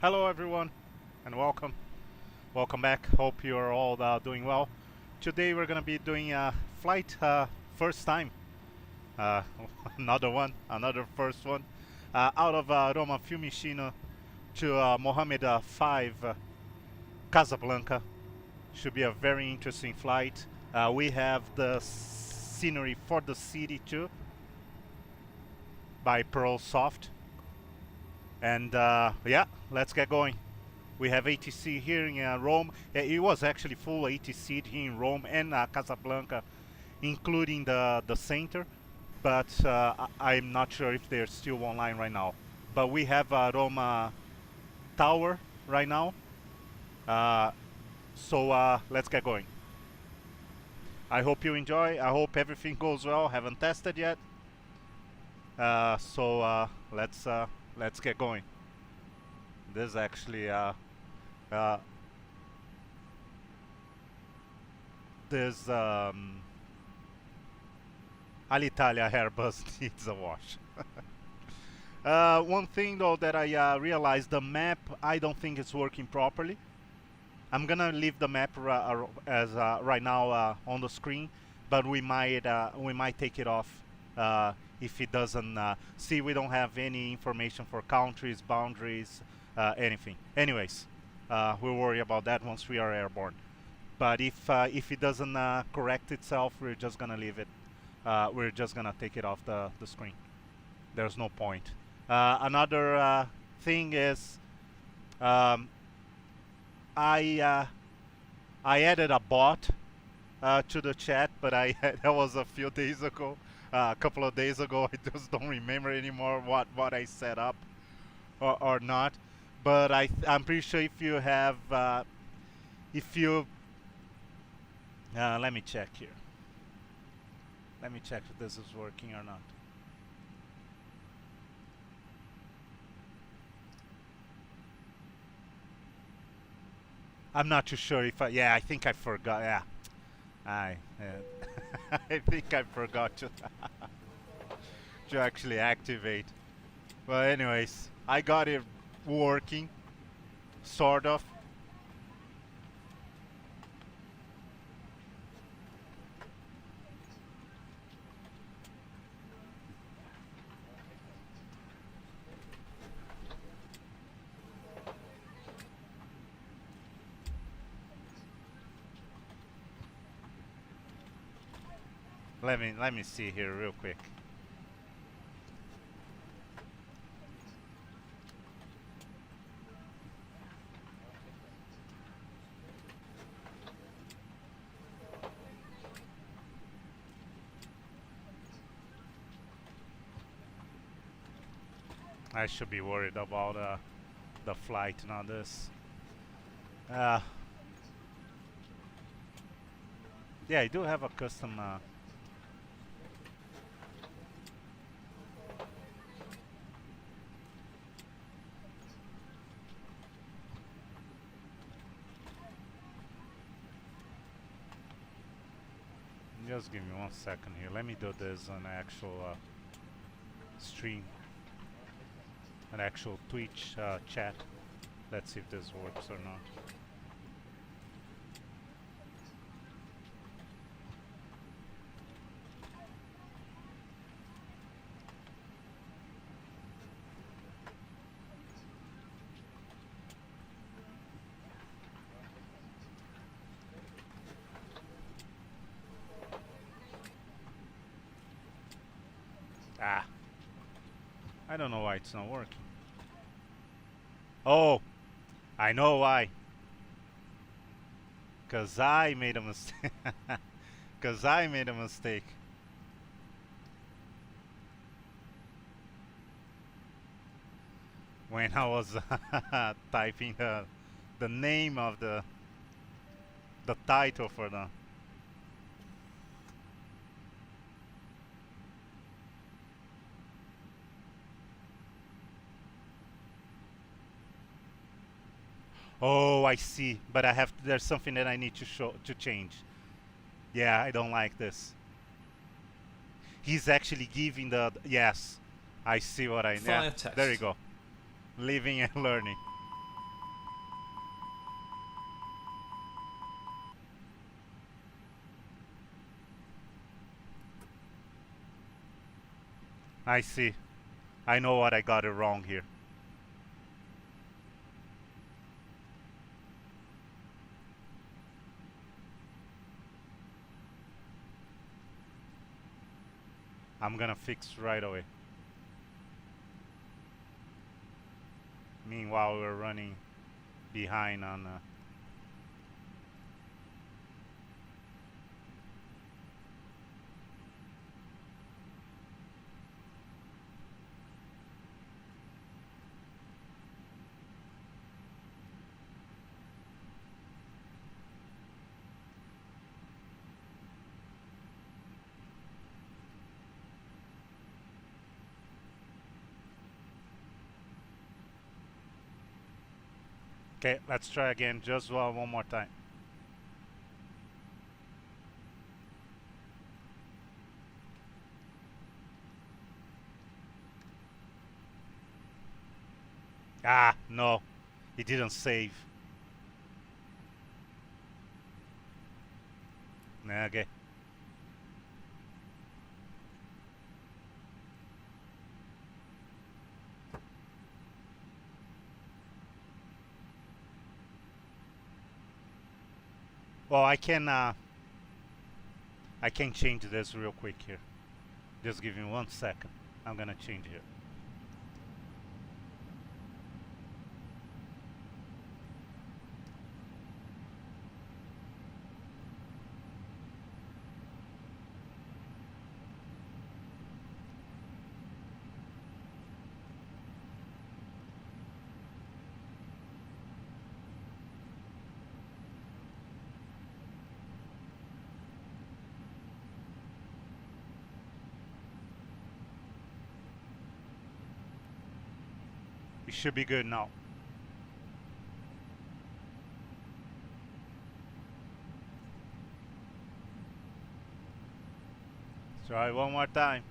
Hello everyone and welcome. Welcome back. Hope you're all doing well. Today we're going to be doing a flight first time. Uh, another first one. Out of Roma Fiumicino to Mohammed 5 Casablanca. Should be a very interesting flight. We have the scenery for the city too by PrealSoft. And yeah, let's get going. We have ATC here in Rome. It was actually full ATC here in Rome and Casablanca, including the center. But I'm not sure if they're still online right now. But we have Roma Tower right now. So let's get going. I hope you enjoy. I hope everything goes well. Haven't tested yet. So let's get going. This is actually this Alitalia Airbus needs a wash. One thing though that I realized, the map I don't think it's working properly. I'm gonna leave the map as right now on the screen, but we might take it off if it doesn't. See, we don't have any information for countries, boundaries, anything. Anyways, we'll worry about that once we are airborne. But if it doesn't correct itself, we're just gonna leave it. We're just gonna take it off the screen. There's no point. Another thing is, I added a bot to the chat, but that was a few days ago, a couple of days ago. I just don't remember anymore what I set up or not. But I'm pretty sure if you have, let me check here. Let me check if this is working or not. I'm not too sure if yeah, I think I forgot. Yeah, I think I forgot to to actually activate. Well, anyways, I got it working, sort of. Let me see here real quick. I should be worried about the flight, not this. Yeah, I do have a custom. Just give me 1 second here. Let me do this on actual stream, an actual Twitch chat. Let's see if this works or not. I don't know why it's not working. Oh, I know why. Cause I made a mistake. Cause I made a mistake. When I was typing the name of the title for the. Oh, I see. But there's something that I need to change. Yeah, I don't like this. He's actually giving yes. I see what I need. Yeah, there you go. Living and learning. I see. I know what I got it wrong here. I'm gonna fix right away. Meanwhile, we're running behind on okay, let's try again, just one more time. Ah, no, it didn't save. Okay. Well, I can change this real quick here. Just give me 1 second. I'm gonna change it. It should be good now. Let's try one more time.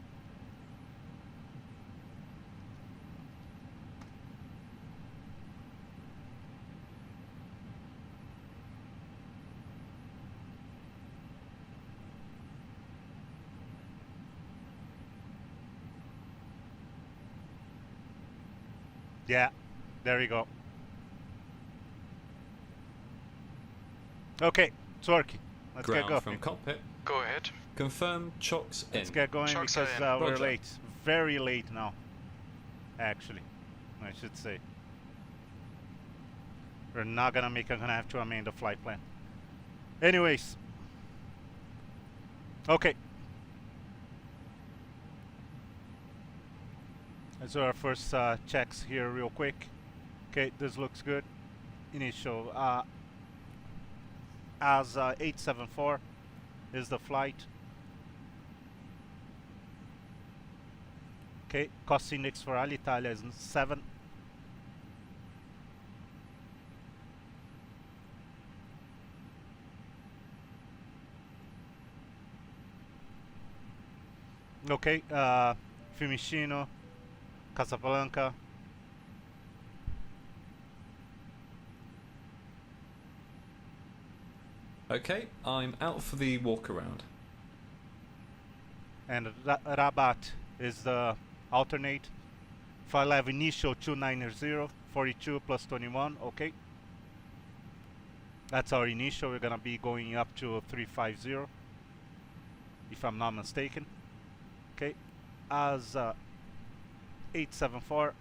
Yeah, there you go. Okay, it's working. Let's get Ground going. from cockpit. Go ahead. Confirm chocks in. Let's get going Chocks because are in. we're Roger. late. Very late now, actually, I should say. We're not gonna make. I'm gonna have to amend the flight plan. Anyways. Okay. Let's do our first checks here real quick. Okay, this looks good. Initial as 874 is the flight. Okay, cost index for Alitalia is 7. Okay, Fiumicino, Casablanca. Okay, I'm out for the walk around. And Rabat is the alternate. File have initial 290, 42 plus 21, okay. That's our initial. We're gonna be going up to 350, if I'm not mistaken. Okay, as 874.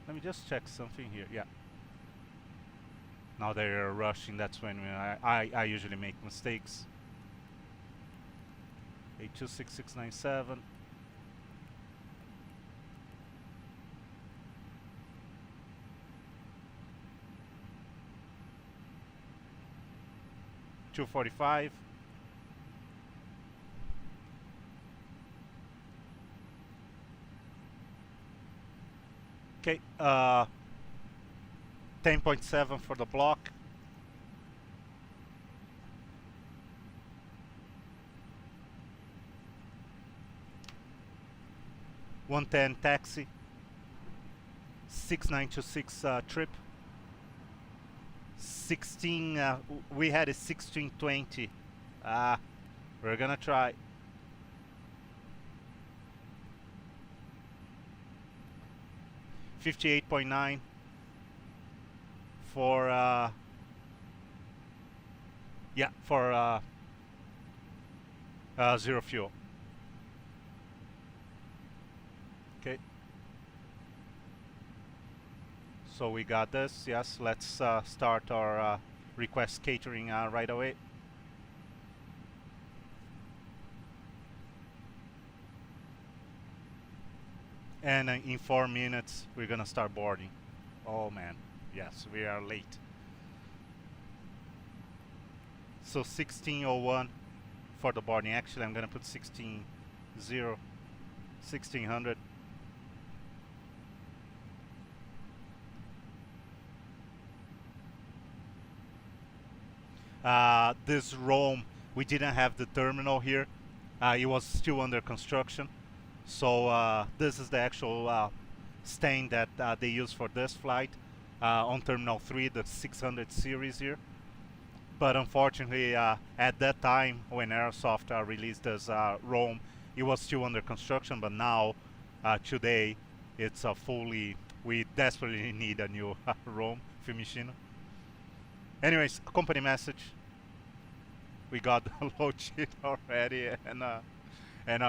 Let me just check something here. Yeah. Now they're rushing. That's when I usually make mistakes. 826697. $245. Okay, 10.7 for the block. $110 taxi. 6926 trip. 16. We had a 1620. We're gonna try. 58.9 for zero fuel. Okay. So we got this. Yes, let's start our request catering right away. And in 4 minutes, we're gonna start boarding. Oh man, yes, we are late. So 1601 for the boarding. Actually, I'm gonna put 1600. This Rome, we didn't have the terminal here. It was still under construction. So this is the actual stand that they use for this flight on Terminal 3, the 600 series here. But unfortunately, at that time when Aerosoft released this Rome, it was still under construction. But now, today, it's fully. We desperately need a new Rome Fiumicino. Anyways, company message. We got the load sheet already, and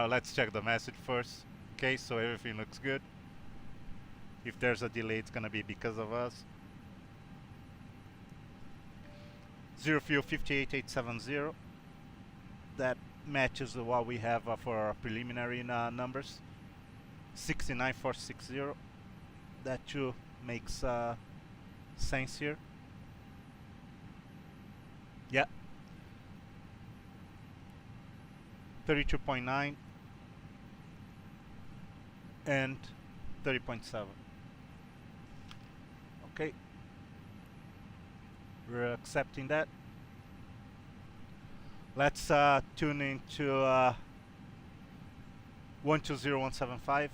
let's check the message first. Okay, so everything looks good. If there's a delay, it's gonna be because of us. Zero fuel 58870. That matches what we have for our preliminary numbers. 69460. That too makes sense here. Yeah. 32.9 and 30.7. Okay. We're accepting that. Let's tune into 120175.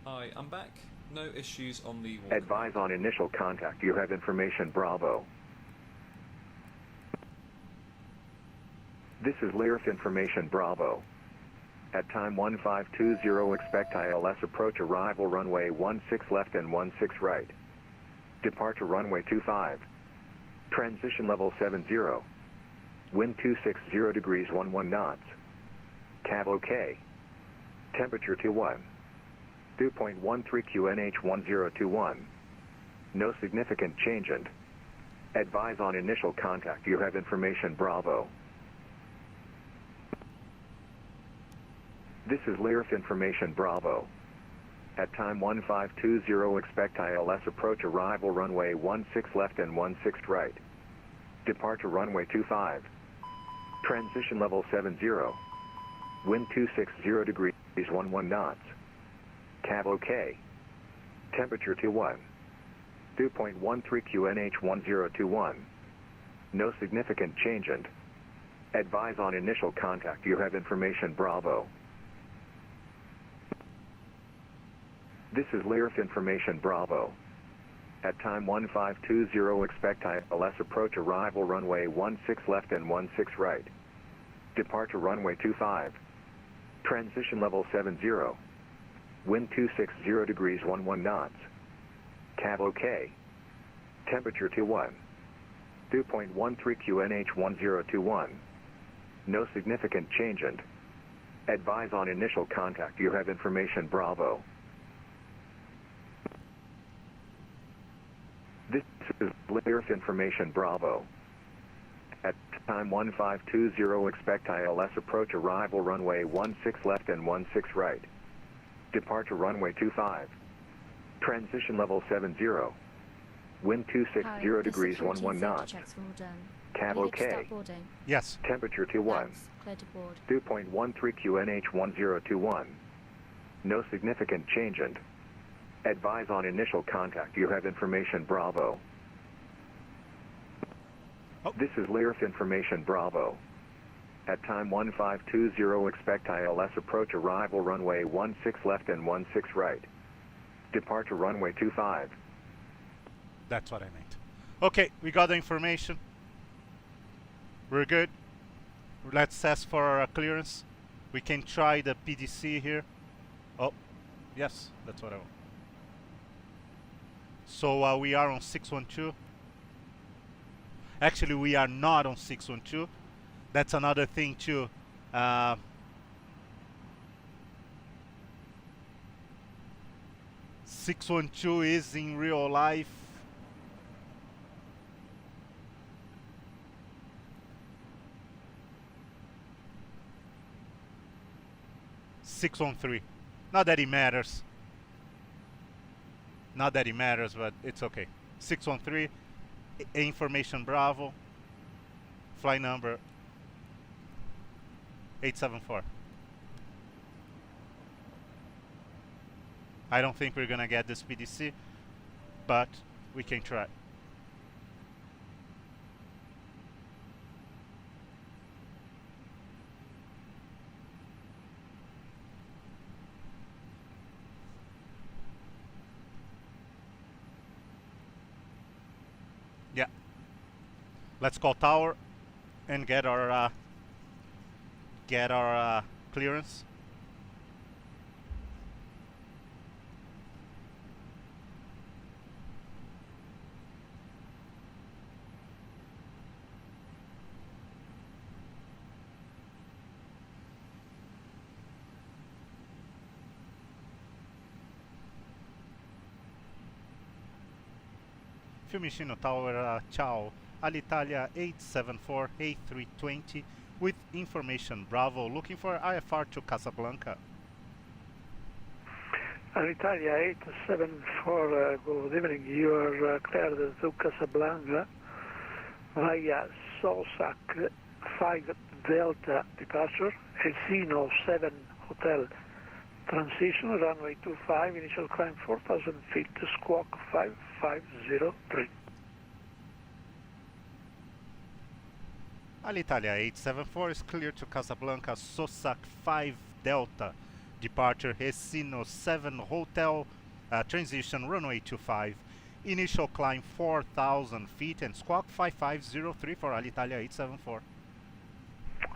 Hi, I'm back. No issues on the walk. Advise on initial contact. You have information Bravo. This is LIRF information Bravo. At time 1520, expect ILS approach arrival runway 16 left and 16 right. Departure runway 25. Transition level 70. Wind 260 degrees 11 knots. Cav OK. Temperature 21. 2.13 QNH 1021. No significant change and advise on initial contact. You have information Bravo. This is LIRF information Bravo. At time 1520, expect ILS approach arrival runway 16 left and 16 right. Departure runway 25. Transition level 70. Wind 260 degrees 11 knots. Cav OK. Temperature 21. 2.13 QNH 1021. No significant change and advise on initial contact. You have information Bravo. This is LIRF information Bravo. At time 1520, expect ILS approach arrival runway 16 left and 16 right. Departure runway 25. Transition level 70. Wind 260 degrees 11 knots. Cav OK. Temperature 21. 2.13 QNH 1021. No significant change and advise on initial contact. You have information Bravo. This is LIRF information Bravo. At time 1520, expect ILS approach arrival runway 16 left and 16 right. Departure runway 25. Transition level 70. Wind 260 degrees 11 knots. Cav OK. Yes. Temperature 21. 2.13 QNH 1021. No significant change and advise on initial contact. You have information Bravo. Oh. This is LIRF information Bravo. At time 1520, expect ILS approach arrival runway 16 left and 16 right. Departure runway 25. That's what I meant. Okay, we got the information. We're good. Let's ask for a clearance. We can try the PDC here. Oh, yes, that's what I want. So we are on 612. Actually, we are not on 612. That's another thing too. 612 is in real life. Six on three. Not that it matters. Not that it matters, but it's okay. 613, information Bravo, flight number 874. I don't think we're gonna get this PDC, but we can try. Yeah. Let's call tower and get our clearance. Fiumicino Tower, ciao. Alitalia 874 A320 with information Bravo, looking for IFR to Casablanca. Alitalia 874, good evening. You are cleared to Casablanca via SOSAC 5 Delta departure, Fiumicino 7 Hotel transition, runway 25, initial climb 4,000 feet, squawk 5503. Alitalia 874 is clear to Casablanca, SOSAC 5 Delta, departure Fiumicino 7 Hotel, transition runway 25, initial climb 4,000 feet and squawk 5503 for Alitalia 874.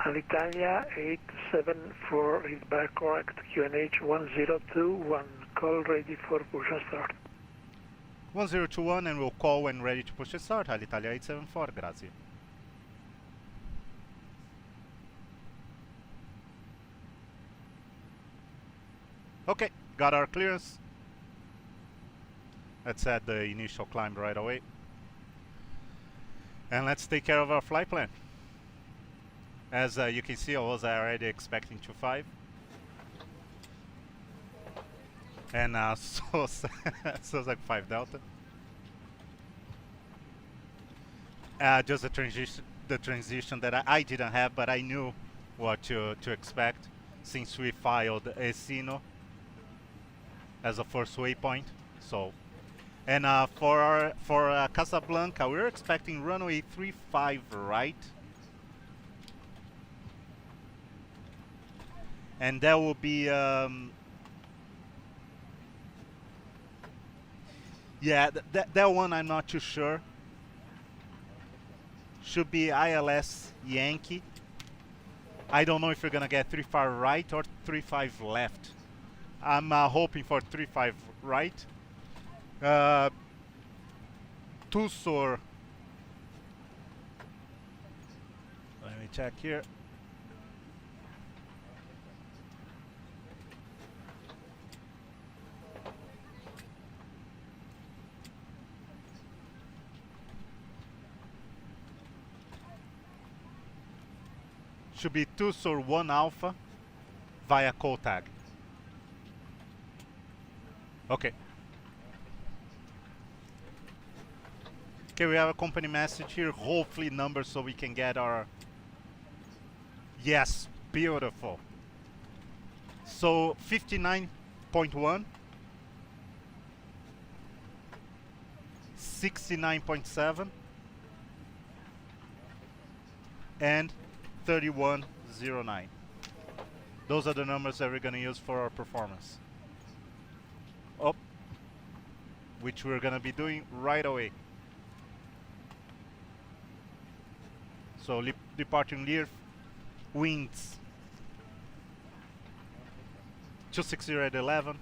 Alitalia 874 is back correct, QNH 1021, call ready for push and start. 1021 and we'll call when ready to push and start, Alitalia 874, grazie. Okay, got our clearance. Let's add the initial climb right away. And let's take care of our flight plan. As you can see, I was already expecting 25. And so it's like 5 Delta. Just the transition that I didn't have, but I knew what to expect since we filed Fiumicino as a first waypoint. So, and for Casablanca, we're expecting runway 35 right, and that will be yeah, that one I'm not too sure. Should be ILS Yankee. I don't know if you're gonna get 35 right or 35 left. I'm hoping for 35 right. Tussor. Let me check here. Should be Tussor 1 Alpha via call tag. Okay. Okay, we have a company message here. Hopefully numbers so we can get our... Yes, beautiful. So 59.1, 69.7, and 3109. Those are the numbers that we're going to use for our performance. Oh, which we're going to be doing right away. So departing LIRF Winds 260 at 11.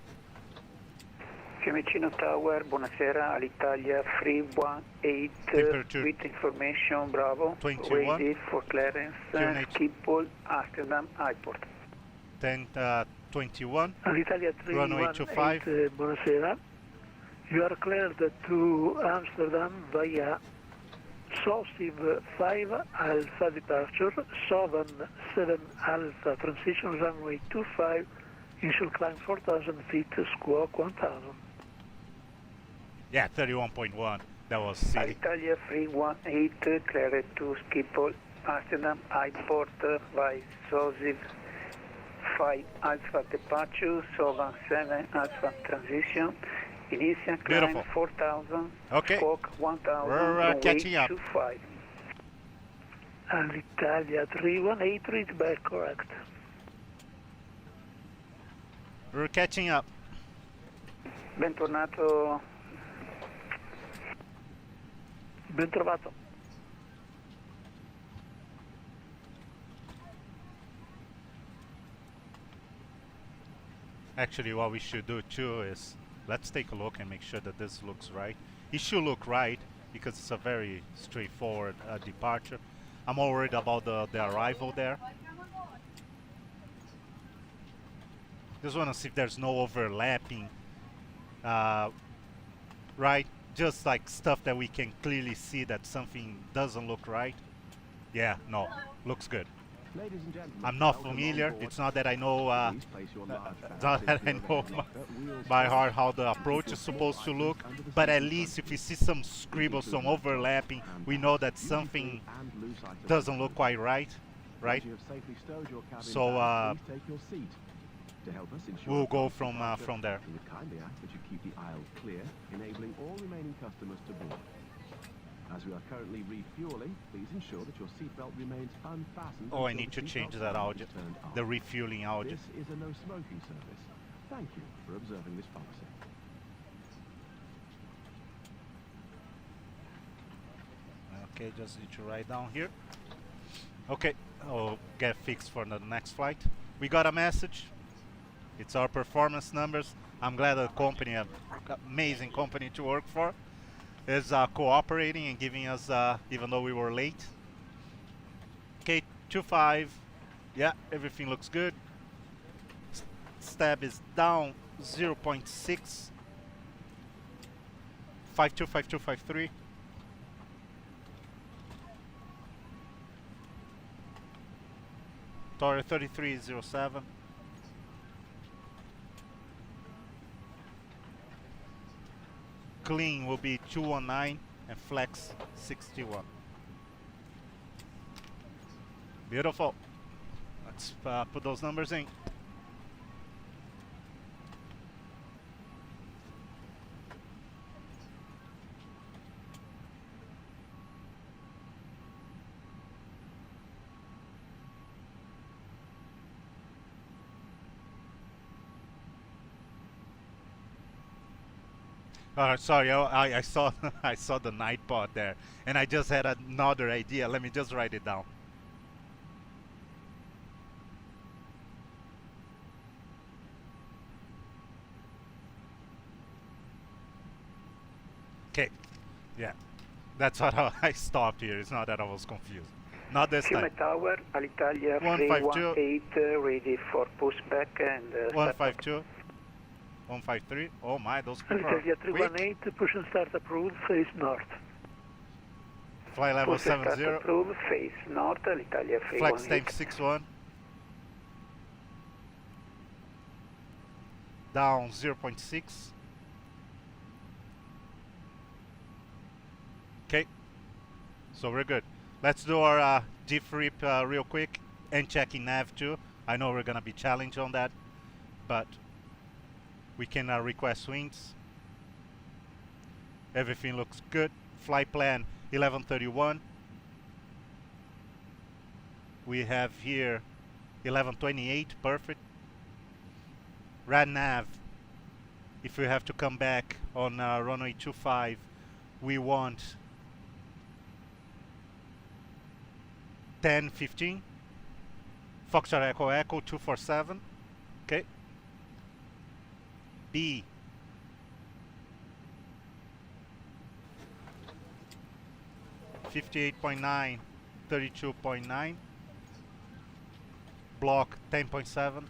Fiumicino Tower, buonasera, Alitalia 318 Temperature with information, Bravo, 21. ready for clearance, QNH. Schiphol, Amsterdam Airport. 1021. Alitalia Runway 25. 318, buonasera. You are cleared to Amsterdam via SOSIV 5 Alpha departure, 7 Alpha transition, runway 25, initial climb 4,000 feet, squawk 1,000. Yeah, 31.1. That was silly. Alitalia 318 cleared to Schiphol, Amsterdam Airport by SOSIV 5 Alpha departure, 7 Alpha transition, initial climb Beautiful. 4,000, Okay. squawk 1,000, We're runway catching up. 25. Alitalia 318, reach back correct. We're catching up. Bentornato. Ben trovato. Actually, what we should do too is let's take a look and make sure that this looks right. It should look right because it's a very straightforward departure. I'm more worried about the arrival there. Just want to see if there's no overlapping, right? Just like stuff that we can clearly see that something doesn't look right. Yeah, no, looks good. Ladies and gentlemen, I'm not welcome familiar. on board. It's not that I know, Please place your large it's not that I know by heart how the approach is supposed to look. But at least if we see some scribbles, some overlapping, we know that something doesn't look quite right, right? You have safely stowed your cabin So, bag, please take your seat. To help us ensure we'll go a from departure, there. We would kindly ask that you keep the aisle clear, enabling all remaining customers to board. As we are currently refueling, please ensure that your seatbelt remains unfastened. Oh, I until need the to seatbelt change sign that is audio, turned on. the refueling audio. This is a no smoking service. Thank you for observing this policy. Okay, just need to write down here. Okay, I'll get fixed for the next flight. We got a message. It's our performance numbers. I'm glad the company, an amazing company to work for, is cooperating and giving us, even though we were late. Okay, 25. Yeah, everything looks good. Stab is down 0.6. 525253. Tower 3307. Clean will be 219 and flex 61. Beautiful. Let's put those numbers in. Sorry, I saw I saw the night pod there, and I just had another idea. Let me just write it down. Okay, yeah, that's what I stopped here. It's not that I was confused. Not this time. Fiume Tower, Alitalia 152. 318 ready for pushback and 152. 153. Oh my, those people are Alitalia quick. 318, push and start approved, face north. Flight level push and start 70. approved, face north, Alitalia Flex 318. time 61. Down 0.6. Okay, so we're good. Let's do our diff rip real quick and check in nav too. I know we're gonna be challenged on that, but we can request swings. Everything looks good. Flight plan 1131. We have here 1128, perfect. Rad nav, if we have to come back on runway 25, we want 1015. Foxtrot Echo Echo 247. Okay. B. (58.9, 32.9). Block 10.7.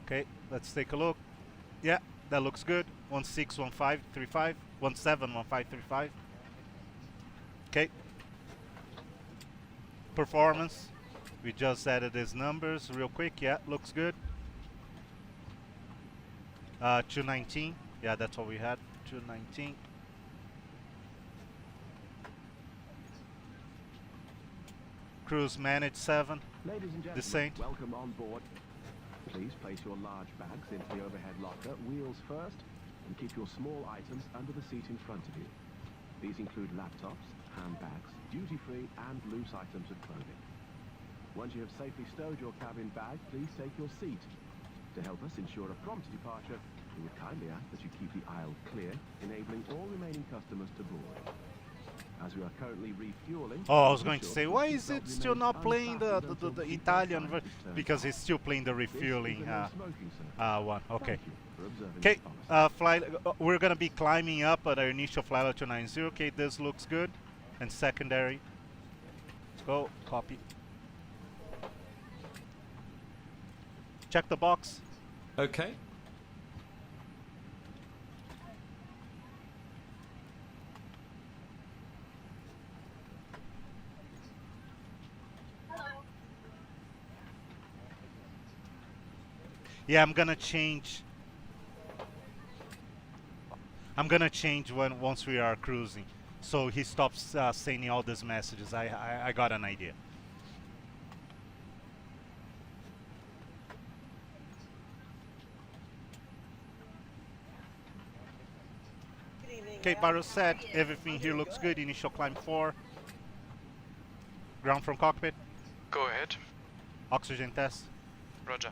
Okay, let's take a look. Yeah, that looks good. 161535, 171535. Okay. Performance. We just added these numbers real quick. Yeah, looks good. 219. Yeah, that's what we had. 219. Cruise manage 7. Ladies and The gentlemen, same. welcome on board. Please place your large bags into the overhead locker, wheels first, and keep your small items under the seat in front of you. These include laptops, handbags, duty-free and loose items of clothing. Once you have safely stowed your cabin bag, please take your seat. To help us ensure a prompt departure, we would kindly ask that you keep the aisle clear, enabling all remaining customers to board. As we are currently refueling... Oh, I was going to say, why is it still not playing the Italian version? Because it's still playing the refueling one. Okay. Okay, we're going to be climbing up at our initial flight level 290. Okay, this looks good. And secondary. Let's go. Copy. Check the box. Okay. Yeah, I'm gonna change once we are cruising, so he stops sending all these messages. I got an idea. Okay, barrel set. Everything here looks good. Initial climb 4. Ground from cockpit. Go ahead. Oxygen test. Roger.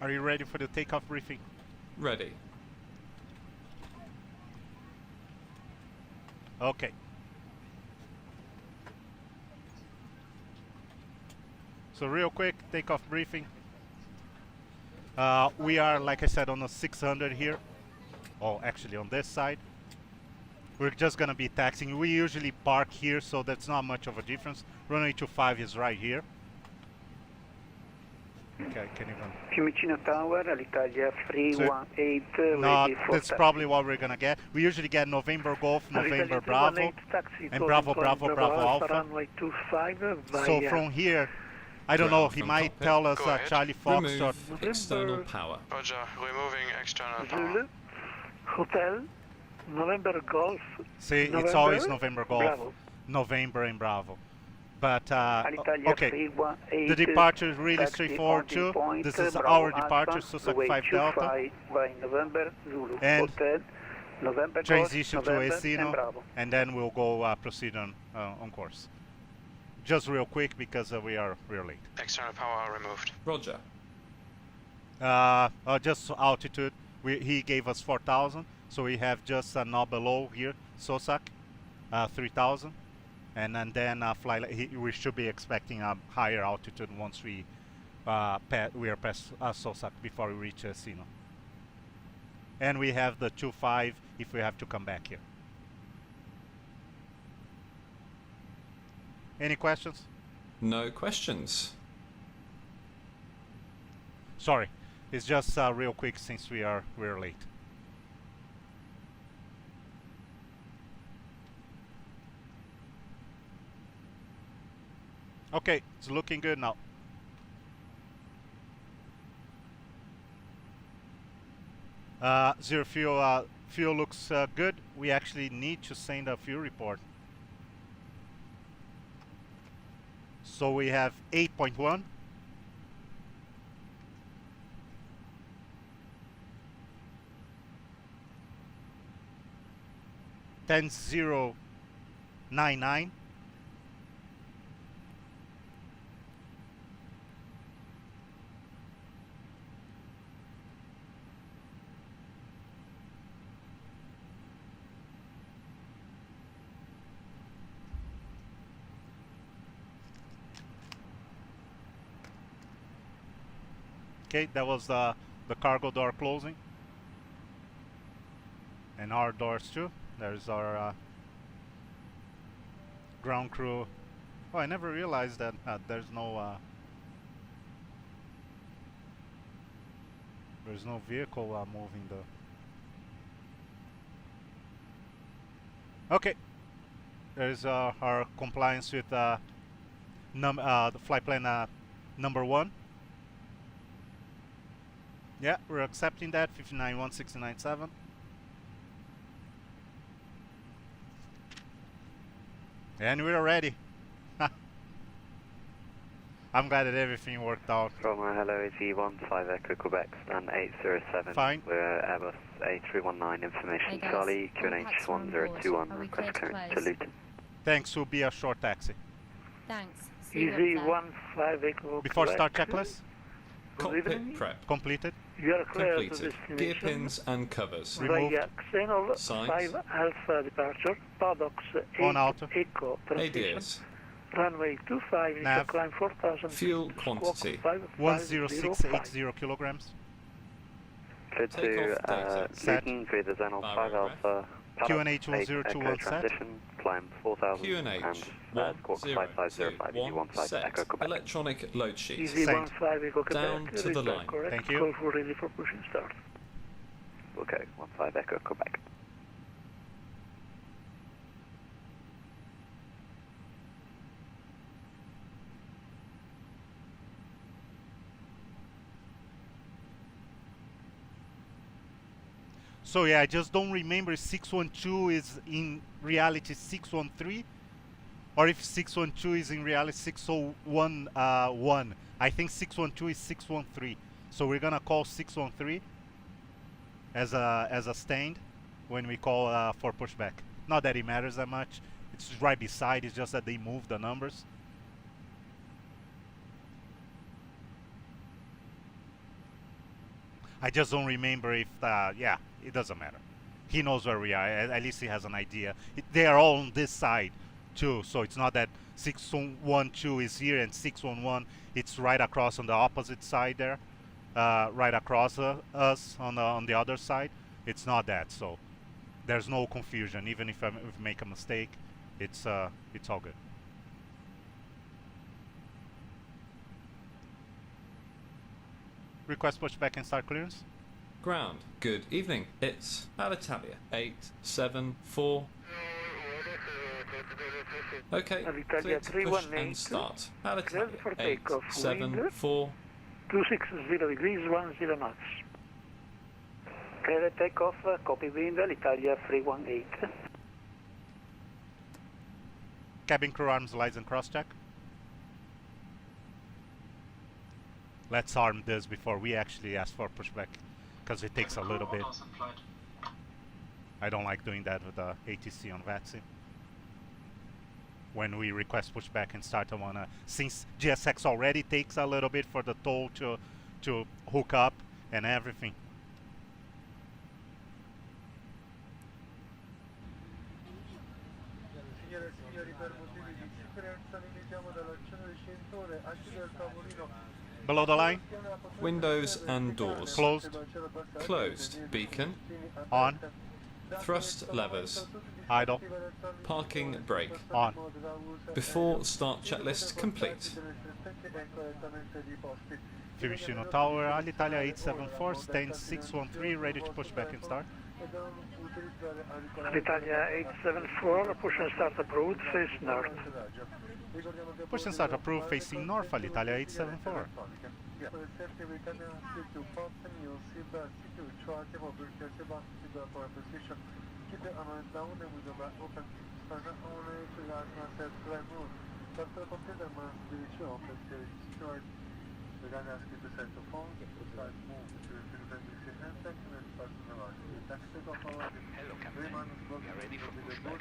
Are you ready for the takeoff briefing? Ready. Okay. So real quick, takeoff briefing. We are, like I said, on the 600 here. Oh, actually on this side. We're just gonna be taxiing. We usually park here, so that's not much of a difference. Runway 25 is right here. Okay, can you run? Fiumicino Tower, Alitalia 318, No, ready for that's taxi. probably what we're gonna get. We usually get November Golf, November Alitalia Bravo, 318 taxi, and Bravo, Bravo, Bravo Alpha. Runway 25 So via from here, I don't know, Ground he from might cockpit. tell us Go ahead. Charlie Fox or... Remove external power. Roger. Removing external power. Zulu, Hotel, November Golf. See, it's November, always November Golf, Bravo. November and Bravo. But, Alitalia okay, 318, the departure is really taxi straightforward boarding too. point, This is Bravo our Alpha, departure, Susak runway 5 Delta. 25 by November, Zulu, And Hotel, November Transition Golf, to November, Fiumicino, and Bravo. and then we'll go proceed on course. Just real quick because we are real late. External power removed. Roger. Just altitude. He gave us 4,000, so we have just a knob below here, Susak, 3,000, and then we should be expecting a higher altitude once we are past Susak before we reach Sino. And we have the 2.5 if we have to come back here. Any questions? No questions. Sorry, it's just real quick since we're late. Okay, it's looking good now. Zero fuel. Fuel looks good. We actually need to send a fuel report. So we have 8.1. Ten 099. Okay, that was the cargo door closing. And our doors too. There's our ground crew. Oh, I never realized that there's no vehicle moving the. Okay, there's our compliance with the flight plan number 1. Yeah, we're accepting that. 591697. And we're ready. I'm glad that everything worked out. From hello, Z15 Echo Quebec, stand 807. Fine. We're Airbus A319 information. Hey guys, Charlie, all QNH packs are on 1021, board. Are we request clear to clearance to close? Luton. Thanks, will be a short taxi. Thanks. See you Easy up there. 15 Echo Before Quebec. start checklist, Good Cockpit evening. prep. completed. You are clear to Completed. Gear destination pins and covers. Removed. via Xenol Signs. 5 Alpha departure, paddocks 8 On auto. Echo transition, ADS. runway 25, initial Nav. climb 4000 Fuel feet, quantity. squawk 5505. 10680 kilograms. Clear Take to off data. Set. Luton via the Xenol 5 Barograph. Alpha. QNH paddocks 8 1021 Echo set. transition, climb 4000 QNH and squawk 5505 1021 Echo set. Quebec. Electronic load sheet. Easy Same. 15 Echo Down Quebec, to the read line. correct, Thank you. call for ready for pushing start. Okay, 15 Echo Quebec. So yeah, I just don't remember if 612 is in reality 613, or if 612 is in reality 601 1. I think 612 is 613. So we're gonna call 613 as a stand when we call for pushback. Not that it matters that much. It's right beside. It's just that they move the numbers. I just don't remember if yeah, it doesn't matter. He knows where we are. At least he has an idea. They are all on this side too, so it's not that 612 is here and 611 it's right across on the opposite side there, right across us on the other side. It's not that, so there's no confusion. Even if I make a mistake, it's all good. Request pushback and start clearance. Ground. Good evening. It's Alitalia 874. Okay. Alitalia Clear to push 318. and start. Cleared for Alitalia takeoff. 874. 260 degrees 10 knots. Clear takeoff, copy wind, Alitalia 318. Cabin crew arms, lights and cross check. Let's arm this before we actually ask for pushback, because it takes a little bit. I don't like doing that with the ATC on VATSIM. When we request pushback and start, I wanna, since GSX already takes a little bit for the toll to hook up and everything. Below the line, Windows and doors. closed, Closed. Beacon. on, Thrust levers. Idle. Parking brake. On. Before start checklist complete. Fiumicino Tower, Alitalia 874, stand 613, ready to push back and start. Alitalia 874, push and start approved, face north. Push and start approved, facing north, Alitalia 874. Hello, Captain. We are ready for pushback.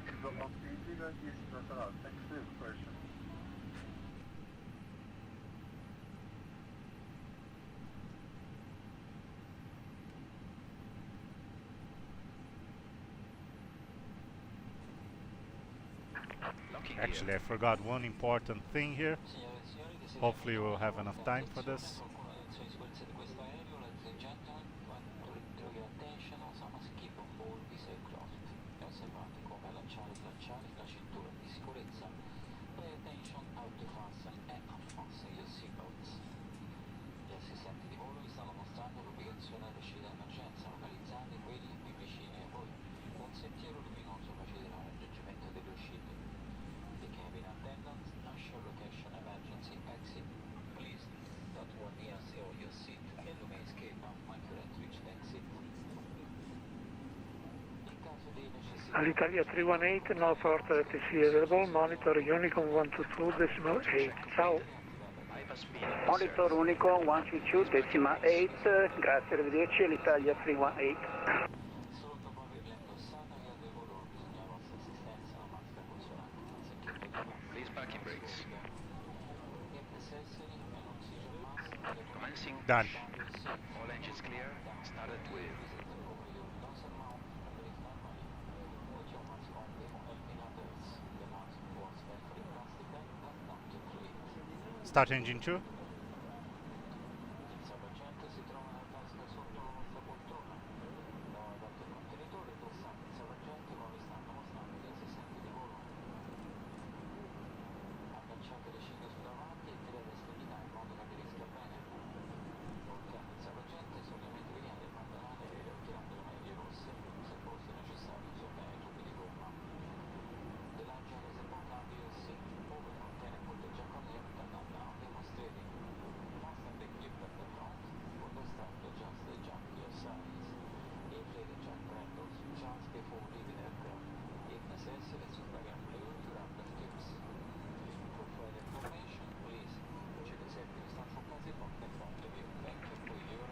Actually, I forgot one important thing here. Hopefully we'll have enough time for this. Alitalia 318, no port ATC available, monitor UNICOM 122.8. Ciao. Monitor Unicom 122.8, grazie, arrivederci, Alitalia 318. Please parking brakes. Commencing. Done. All engines clear. Started with. Start engine 2.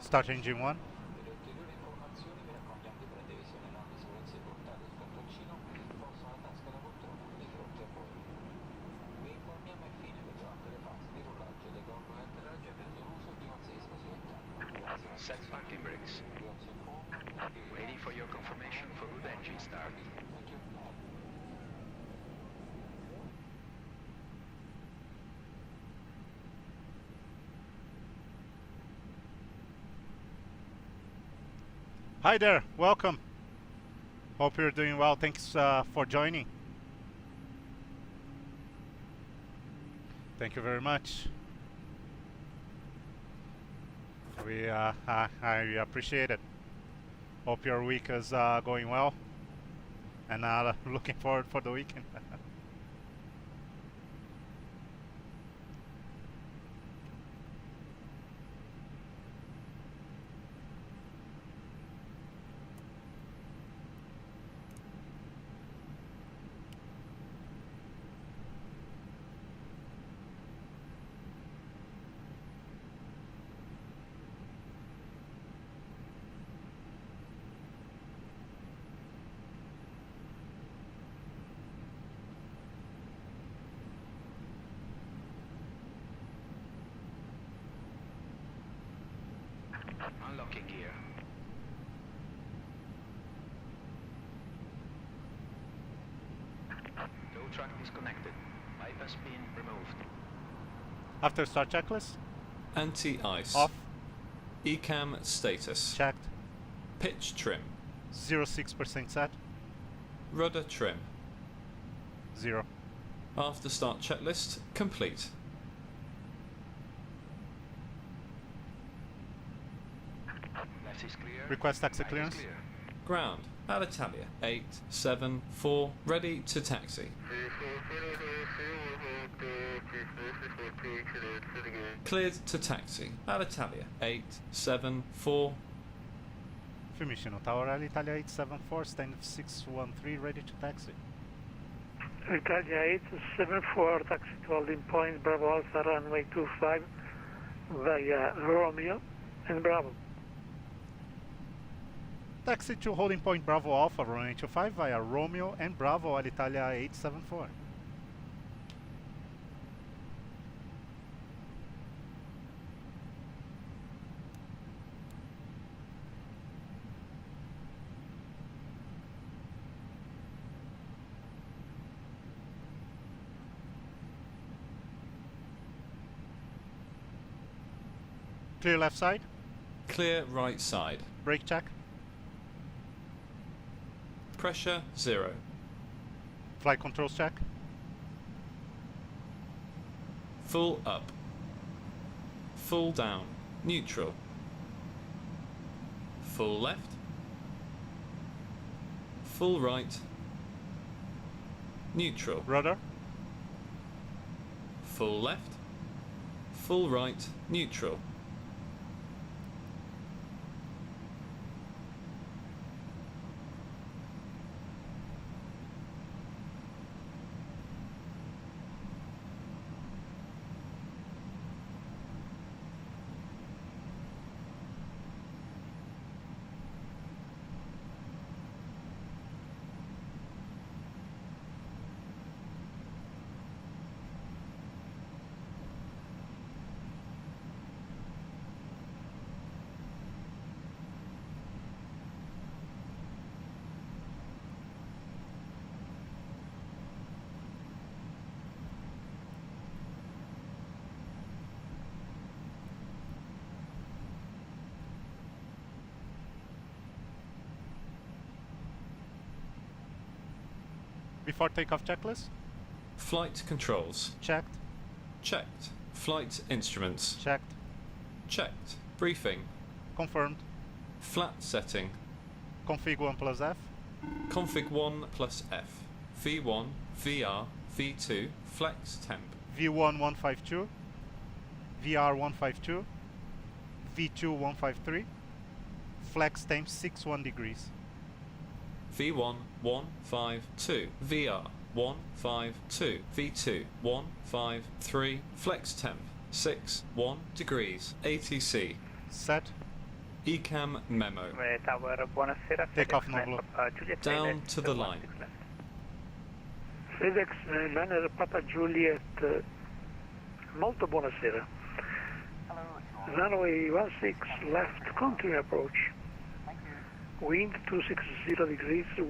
Start engine 1. Set parking brakes. Waiting for your confirmation for good engine start. Hi there, welcome. Hope you're doing well. Thanks for joining. Thank you very much. I appreciate it. Hope your week is going well, and looking forward for the weekend. Unlocking gear. Tow truck disconnected. Bypass pin removed. After start checklist. Anti-ice. Off. ECAM status. Checked. Pitch trim. 06% set. Rudder trim. 0. After start checklist complete. Left is clear. Request taxi Right is clearance. clear. Ground. Alitalia 874 ready to taxi. Cleared to taxi. Alitalia 874. Fiumicino, Tower Alitalia 874, stand 613, ready to taxi. Italia 874, taxi to holding point Bravo Alpha runway 25 via Romeo and Bravo. Taxi to holding point Bravo Alpha, runway 25 via Romeo and Bravo Alitalia 874. Clear left side. Clear right side. Brake check. Pressure 0. Flight controls check. Full up. Full down. Neutral. Full left. Full right. Neutral. Rudder. Full left. Full right. Neutral. Before takeoff checklist. Flight controls. Checked. Checked. Flight instruments. Checked. Checked. Briefing. Confirmed. Flat setting. Config 1 plus F. Config 1 plus F. V1, VR, V2, flex temp. V1 152. VR 152. V2 153. Flex temp 61 degrees. V1 152, VR 152, V2 153, flex temp 61 degrees, ATC. Set. ECAM memo. Tower, buonasera. Take off Noblo. Down to the line. FedEx Liner Papa Juliet, molto buonasera. Runway 16 left, continue approach. Wind 260 degrees, 10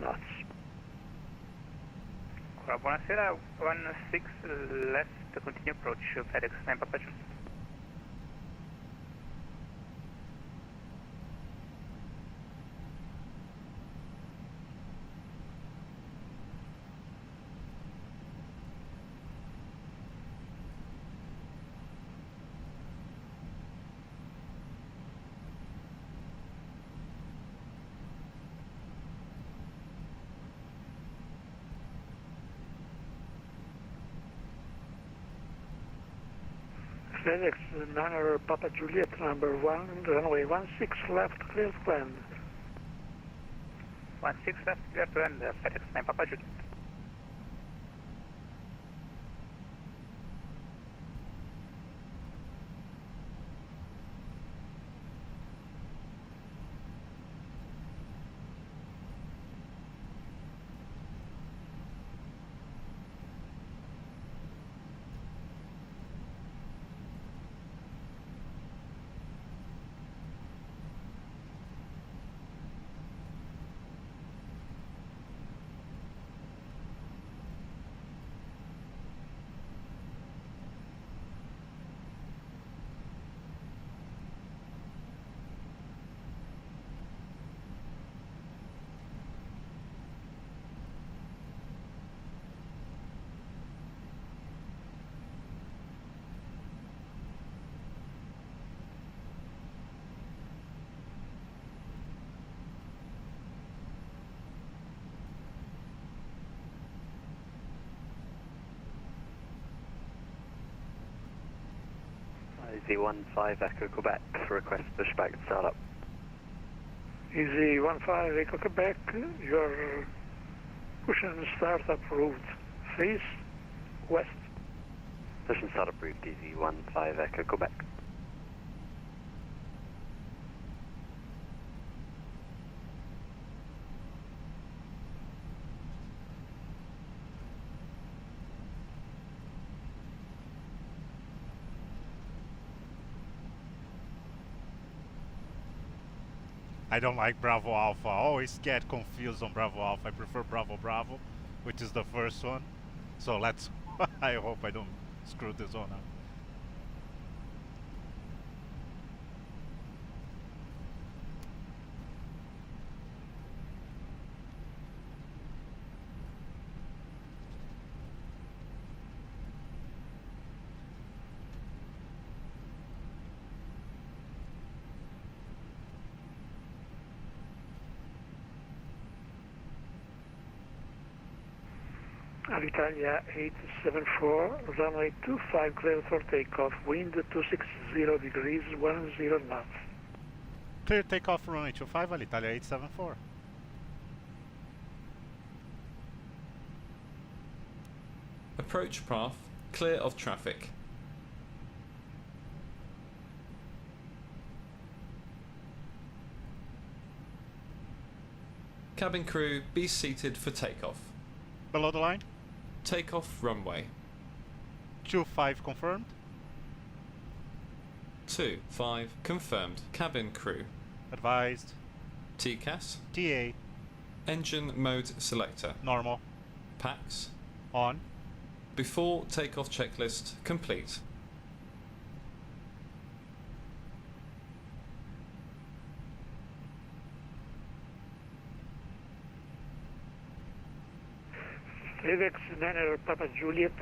knots. Buonasera, 16 left, continue approach, FedEx 9 Papa Juliet. FedEx Niner Papa Juliet number 1, runway 16 left, clear to land. 16 left, clear to land, FedEx 9 Papa Juliet. Easy 15 Echo Quebec, request pushback startup. Easy 15 Echo Quebec, your push and startup route face west. Push and startup route, Easy 15 Echo Quebec. I don't like Bravo Alpha. I always get confused on Bravo Alpha. I prefer Bravo Bravo, which is the first one. So let's, I hope I don't screw this one up. Alitalia 874, runway 25 clear for takeoff, wind 260 degrees, 10 knots. Clear takeoff runway 25, Alitalia 874. Approach path clear of traffic. Cabin crew, be seated for takeoff. Below the line? Takeoff runway. 25 confirmed. 25 confirmed. Cabin crew. Advised. TCAS. TA. Engine mode selector. Normal. PAX. On. Before takeoff checklist complete. FedEx Niner Papa Juliet,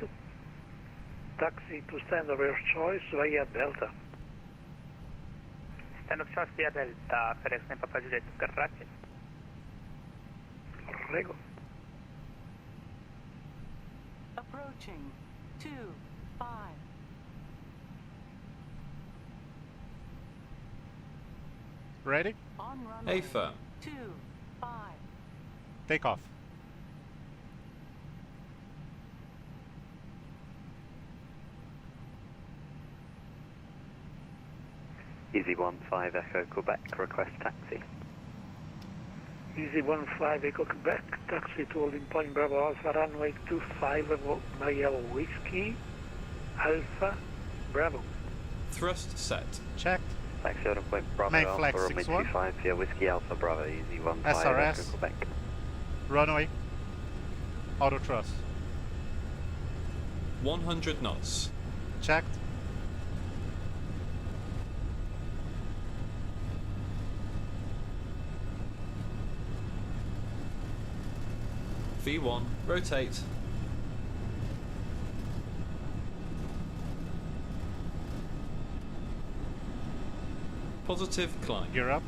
taxi to stand of your choice via Delta. Stand of choice via Delta, FedEx Niner Papa Juliet, grazie. Prego. Approaching 25. Ready? On runway AFA. 25. Takeoff. Easy 15 Echo Quebec, request taxi. Easy 15 Echo Quebec, taxi to holding point Bravo Alpha, runway 25 via Whiskey, Alpha, Bravo. Thrust set. Checked. Taxi holding point Bravo Main Alpha, flex runway 61. 25 via Whiskey Alpha Bravo, Easy 15 SRS. Echo Quebec. Runway. Auto thrust. 100 knots. Checked. V1, rotate. Positive climb. Gear up.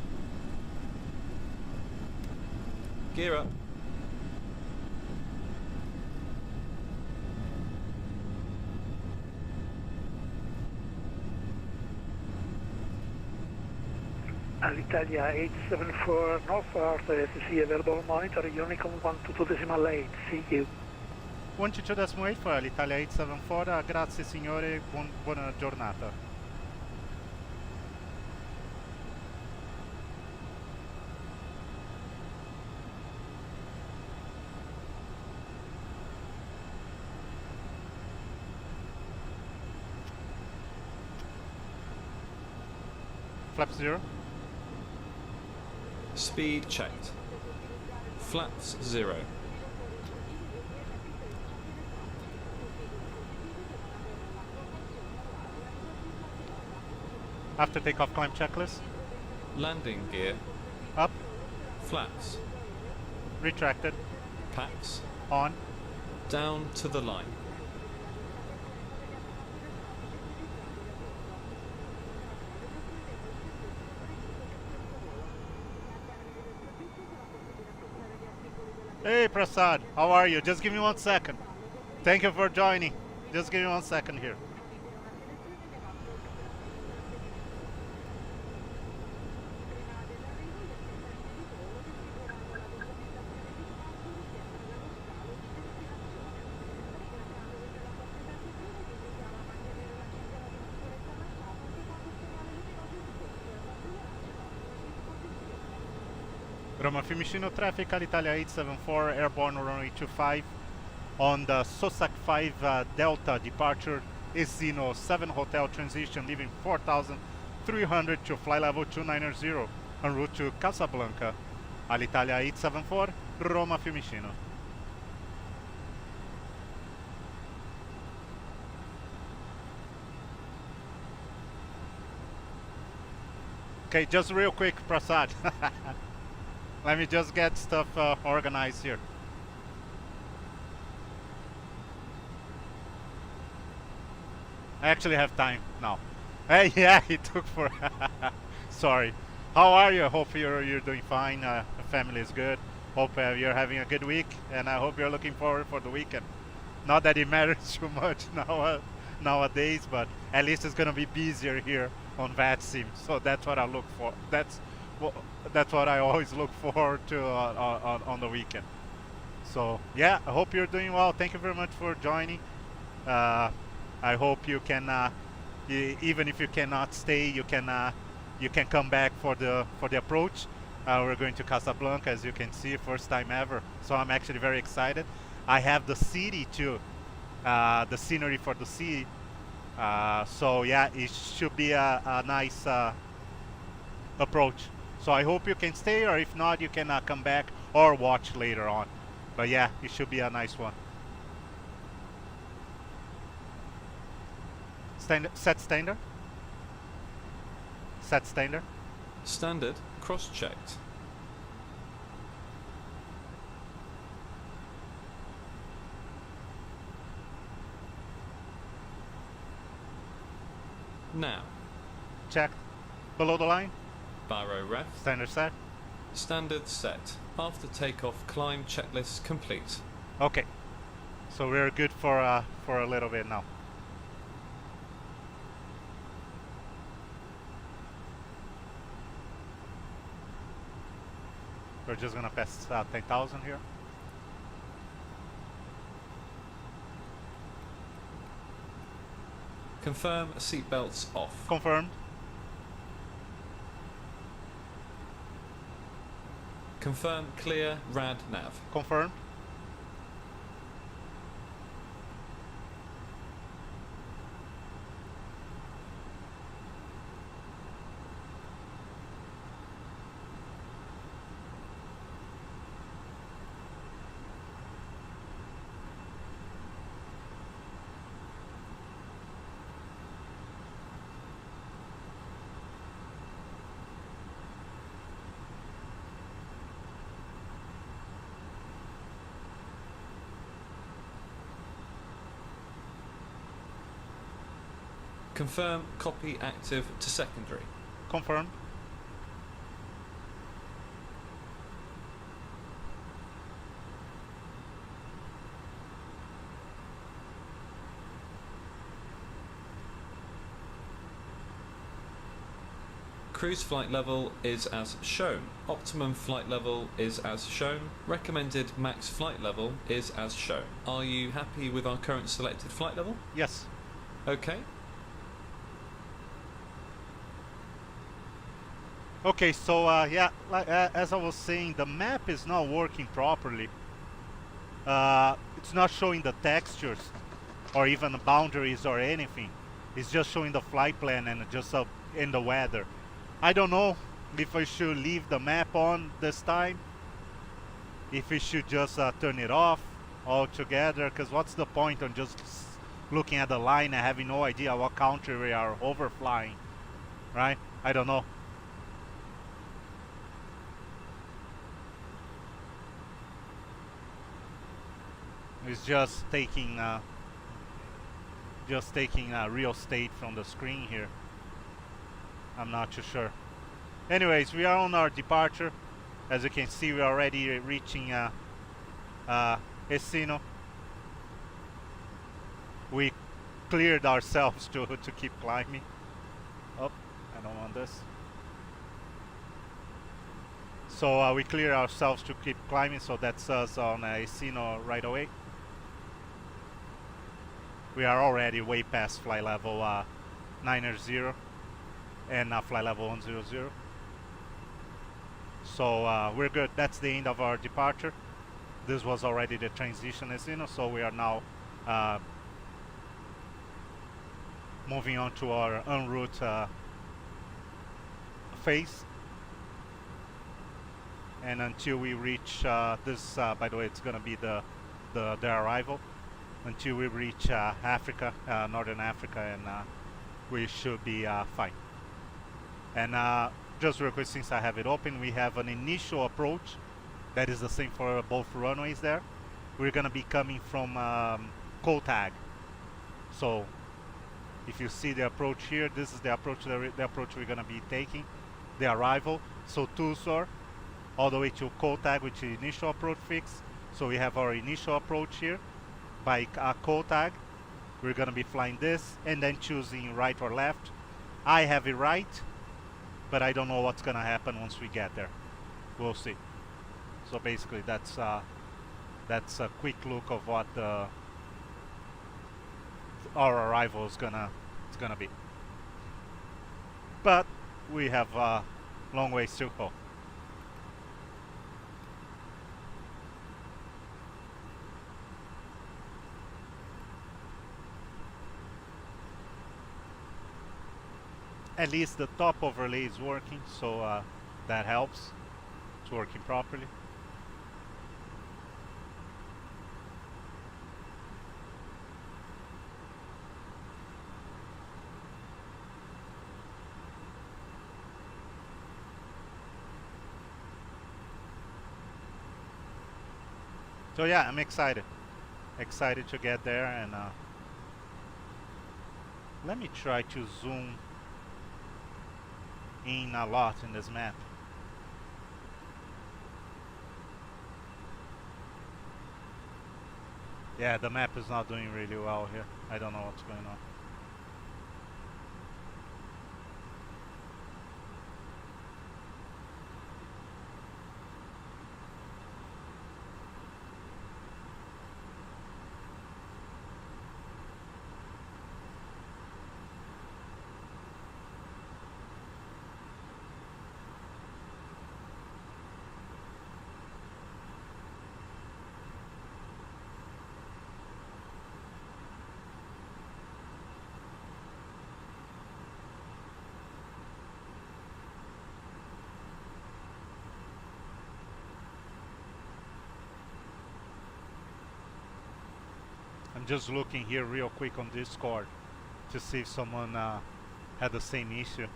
Gear up. Alitalia 874, northward, FSC available, monitor Unicom 122.8, see you. 122.8 for l'Italia 874, grazie signore, buona giornata. Flap 0. Speed checked. Flaps 0. After takeoff climb checklist. Landing gear. Up. Flaps. Retracted. Packs. On. Down to the line. Hey Prasad, how are you? Just give me 1 second. Thank you for joining. Just give me 1 second here. Roma Fiumicino traffic, Alitalia 874, airborne runway 25 on the SOSAC 5 Delta departure, Esino 7 hotel transition, leaving 4,300 to fly level 290 en route to Casablanca, Alitalia 874, Roma Fiumicino. Okay, just real quick, Prasad. Let me just get stuff organized here. I actually have time now. Hey, yeah, it took for. Sorry. How are you? I hope you're doing fine. The family is good. Hope you're having a good week, and I hope you're looking forward for the weekend. Not that it matters too much now nowadays, but at least it's gonna be busier here on VATSIM. So that's what I look for. That's what I always look forward to on the weekend. So yeah, I hope you're doing well. Thank you very much for joining. I hope you can, even if you cannot stay, you can come back for the approach. We're going to Casablanca, as you can see, first time ever. So I'm actually very excited. I have the city too, the scenery for the city. So yeah, it should be a nice approach. So I hope you can stay, or if not, you can come back or watch later on. But yeah, it should be a nice one. Set standard. Set standard. Standard cross-checked. Now. Checked. Below the line. Baro ref. Standard set. Standard set. After takeoff, climb checklist complete. Okay. So we're good for a little bit now. We're just gonna pass 10,000 here. Confirm seatbelts off. Confirmed. Confirm clear rad nav. Confirmed. Confirm copy active to secondary. Confirmed. Cruise flight level is as shown. Optimum flight level is as shown. Recommended max flight level is as shown. Are you happy with our current selected flight level? Yes. Okay. Okay, so yeah, as I was saying, the map is not working properly. It's not showing the textures or even the boundaries or anything. It's just showing the flight plan and just in the weather. I don't know if I should leave the map on this time, if we should just turn it off altogether, because what's the point on just looking at the line and having no idea what country we are overflying, right? I don't know. It's just taking real estate from the screen here. I'm not too sure. Anyways, we are on our departure. As you can see, we're already reaching Esino. We cleared ourselves to keep climbing. Oh, I don't want this. So we clear ourselves to keep climbing, so that's us on Esino right away. We are already way past flight level 900 and flight level 100. So we're good. That's the end of our departure. This was already the transition, as you know, so we are now moving on to our en route phase. And until we reach this, by the way, it's gonna be the arrival. Until we reach Africa, Northern Africa, and we should be fine. And just real quick, since I have it open, we have an initial approach that is the same for both runways there. We're gonna be coming from Kotag. So if you see the approach here, this is the approach we're gonna be taking, the arrival. So Tussor all the way to Kotag, which is initial approach fix. So we have our initial approach here by Kotag. We're gonna be flying this and then choosing right or left. I have it right, but I don't know what's gonna happen once we get there. We'll see. So basically that's a quick look of what our arrival is gonna be. But we have a long ways to go. At least the top overlay is working, so that helps. It's working properly. So yeah, I'm excited to get there. And let me try to zoom in a lot in this map. Yeah, the map is not doing really well here. I don't know what's going on. I'm just looking here real quick on Discord to see if someone had the same issue.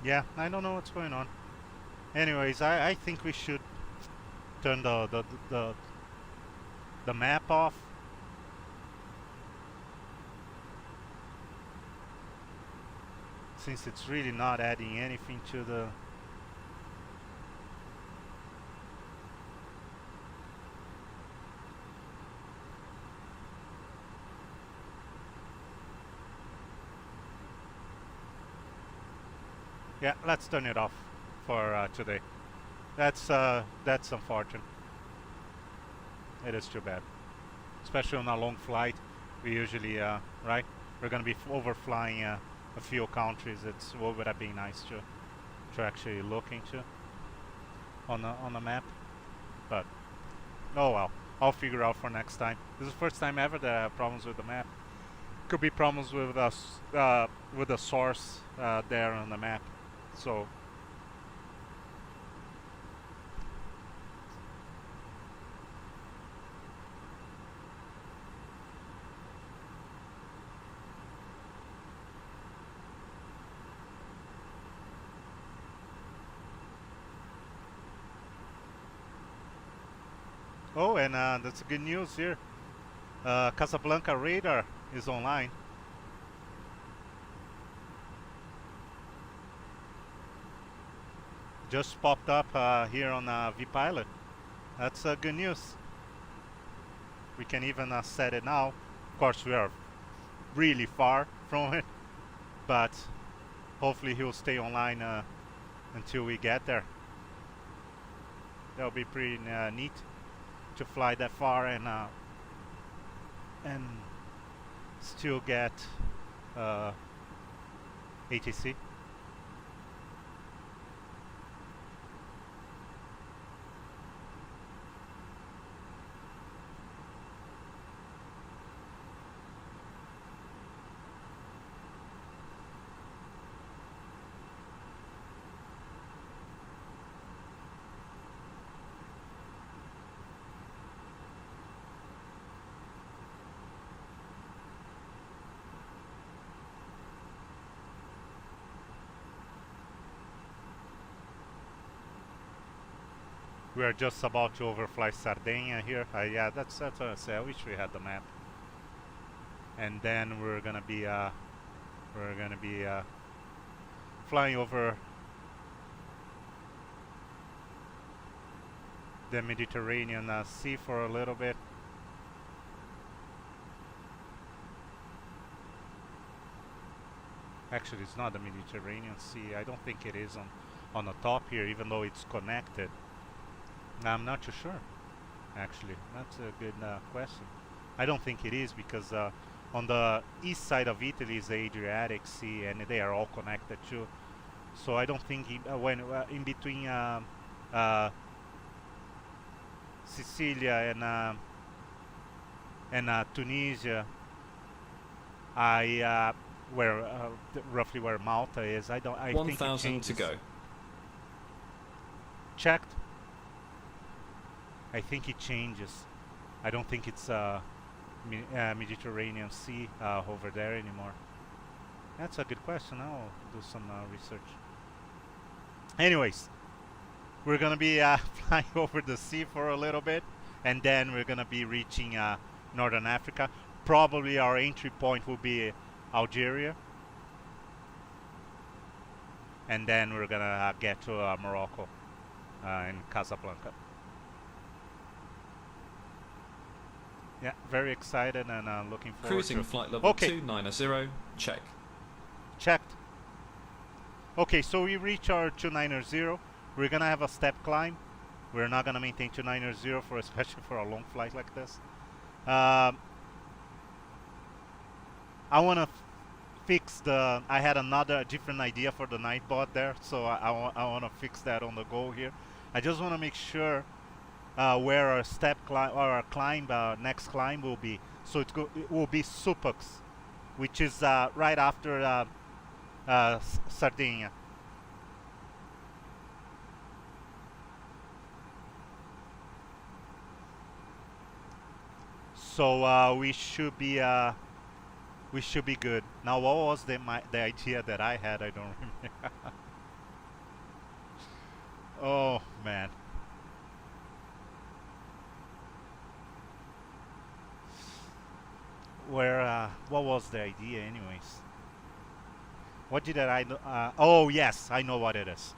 Yeah, I don't know what's going on. Anyways, I think we should turn the map off. Since it's really not adding anything to the... Yeah, let's turn it off for today. That's unfortunate. It is too bad, especially on a long flight. We usually, right? We're gonna be overflying a few countries. What would have been nice to actually look into on the map, but oh well. I'll figure out for next time. This is the first time ever that I have problems with the map. Could be problems with us with the source there on the map. So Oh, and that's good news here. Casablanca radar is online. Just popped up here on vPilot. That's good news. We can even set it now. Of course, we are really far from it, but hopefully he'll stay online until we get there. That'll be pretty neat to fly that far and still get ATC. We are just about to overfly Sardinia here. Yeah, that's what I say. I wish we had the map. And then we're gonna be flying over the Mediterranean Sea for a little bit. Actually, it's not the Mediterranean Sea. I don't think it is on the top here, even though it's connected. I'm not too sure, actually. That's a good question. I don't think it is, because on the east side of Italy is the Adriatic Sea, and they are all connected too. So I don't think when in between Sicilia and Tunisia, where roughly where Malta is, I think it 1,000 to go. Checked. I think it changes. I don't think it's Mediterranean Sea over there anymore. That's a good question. I'll do some research. Anyways, we're gonna be flying over the sea for a little bit, and then we're gonna be reaching Northern Africa. Probably our entry point will be Algeria, and then we're gonna get to Morocco in Casablanca. Yeah, very excited and looking forward Cruising to flight level 290, check. Checked. Okay, so we reach our 290. We're gonna have a step climb. We're not gonna maintain 290 especially for a long flight like this. I wanna fix the. I had a different idea for the Nightbot there, so I wanna fix that on the go here. I just wanna make sure where our step climb or our climb next climb will be. So it will be Supux, which is right after Sardinia. So we should be good. Now, what was the idea that I had? I don't remember. Oh man. What was the idea anyways? What did I know? Oh yes, I know what it is.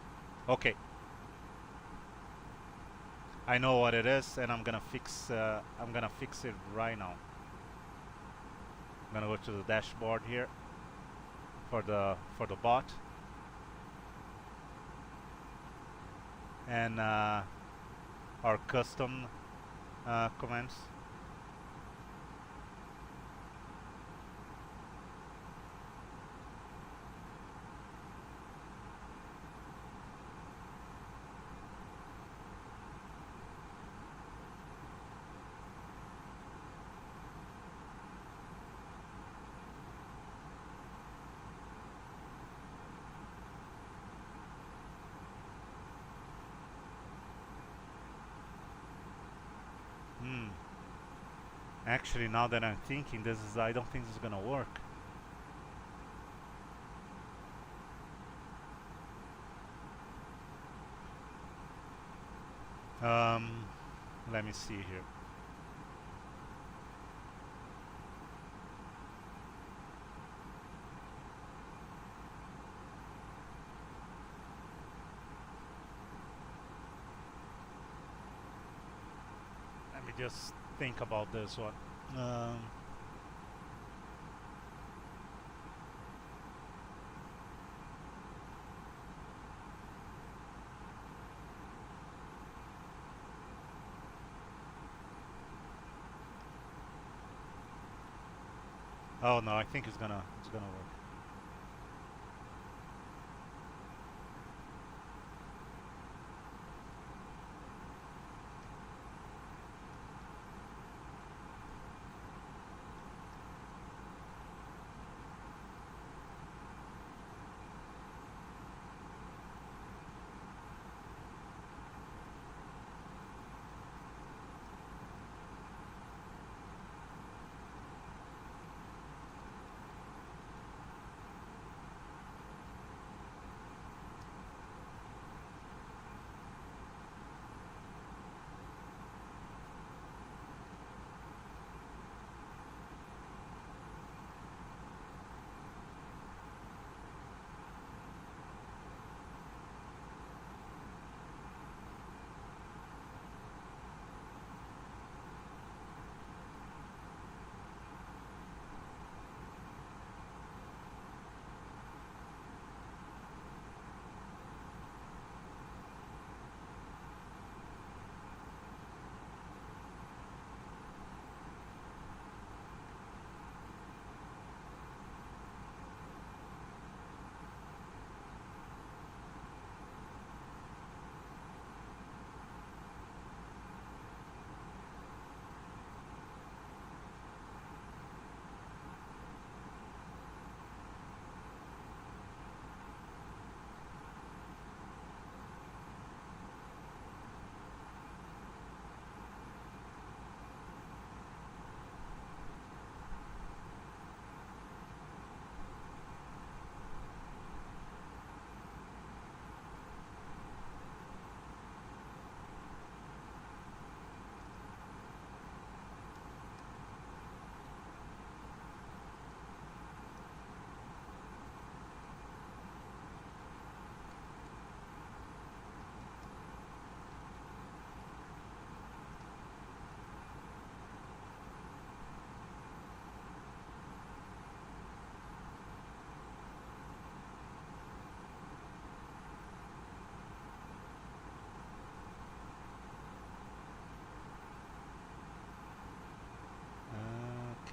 Okay. I know what it is, and I'm gonna fix it right now. I'm gonna go to the dashboard here for the bot, and our custom commands. Actually, now that I'm thinking, I don't think this is gonna work. Let me see here. Let me just think about this one. Oh no, I think it's gonna work.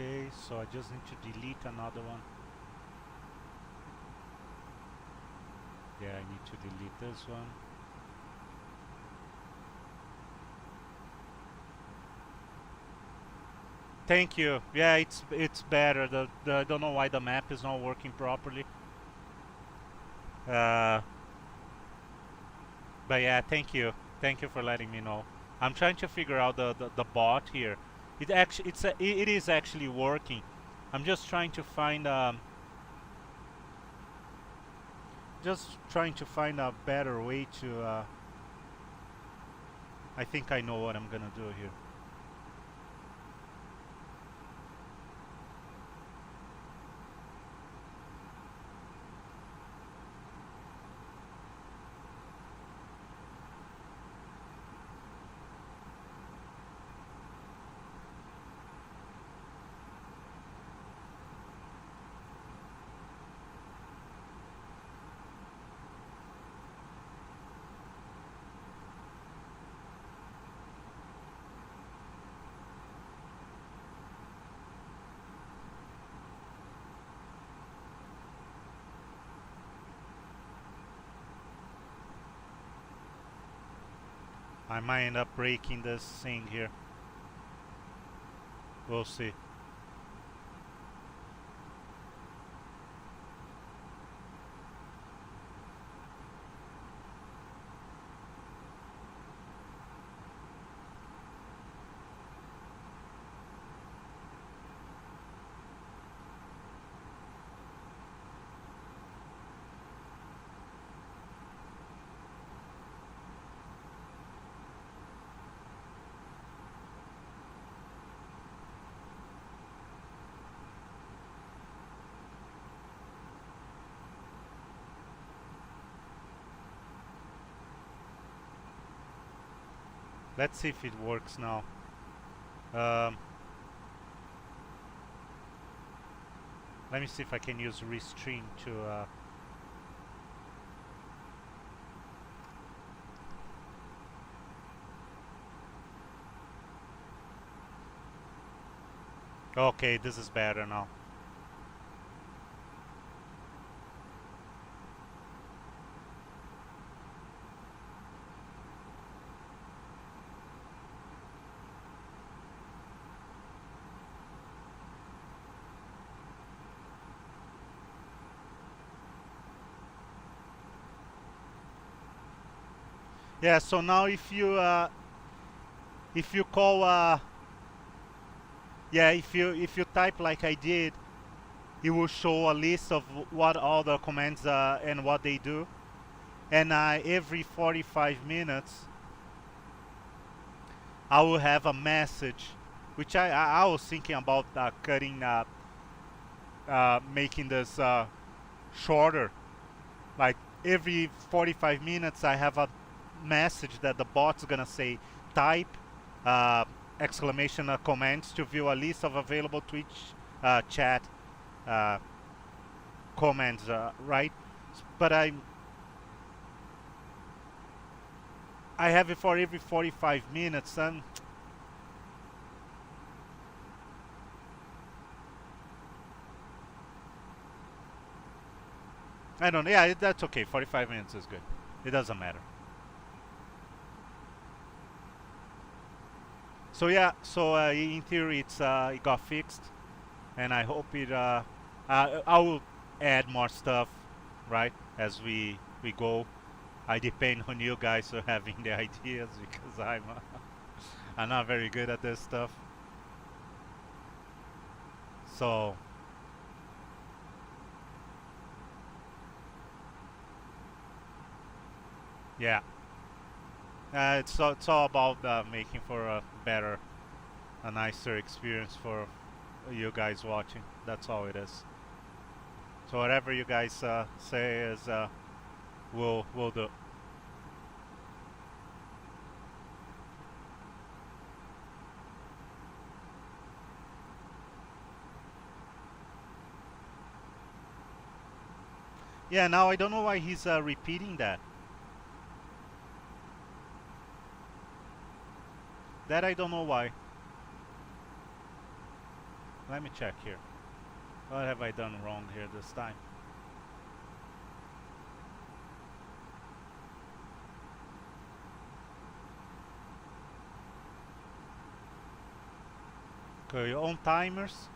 Okay, so I just need to delete another one. Yeah, I need to delete this one. Thank you. Yeah, it's better. I don't know why the map is not working properly. But yeah, thank you. Thank you for letting me know. I'm trying to figure out the bot here. It is actually working. I'm just trying to find a better way to I think I know what I'm gonna do here. I might end up breaking this thing here. We'll see. Let's see if it works now. Let me see if I can use restream to okay, this is better now. Yeah, so now if you call yeah, if you type like I did, it will show a list of what all the commands and what they do. And every 45 minutes I will have a message, which I was thinking about cutting making this shorter. Like every 45 minutes I have a message that the bot's gonna say type exclamation commands to view a list of available Twitch chat commands, right? But I have it for every 45 minutes, and I don't know. Yeah, that's okay. 45 minutes is good. It doesn't matter. So yeah, so in theory it got fixed, and I hope it I will add more stuff, right, as we go. I depend on you guys for having the ideas, because I'm not very good at this stuff. So yeah, it's all about making for a better, a nicer experience for you guys watching. That's all it is. So whatever you guys say is we'll do. Yeah, now I don't know why he's repeating that. That I don't know why. Let me check here. What have I done wrong here this time? Okay, on timers,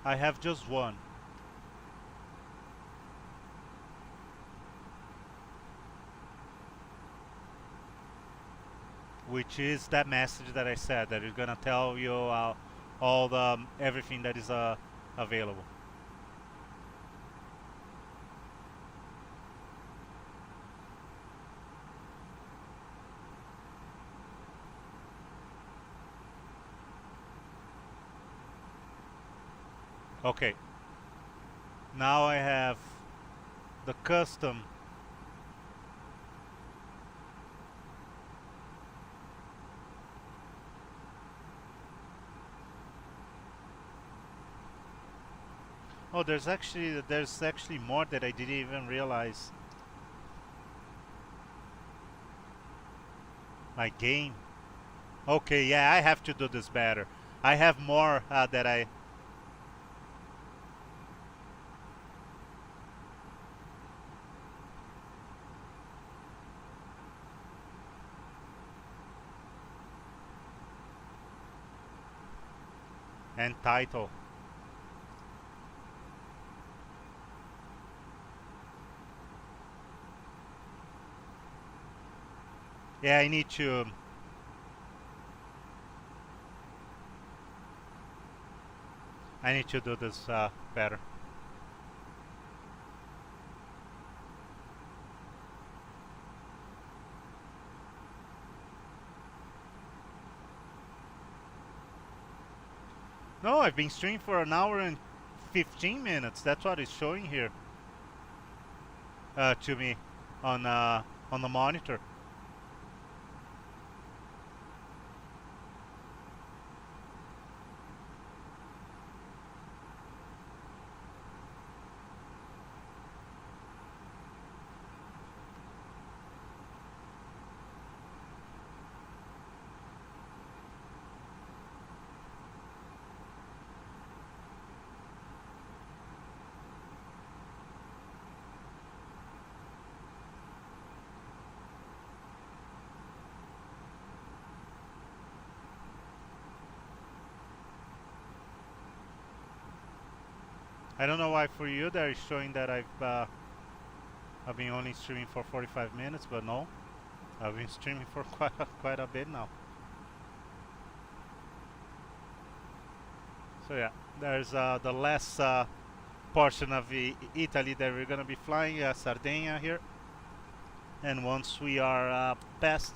I have just one. Which is that message that I said that is gonna tell you all the everything that is available. Okay. Now I have the custom. Oh, there's actually more that I didn't even realize. My game. Okay, yeah, I have to do this better. I have more that I. And title. Yeah, I need to do this better. No, I've been streaming for an hour and 15 minutes. That's what it's showing here to me on the monitor. I don't know why for you that is showing that I've been only streaming for 45 minutes, but no, I've been streaming for quite a bit now. So yeah, there's the last portion of Italy that we're gonna be flying, Sardinia here, and once we are past,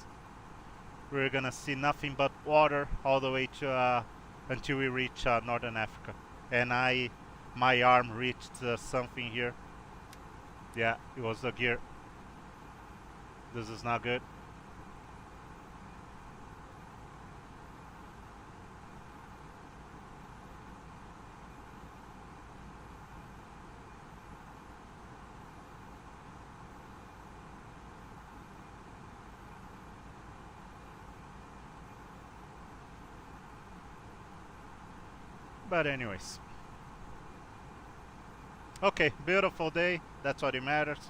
we're gonna see nothing but water all the way to until we reach Northern Africa. And my arm reached something here. Yeah, it was the gear. This is not good. But anyways, okay, beautiful day, that's what it matters.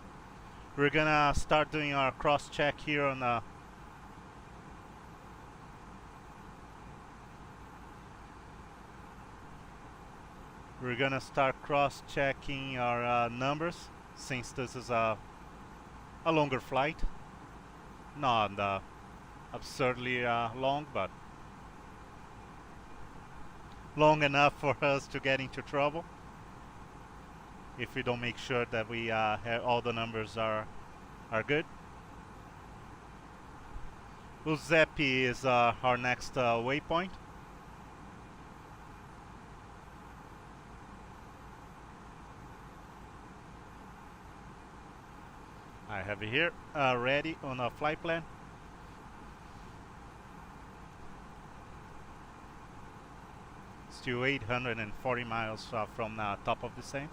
We're gonna start doing our cross check here on we're gonna start cross checking our numbers, since this is a longer flight, not absurdly long, but long enough for us to get into trouble if we don't make sure that we have all the numbers are good. Uzepi is our next waypoint. I have it here ready on a flight plan. Still 840 miles from the top of descent,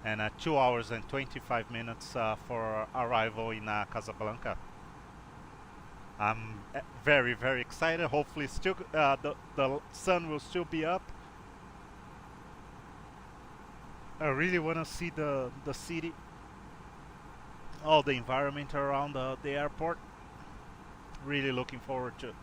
and 2 hours and 25 minutes for arrival in Casablanca. I'm very excited. Hopefully still the sun will still be up. I really want to see the city, all the environment around the airport. Really looking forward to it.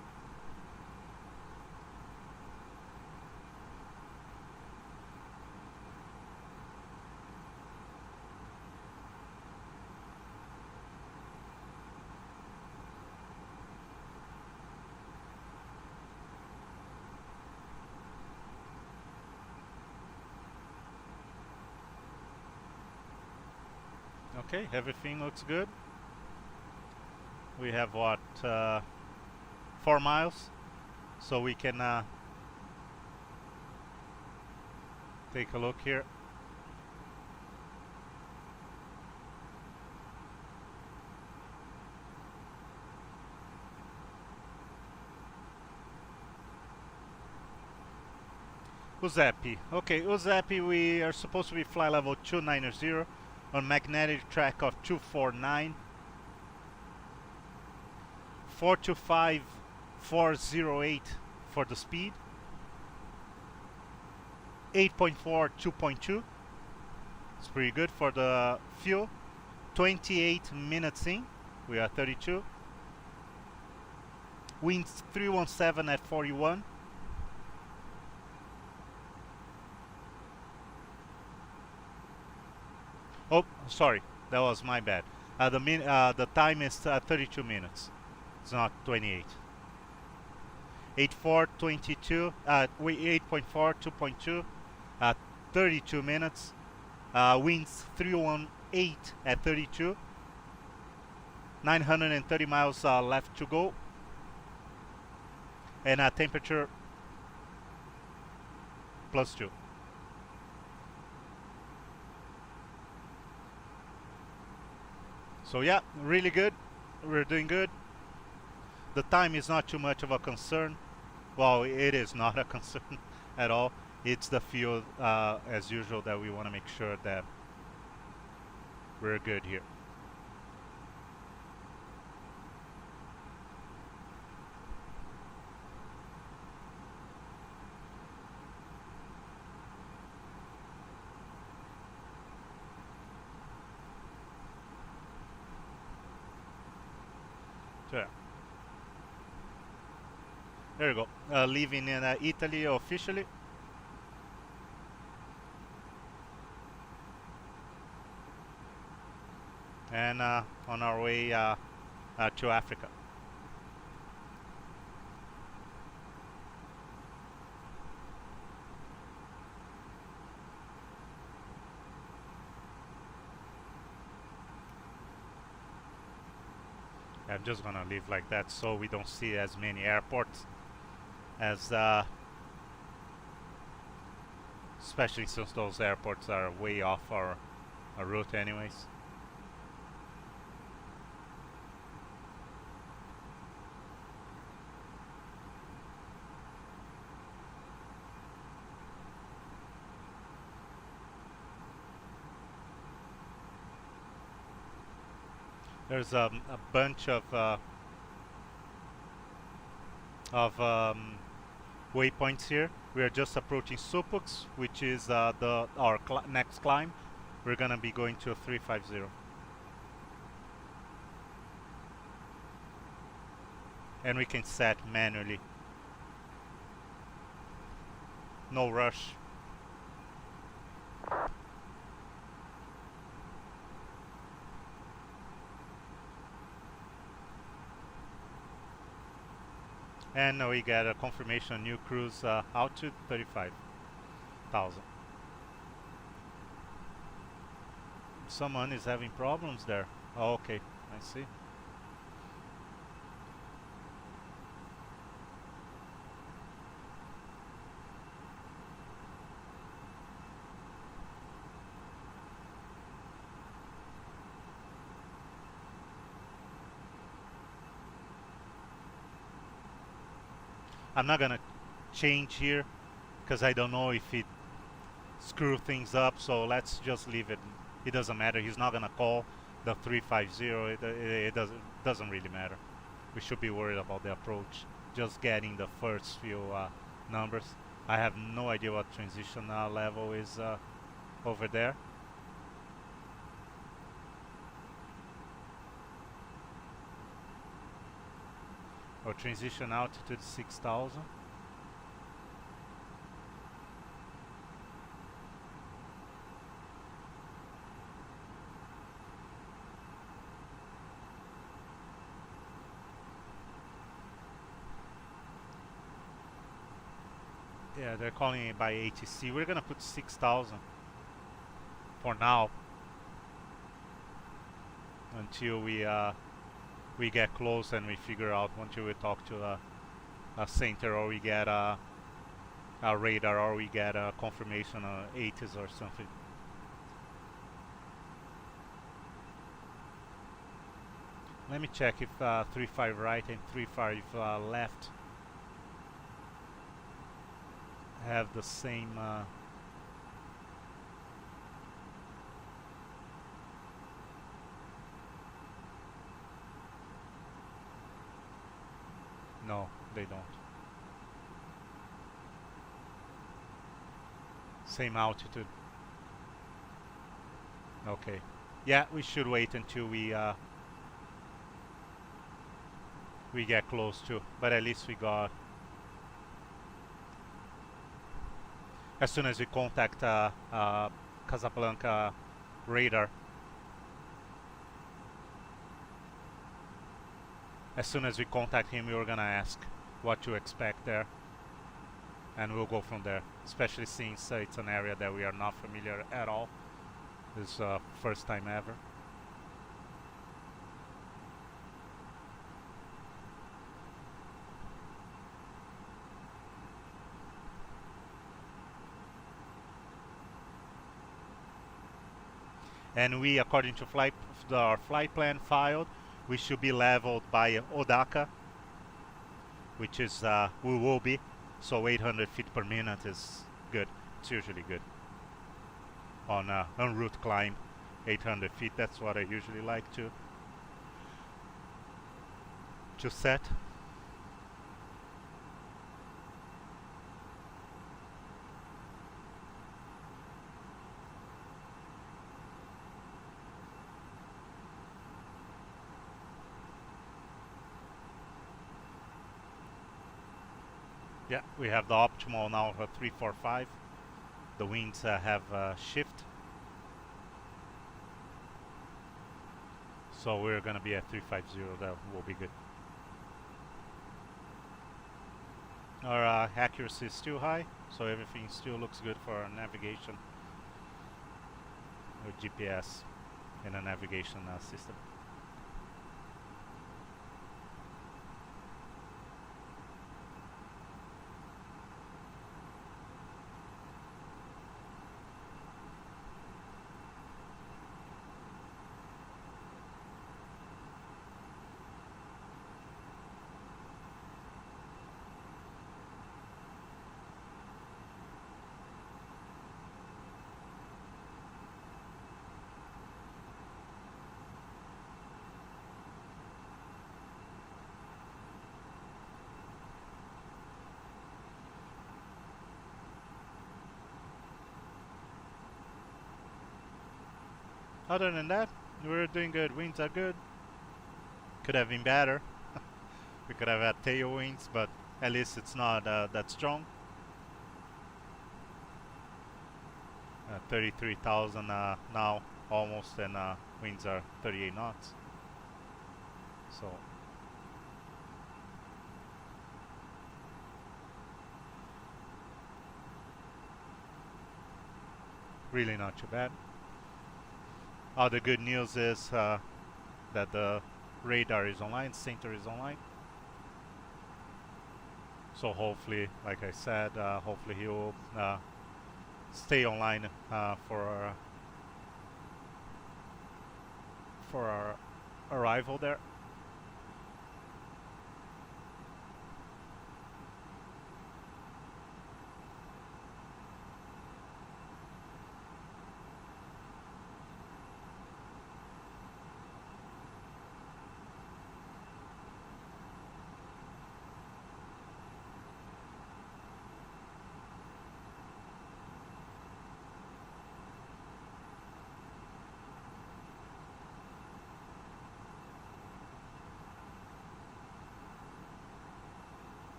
Okay, everything looks good. We have what, 4 miles, so we can take a look here. Uzepi. Okay, Uzepi, we are supposed to be flight level 290 on magnetic track of 249. 425,408 for the speed. 8.4, 2.2. It's pretty good for the fuel. 28 minutes in. We are 32. Winds 317 at 41. Oh, sorry, that was my bad. The time is 32 minutes. It's not 28. 8.4, 22. 8.4, 2.2. 32 minutes. Winds 318 at 32. 930 miles left to go. And temperature +2. So yeah, really good. We're doing good. The time is not too much of a concern. Well, it is not a concern at all. It's the fuel, as usual, that we want to make sure that we're good here. So, there you go. Leaving in Italy officially. and on our way to Africa. I'm just gonna leave like that so we don't see as many airports as especially since those airports are way off our route anyways. There's a bunch of waypoints here. We are just approaching Supux, which is our next climb. We're gonna be going to 350. And we can set manually. No rush. And we get a confirmation new cruise altitude 35,000. Someone is having problems there. Oh, okay, I see. I'm not gonna change here because I don't know if it screw things up, so let's just leave it. It doesn't matter. He's not gonna call the 350. It doesn't really matter. We should be worried about the approach. Just getting the first few numbers. I have no idea what transition level is over there. Or transition altitude 6,000. Yeah, they're calling it by ATC. We're gonna put 6,000 for now until we get close and we figure out, until we talk to a center, or we get a radar, or we get a confirmation on 80s or something. Let me check if 35 right and 35 left have the same no, they don't. Same altitude. Okay. Yeah, we should wait until we get close to, but at least we got. As soon as we contact Casablanca radar, as soon as we contact him, we were gonna ask what to expect there, and we'll go from there. Especially since it's an area that we are not familiar at all. This is first time ever. And we, according to our flight plan filed, we should be leveled by Odaka, which is we will be. So 800 feet per minute is good. It's usually good on en route climb. 800 feet. That's what I usually like to set. Yeah, we have the optimal now for 345. The winds have shift. So we're gonna be at 350. That will be good. Our accuracy is still high, so everything still looks good for our navigation with GPS and a navigation system. Other than that, we're doing good. Winds are good. Could have been better. We could have had tailwinds, but at least it's not that strong. 33,000 now almost, and winds are 38 knots. So really not too bad. Other good news is that the radar is online, center is online. So hopefully, like I said, hopefully he will stay online for our arrival there.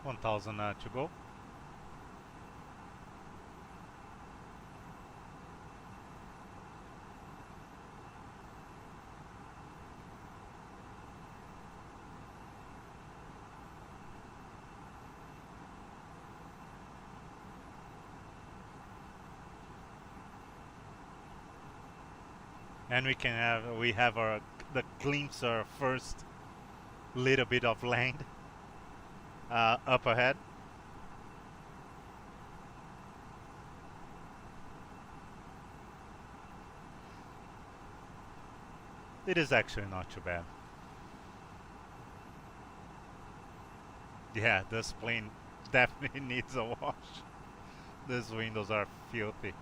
$1,000 to go. And we have the glimpse of our first little bit of land up ahead. It is actually not too bad. Yeah, this plane definitely needs a wash. These windows are filthy.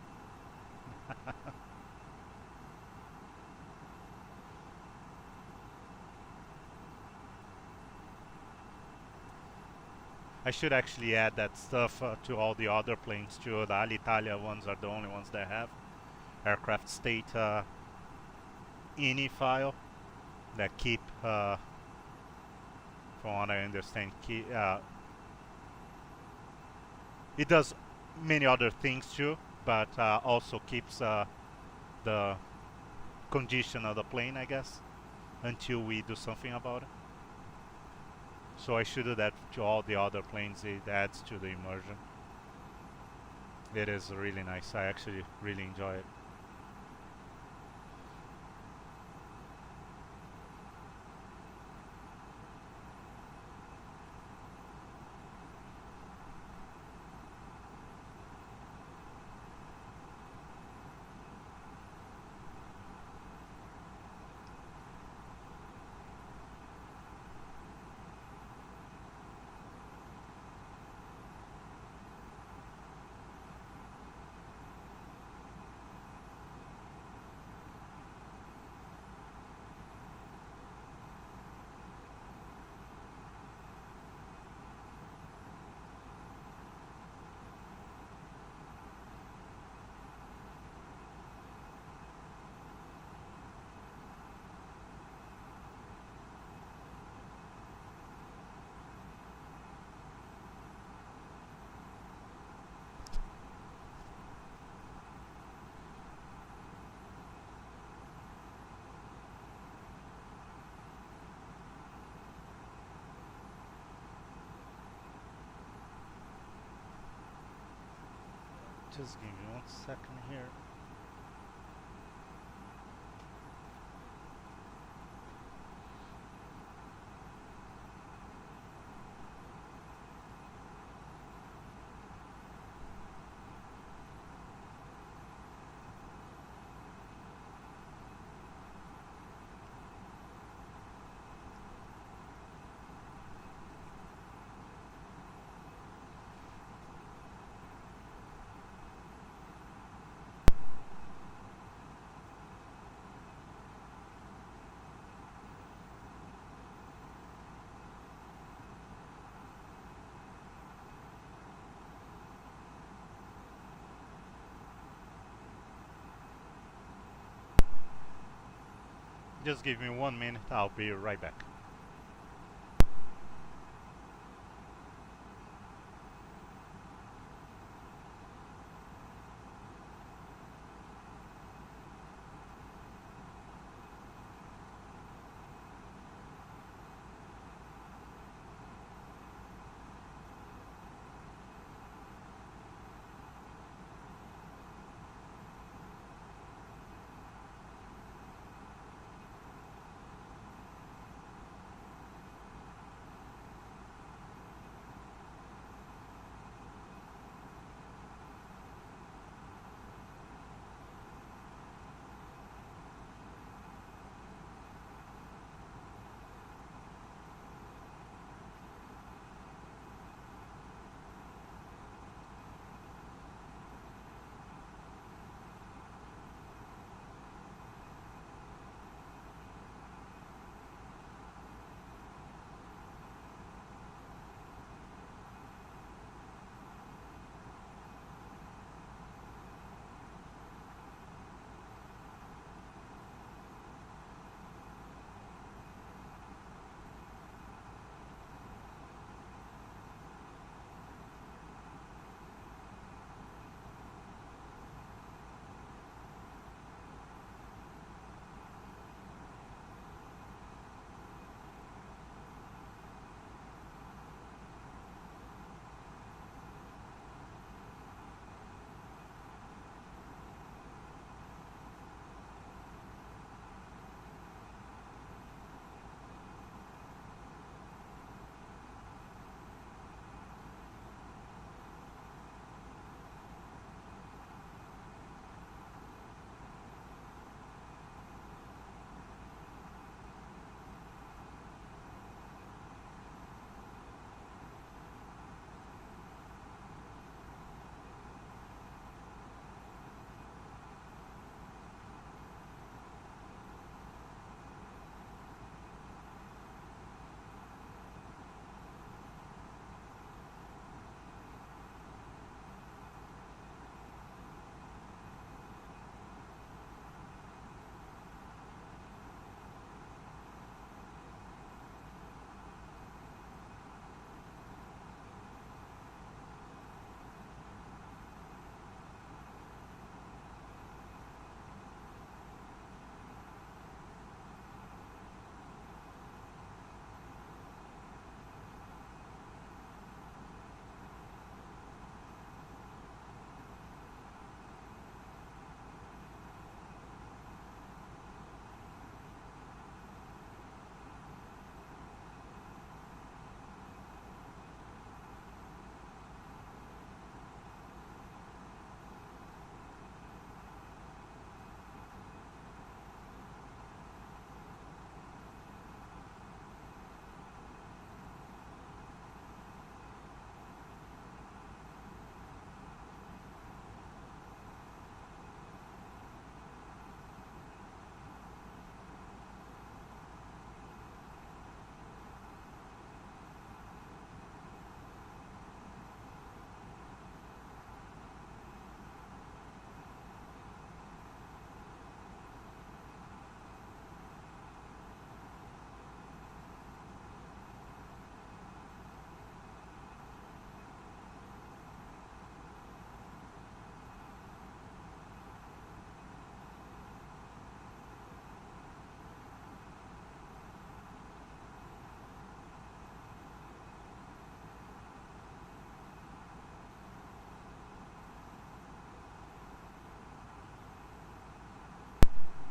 I should actually add that stuff to all the other planes too. The Alitalia ones are the only ones that have aircraft state ini file that keep, from what I understand, it does many other things too, but also keeps the condition of the plane, I guess, until we do something about it. So I should do that to all the other planes. It adds to the immersion. It is really nice. I actually really enjoy it. Just give me 1 second here. Just give me 1 minute, I'll be right back.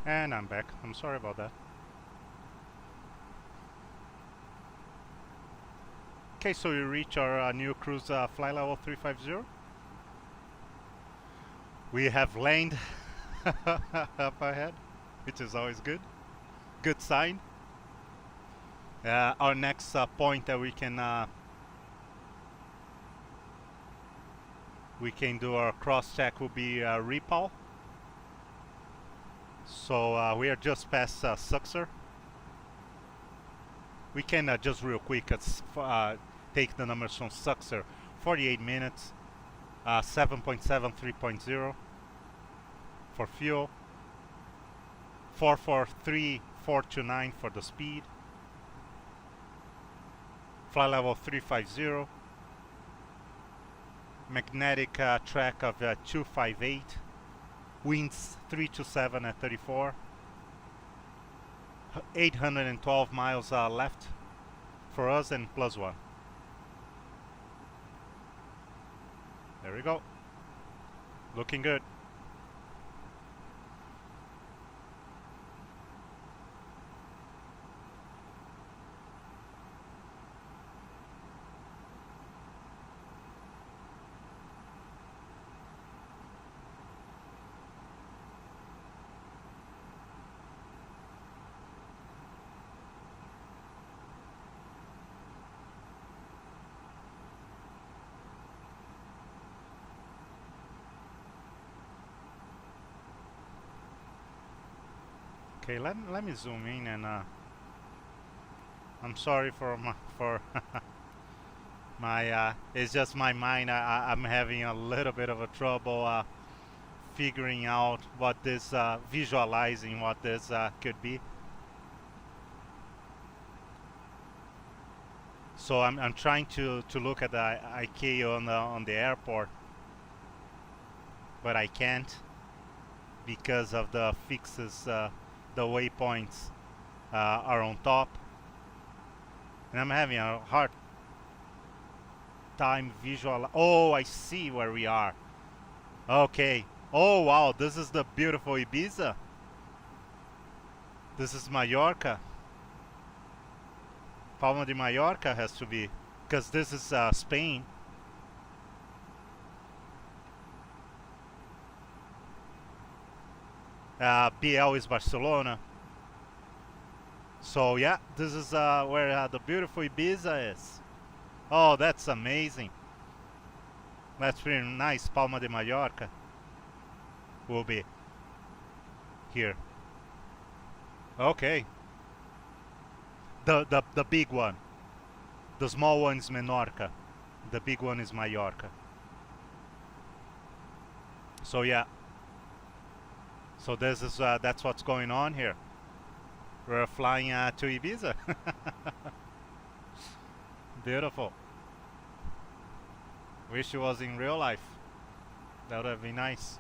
And I'm back. I'm sorry about that. Okay, so we reach our new cruise flight level 350. We have landed up ahead, which is always good. Good sign. Our next point that we can do our cross check will be Repal. So we are just past Suxer. We can just real quick take the numbers from Suxer. 48 minutes, 7.7, 3.0 for fuel, 443, 429 for the speed, flight level 350, magnetic track of 258, winds 327 at 34, 812 miles left for us and +1. There we go. Looking good. Okay, let me zoom in and I'm sorry for my it's just my mind. I'm having a little bit of a trouble figuring out what this visualizing what this could be. So I'm trying to look at the ICAO on the airport, but I can't because of the fixes. The waypoints are on top, and I'm having a hard time visual. Oh, I see where we are. Okay. Oh wow, this is the beautiful Ibiza. This is Mallorca. Palma de Mallorca has to be, because this is Spain. BL is Barcelona. So yeah, this is where the beautiful Ibiza is. Oh, that's amazing. That's pretty nice. Palma de Mallorca will be here. Okay. The big one. The small one is Menorca. The big one is Mallorca. So yeah. So this is that's what's going on here. We're flying to Ibiza. Beautiful. Wish it was in real life. That would have been nice.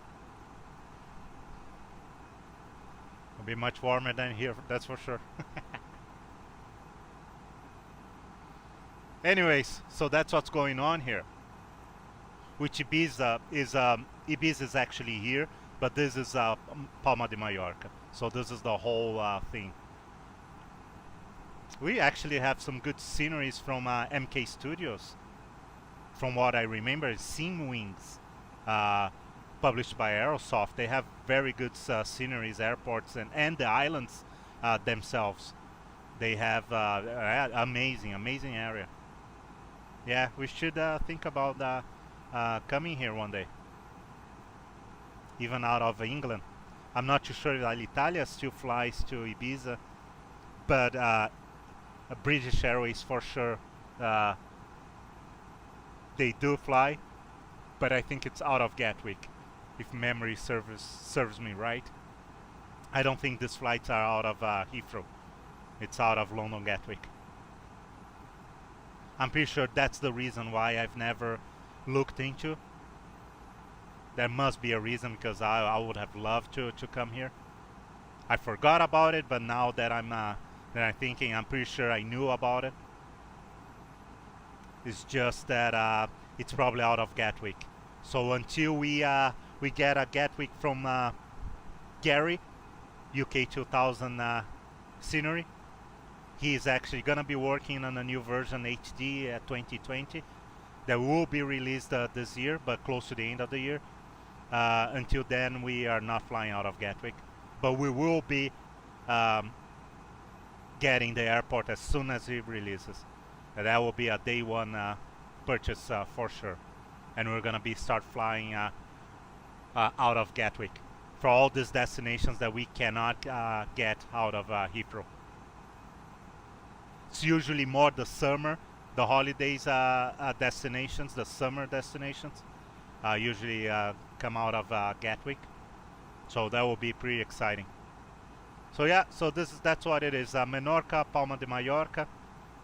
It'll be much warmer than here, that's for sure. Anyways, so that's what's going on here. Which Ibiza is actually here. But this is Palma de Mallorca. So this is the whole thing. We actually have some good sceneries from MK Studios. From what I remember, Sim Wings, published by Aerosoft. They have very good sceneries, airports, and the islands themselves. They have amazing area. Yeah, we should think about coming here one day. Even out of England. I'm not too sure if Alitalia still flies to Ibiza, but British Airways for sure, they do fly, but I think it's out of Gatwick, if memory serves me right. I don't think these flights are out of Heathrow. It's out of London Gatwick. I'm pretty sure that's the reason why I've never looked into. There must be a reason, because I would have loved to come here. I forgot about it, but now that I'm thinking, I'm pretty sure I knew about it. It's just that it's probably out of Gatwick. So until we get a Gatwick from Gary, UK 2000 scenery. He is actually gonna be working on a new version HD at 2020 that will be released this year, but close to the end of the year. Until then, we are not flying out of Gatwick, but we will be getting the airport as soon as he releases. That will be a day one purchase for sure, and we're gonna be start flying out of Gatwick for all these destinations that we cannot get out of Heathrow. It's usually more the summer, the holidays destinations, the summer destinations usually come out of Gatwick, so that will be pretty exciting. So yeah, so that's what it is. Menorca, Palma de Mallorca,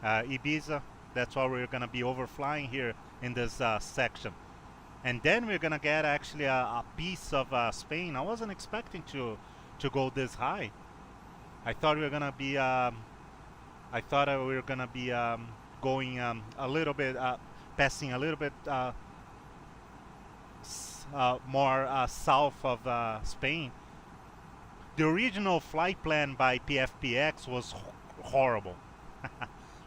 Ibiza. That's what we're gonna be overflying here in this section, and then we're gonna get actually a piece of Spain. I wasn't expecting to go this high. I thought we were gonna be going a little bit, passing a little bit more south of Spain. The original flight plan by PFPX was horrible.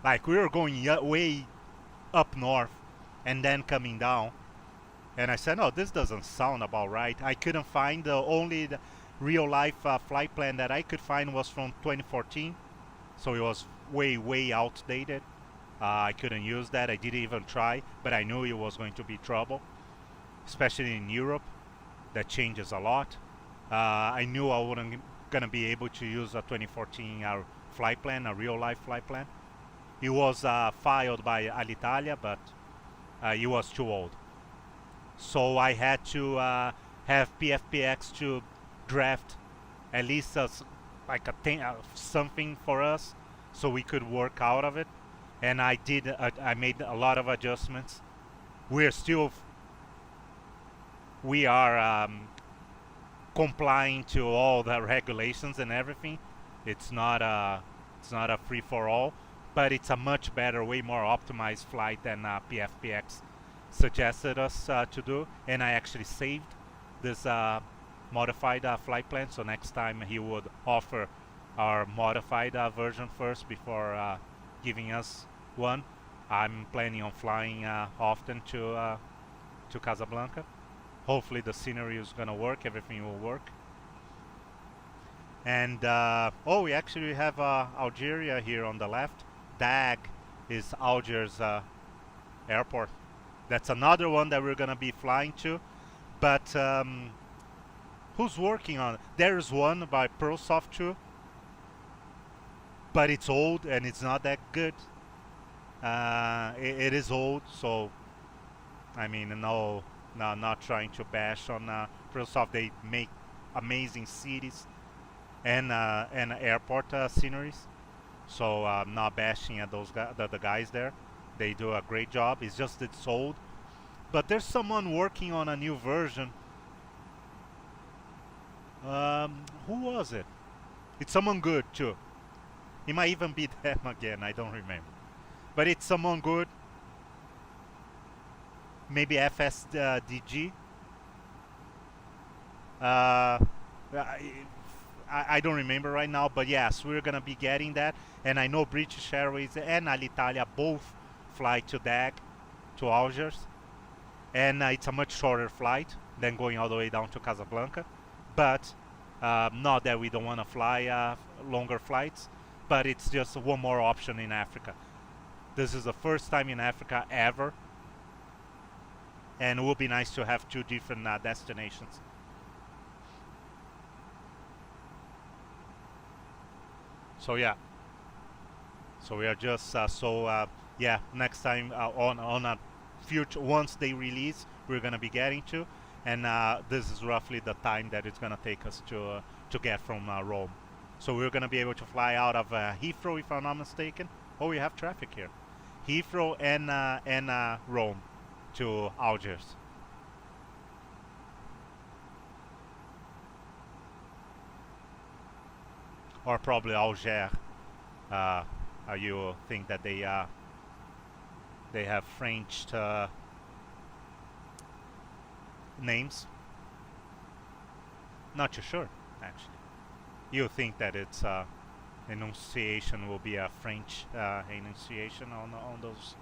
Like we were going way up north and then coming down. And I said, no, this doesn't sound about right. I couldn't find the real life flight plan that I could find was from 2014. So it was way outdated. I couldn't use that. I didn't even try, but I knew it was going to be trouble, especially in Europe. That changes a lot. I knew I wasn't gonna be able to use a 2014 flight plan, a real life flight plan. It was filed by Alitalia, but it was too old. So I had to have PFPX to draft at least like something for us, so we could work out of it. And I did. I made a lot of adjustments. We are complying to all the regulations and everything. It's not a free for all, but it's a much better, way more optimized flight than PFPX suggested us to do. And I actually saved this modified flight plan, so next time he would offer our modified version first before giving us one. I'm planning on flying often to Casablanca. Hopefully the scenery is gonna work, everything will work. And we actually have Algeria here on the left. DAG is Algiers airport. That's another one that we're gonna be flying to. But who's working on it? There's one by PrealSoft too, but it's old and it's not that good. It is old, so I mean, no, not trying to bash on PrealSoft. They make amazing cities and airport sceneries, so I'm not bashing at those the guys there. They do a great job. It's just it's old, but there's someone working on a new version. Who was it? It's someone good too. It might even be them again. I don't remember, but it's someone good. Maybe FSDG. I don't remember right now, but yes, we're gonna be getting that. And I know British Airways and Alitalia both fly to DAG, to Algiers, and it's a much shorter flight than going all the way down to Casablanca. But not that we don't want to fly longer flights, but it's just one more option in Africa. This is the first time in Africa ever, and it would be nice to have two different destinations. So yeah, so we are just yeah, next time on a future, once they release, we're gonna be getting to, and this is roughly the time that it's gonna take us to get from Rome. So we're gonna be able to fly out of Heathrow, if I'm not mistaken. Oh, we have traffic here. Heathrow and Rome to Algiers. Or probably Alger. You think that they have French names? Not too sure, actually. you think that its enunciation will be a French enunciation on those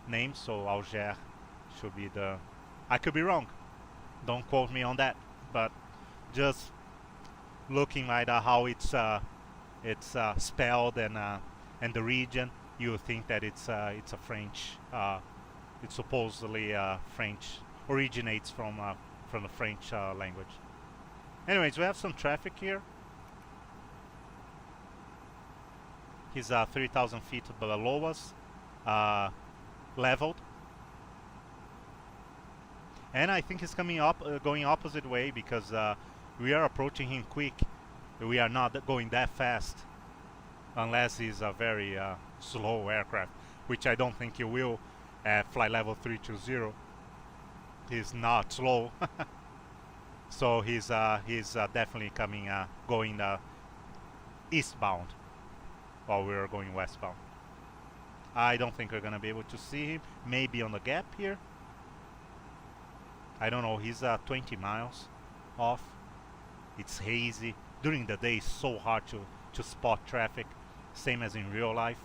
names. So Alger should be the. I could be wrong. Don't quote me on that. But just looking at how it's spelled and the region, you think that it's a French. It's supposedly French, originates from the French language. Anyways, we have some traffic here. He's 3,000 feet below us, leveled, and I think he's coming up, going opposite way because we are approaching him quick. We are not going that fast, unless he's a very slow aircraft, which I don't think he will at flight level 320. He's not slow. So he's definitely coming, going eastbound, while we're going westbound. I don't think we're gonna be able to see him. Maybe on the gap here. I don't know. He's 20 miles off. It's hazy. During the day, it's so hard to spot traffic, same as in real life.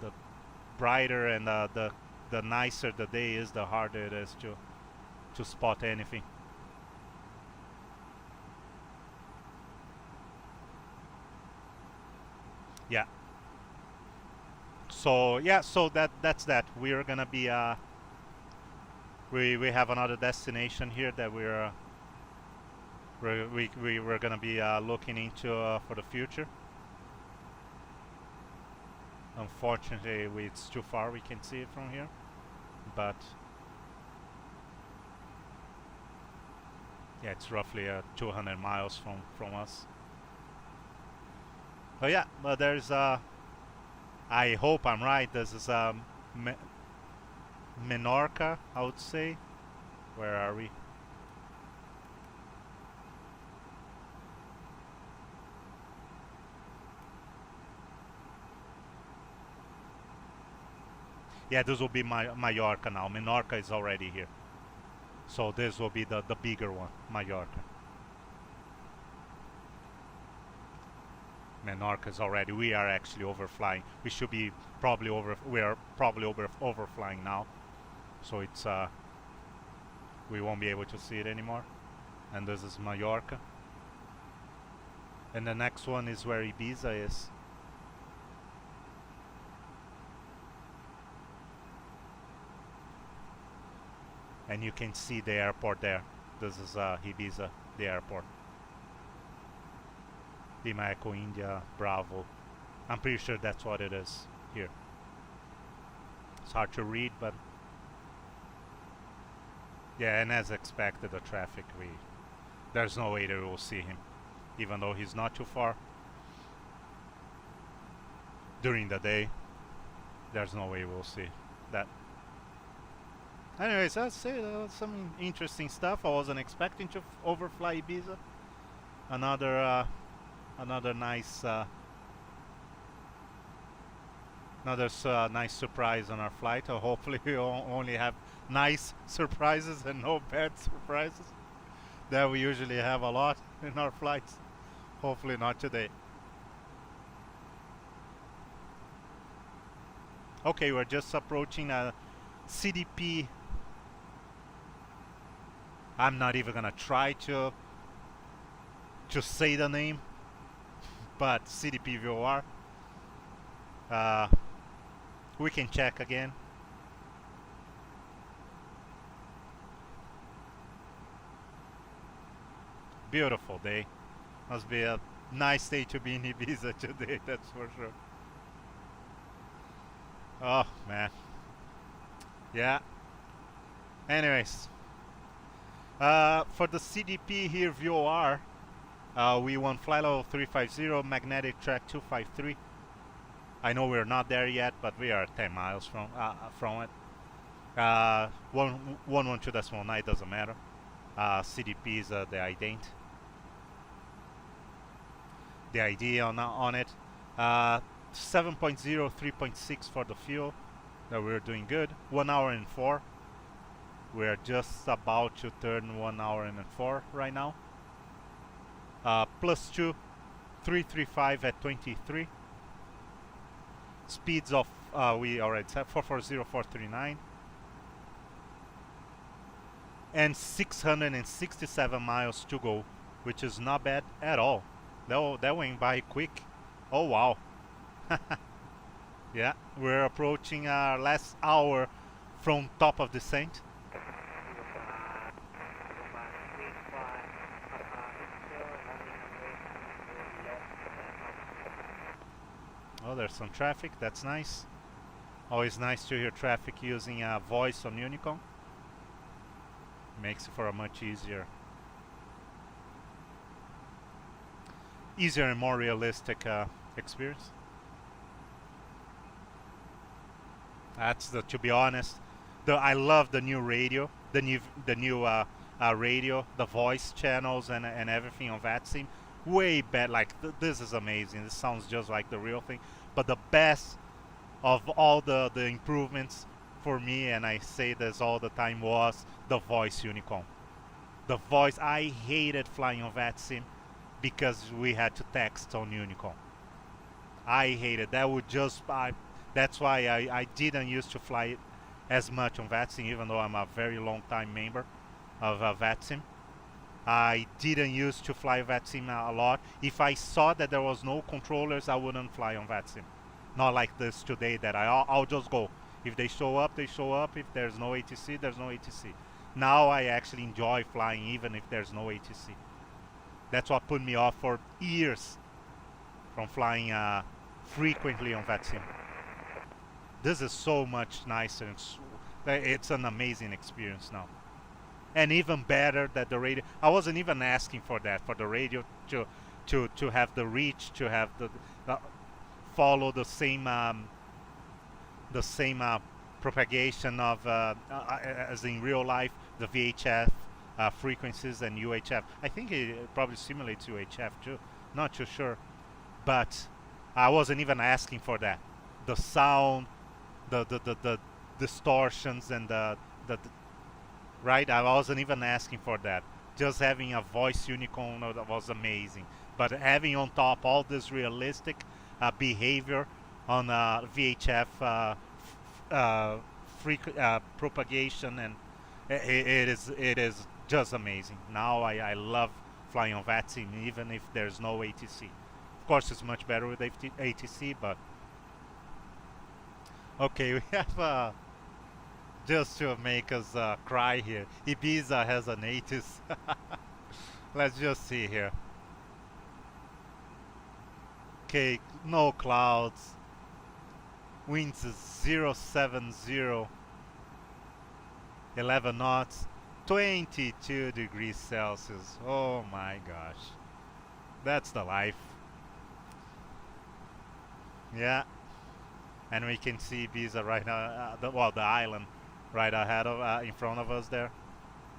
The brighter and the nicer the day is, the harder it is to spot anything. Yeah. So yeah, so that's that. We're gonna be we have another destination here that we're gonna be looking into for the future. Unfortunately, it's too far. We can see it from here, but yeah, it's roughly 200 miles from us. Oh yeah, but there's I hope I'm right. This is Menorca, I would say. Where are we? Yeah, this will be Mallorca now. Menorca is already here. So this will be the bigger one, Mallorca. Menorca is already. We are actually overflying. We should be probably over. We are probably overflying now. So it's we won't be able to see it anymore. And this is Mallorca. And the next one is where Ibiza is. And you can see the airport there. This is Ibiza, the airport. Lima Echo India Bravo. I'm pretty sure that's what it is here. It's hard to read, but yeah, and as expected, the traffic, there's no way that we will see him, even though he's not too far. During the day, there's no way we'll see that. Anyways, I'd say some interesting stuff. I wasn't expecting to overfly Ibiza. Another nice nice surprise on our flight. Hopefully we only have nice surprises and no bad surprises that we usually have a lot in our flights. Hopefully not today. Okay, we're just approaching a CDP. I'm not even gonna try to say the name, but CDP-VOR. We can check again. Beautiful day. Must be a nice day to be in Ibiza today, that's for sure. Oh man. Yeah. Anyways, for the CDP here, VOR, we want flight level 350, magnetic track 253. I know we're not there yet, but we are 10 miles from it. 112.9 doesn't matter. CDP is the ident. The ID on it. 7.0, 3.6 for the fuel. That we're doing good. 1 hour and 4. We're just about to turn 1 hour and 4 right now. +2, 335 at 23. Speeds of, we already said, 440, 439. And 667 miles to go, which is not bad at all. That went by quick. Oh, wow. Yeah, we're approaching our last hour from top of descent. Oh, there's some traffic. That's nice. Always nice to hear traffic using voice on UNICOM. Makes it for a much easier and more realistic experience. That's to be honest, I love the new radio, the new radio, the voice channels and everything on VATSIM. Way better. Like this is amazing. This sounds just like the real thing. But the best of all the improvements for me, and I say this all the time, was the voice UNICOM. The voice, I hated flying on VATSIM because we had to text on UNICOM. I hated that. That's why I didn't used to fly it as much on VATSIM, even though I'm a very long time member of VATSIM. I didn't used to fly VATSIM a lot. If I saw that there was no controllers, I wouldn't fly on VATSIM. Not like this today that I'll just go. If they show up, they show up. If there's no ATC, there's no ATC. Now I actually enjoy flying even if there's no ATC. That's what put me off for years from flying frequently on VATSIM. This is so much nicer. It's an amazing experience now. And even better that the radio, I wasn't even asking for that, for the radio to have the reach, to have the follow the same propagation of as in real life, the VHF frequencies and UHF. I think it probably simulates UHF too, not too sure, but I wasn't even asking for that. The sound, the distortions and the right, I wasn't even asking for that. Just having a voice UNICOM was amazing, but having on top all this realistic behavior on VHF propagation, and it is just amazing. Now I love flying on VATSIM even if there's no ATC. Of course it's much better with ATC, but okay, we have just to make us cry here, Ibiza has an ATIS. Let's just see here. Okay, no clouds. Winds is 070, 11 knots, 22 degrees Celsius. Oh my gosh. That's the life. Yeah. And we can see Ibiza right now, the island right ahead of, in front of us there.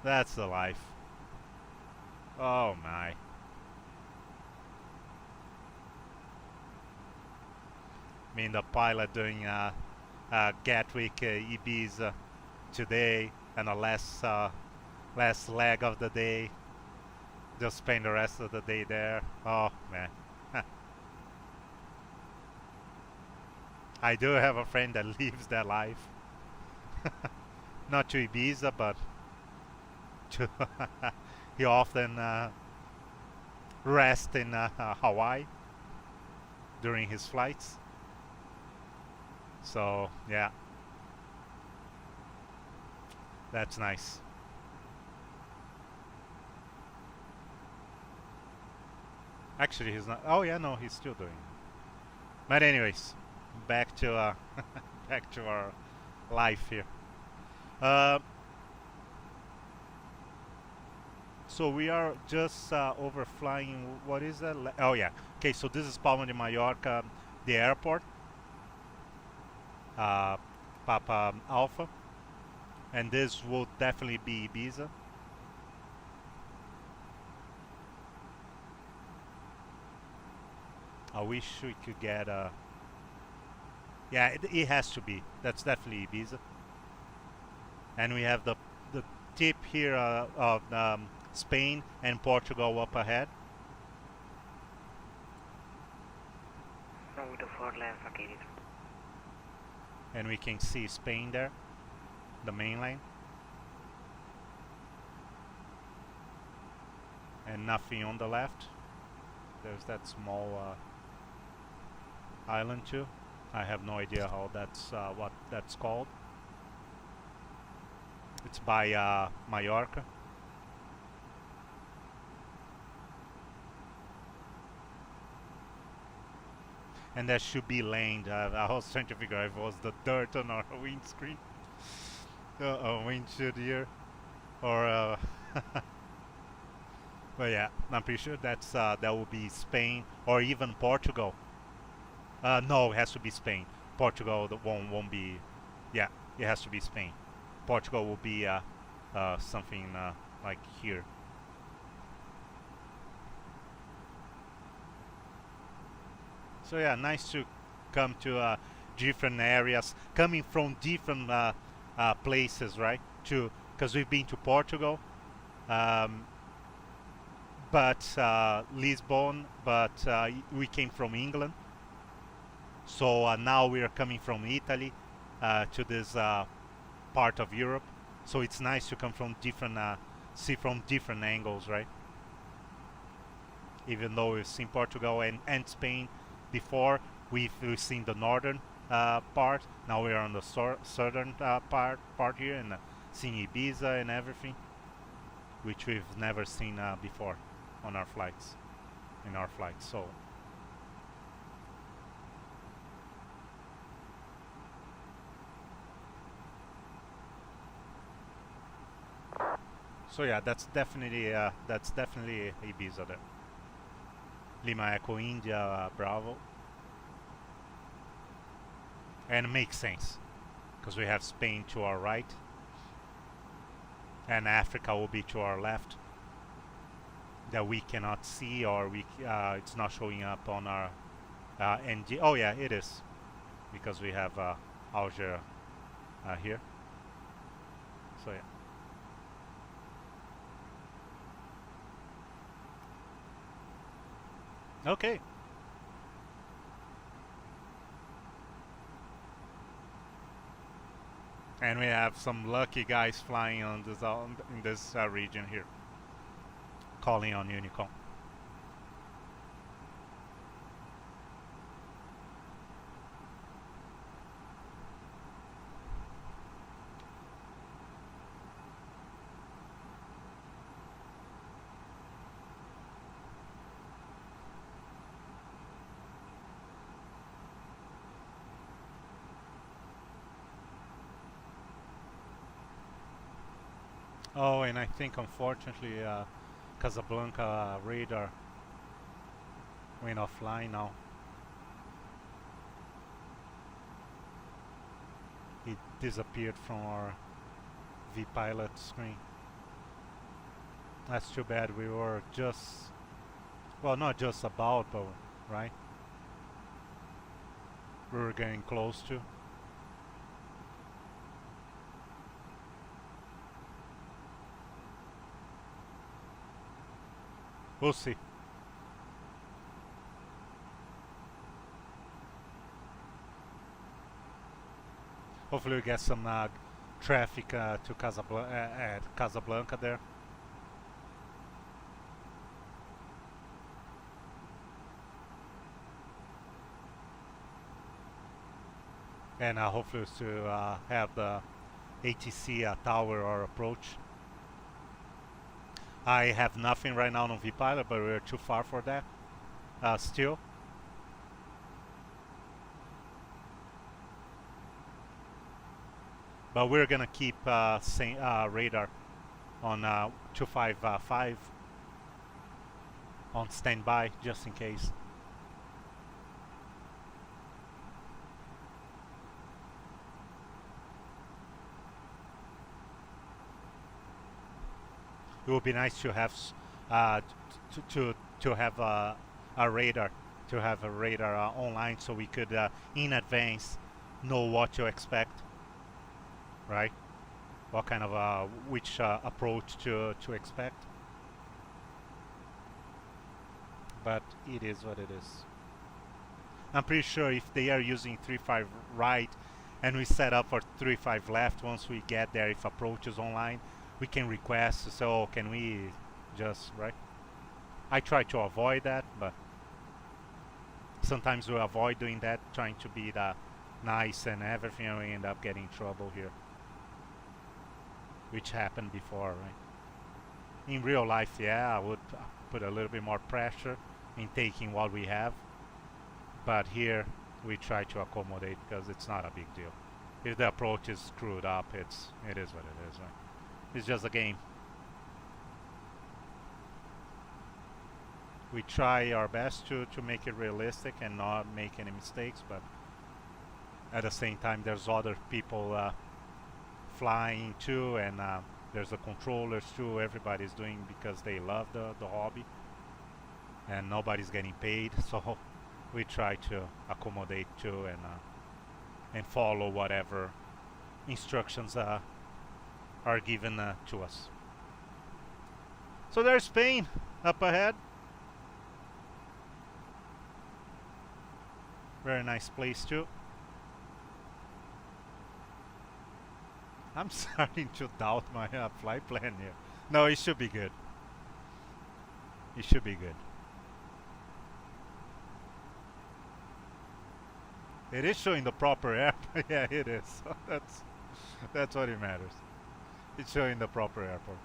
That's the life. Oh my. I mean, the pilot doing Gatwick Ibiza today, and the last leg of the day. Just spend the rest of the day there. Oh man. I do have a friend that lives that life. Not to Ibiza, but to he often rests in Hawaii during his flights. So yeah, that's nice. Actually, he's not. Oh yeah, no, he's still doing it. But anyways, back to back to our life here. So we are just overflying. What is that? Oh yeah. Okay, so this is Palma de Mallorca, the airport. Papa Alpha, and this will definitely be Ibiza. I wish we could get a. Yeah, it has to be. That's definitely Ibiza. And we have the tip here of Spain and Portugal up ahead. 4 left, okay. And we can see Spain there, the mainland. And nothing on the left. There's that small island too. I have no idea how that's what that's called. It's by Mallorca. And that should be land. I was trying to figure out if it was the dirt on our windscreen, windshield here, or. But yeah, I'm pretty sure that's that will be Spain or even Portugal. No, it has to be Spain. Portugal won't be. Yeah, it has to be Spain. Portugal will be something like here. So yeah, nice to come to different areas, coming from different places, right? Because we've been to Portugal, but Lisbon, but we came from England. So now we are coming from Italy to this part of Europe. So it's nice to come from different, see from different angles, right? Even though we've seen Portugal and Spain before, we've seen the northern part. Now we are on the southern part here, and seeing Ibiza and everything, which we've never seen before on our flights, in our flights. So yeah, that's definitely Ibiza there. Lima Echo India Bravo. And it makes sense because we have Spain to our right and Africa will be to our left, that we cannot see, or it's not showing up on our NG. Oh yeah, it is, because we have Alger here. So yeah. Okay. And we have some lucky guys flying on this in this region here, calling on UNICOM. Oh, and I think unfortunately Casablanca radar went offline now. It disappeared from our vPilot screen. That's too bad. We were just, well, not just about, but right? We were getting close to. We'll see. Hopefully we get some traffic to Casablanca there. And hopefully to have the ATC tower or approach. I have nothing right now on vPilot, but we're too far for that still. But we're gonna keep radar on 255 on standby just in case. It would be nice to have to have a radar, to have a radar online, so we could in advance know what to expect, right? What kind of which approach to expect. But it is what it is. I'm pretty sure if they are using 3.5 right and we set up for 3.5 left, once we get there, if approach is online, we can request, so can we just, right? I try to avoid that, but sometimes we avoid doing that, trying to be the nice and everything, and we end up getting in trouble here, which happened before, right? In real life, yeah, I would put a little bit more pressure in taking what we have, but here we try to accommodate because it's not a big deal. If the approach is screwed up, it is what it is, right? It's just a game. We try our best to make it realistic and not make any mistakes, but at the same time there's other people flying too, and there's the controllers too. Everybody's doing because they love the hobby, and nobody's getting paid, so we try to accommodate too, and follow whatever instructions are given to us. So there's Spain up ahead. Very nice place too. I'm starting to doubt my flight plan here. No, it should be good. It should be good. It is showing the proper airport. Yeah, it is. So that's what it matters. It's showing the proper airport.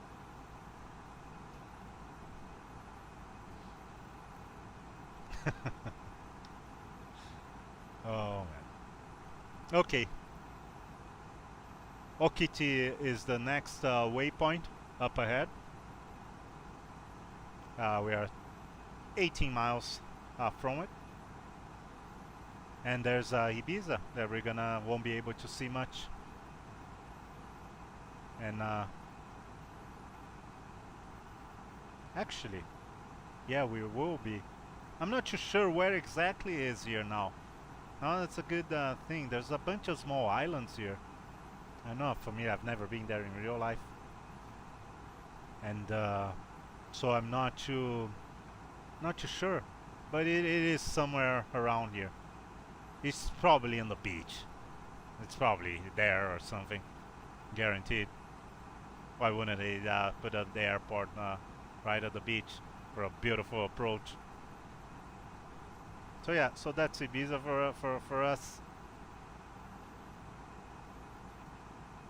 Oh man. Okay. Okiti is the next waypoint up ahead. We are 18 miles from it, and there's Ibiza that we won't be able to see much. And actually, yeah, we will be. I'm not too sure where exactly it is here now. No, that's a good thing. There's a bunch of small islands here. I know, for me, I've never been there in real life, and so I'm not too sure, but it is somewhere around here. It's probably on the beach. It's probably there or something, guaranteed. Why wouldn't they put up the airport right at the beach for a beautiful approach? So yeah, so that's Ibiza for us.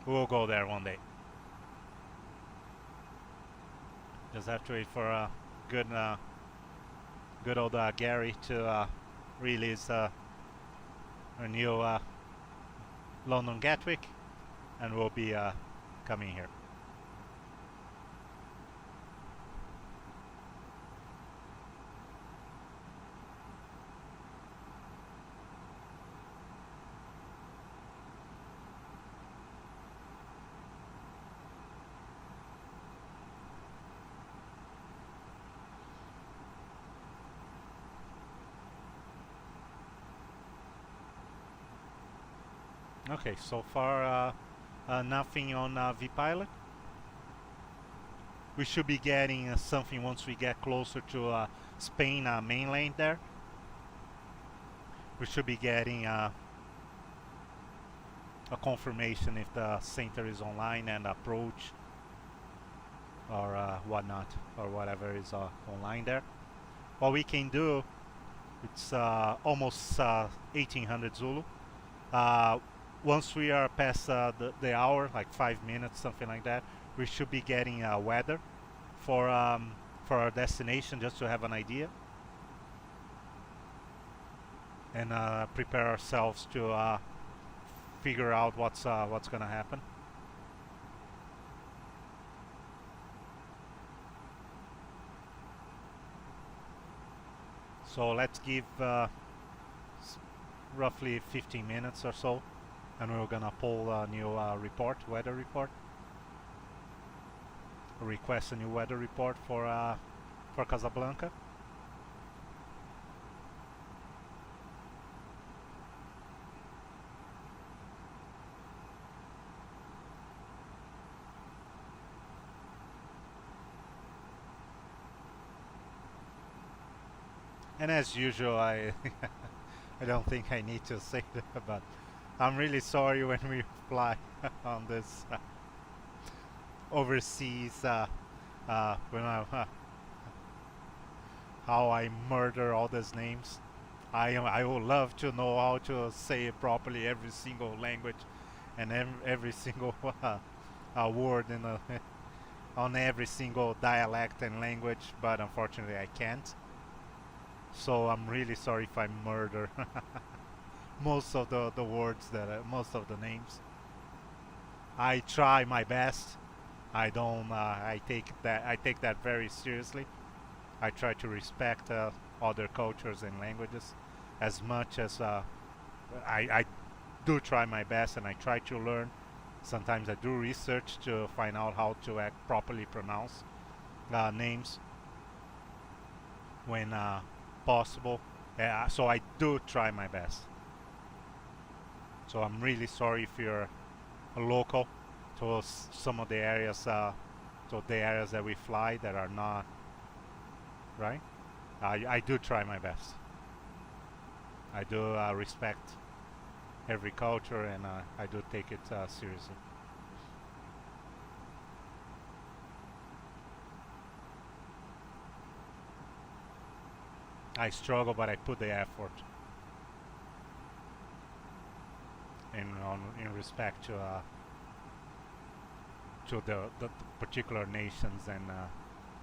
We'll go there one day. Just have to wait for a good old Gary to release a new London Gatwick, and we'll be coming here. Okay, so far nothing on vPilot. We should be getting something once we get closer to Spain mainland there. We should be getting a confirmation if the center is online and approach or whatnot, or whatever is online there. What we can do, it's almost 1800 Zulu. Once we are past the hour, like 5 minutes, something like that, we should be getting weather for our destination, just to have an idea, and prepare ourselves to figure out what's gonna happen. So let's give roughly 15 minutes or so, and we're gonna pull a new weather report. Request a new weather report for Casablanca. And as usual, I I don't think I need to say that, but I'm really sorry when we fly on this overseas. When how I murder all these names. I would love to know how to say it properly every single language and every single word in on every single dialect and language, but unfortunately I can't. So I'm really sorry if I murder most of the words that most of the names. I try my best. I don't. I take that very seriously. I try to respect other cultures and languages as much as I do try my best, and I try to learn. Sometimes I do research to find out how to properly pronounce names when possible. So I do try my best. So I'm really sorry if you're a local to some of the areas, to the areas that we fly that are not right. I do try my best. I do respect every culture, and I do take it seriously. I struggle, but I put the effort in respect to the particular nations and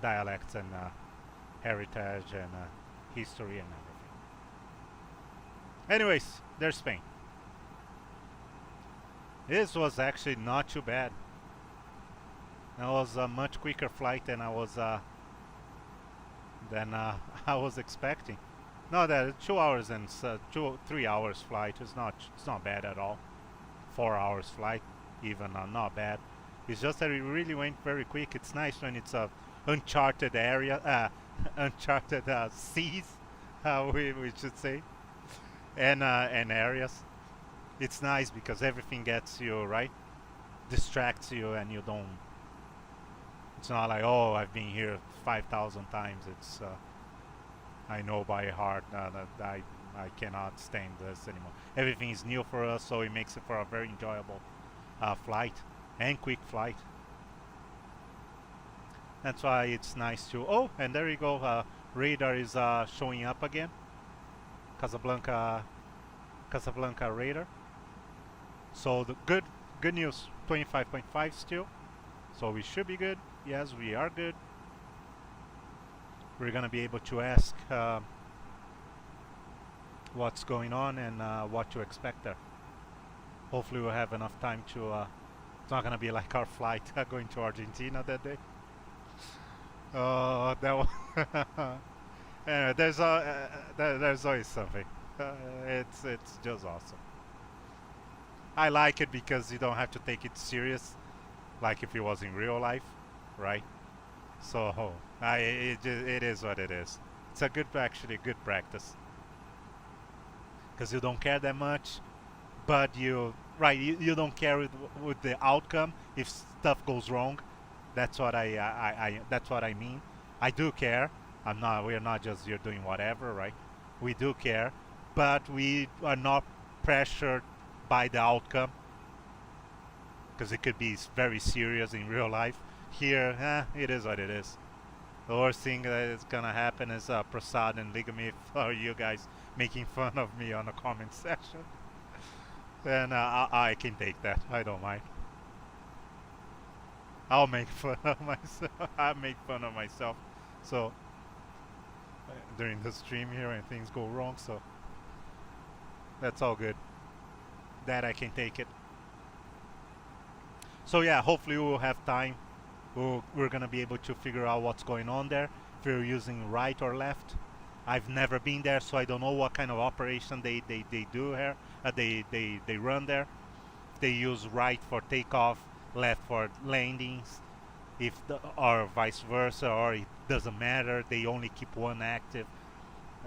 dialects and heritage and history and everything. Anyways, there's Spain. This was actually not too bad. That was a much quicker flight than I was I was expecting. No, that 2 hours and 3 hours flight is not bad at all. 4 hours flight, even not bad. It's just that it really went very quick. It's nice when it's a uncharted area, uncharted seas, we should say, and areas. It's nice because everything gets you right, distracts you, and you don't. It's not like, oh, I've been here 5,000 times. It's I know by heart that I cannot stand this anymore. Everything is new for us, so it makes it for a very enjoyable flight and quick flight. That's why it's nice to. Oh, and there you go. Radar is showing up again. Casablanca radar. So the good news. 25.5 still. So we should be good. Yes, we are good. We're gonna be able to ask what's going on and what to expect there. Hopefully we'll have enough time to. It's not gonna be like our flight going to Argentina that day. Oh, that was. Anyway, there's always something. It's just awesome. I like it because you don't have to take it serious, like if it was in real life, right? So it is what it is. It's a actually good practice because you don't care that much, but you don't care with the outcome if stuff goes wrong. That's what that's what I mean. I do care. We're not just you're doing whatever, right? We do care, but we are not pressured by the outcome because it could be very serious in real life. Here, it is what it is. The worst thing that is gonna happen is Prasad and Ligami or you guys making fun of me on the comment section. Then I can take that. I don't mind. I'll make fun of myself. I make fun of myself. So during the stream here, when things go wrong, so that's all good. That I can take it. So yeah, hopefully we'll have time. We're gonna be able to figure out what's going on there. If we're using right or left. I've never been there, so I don't know what kind of operation they do here. They run there. If they use right for takeoff, left for landings, or vice versa, or it doesn't matter. They only keep one active.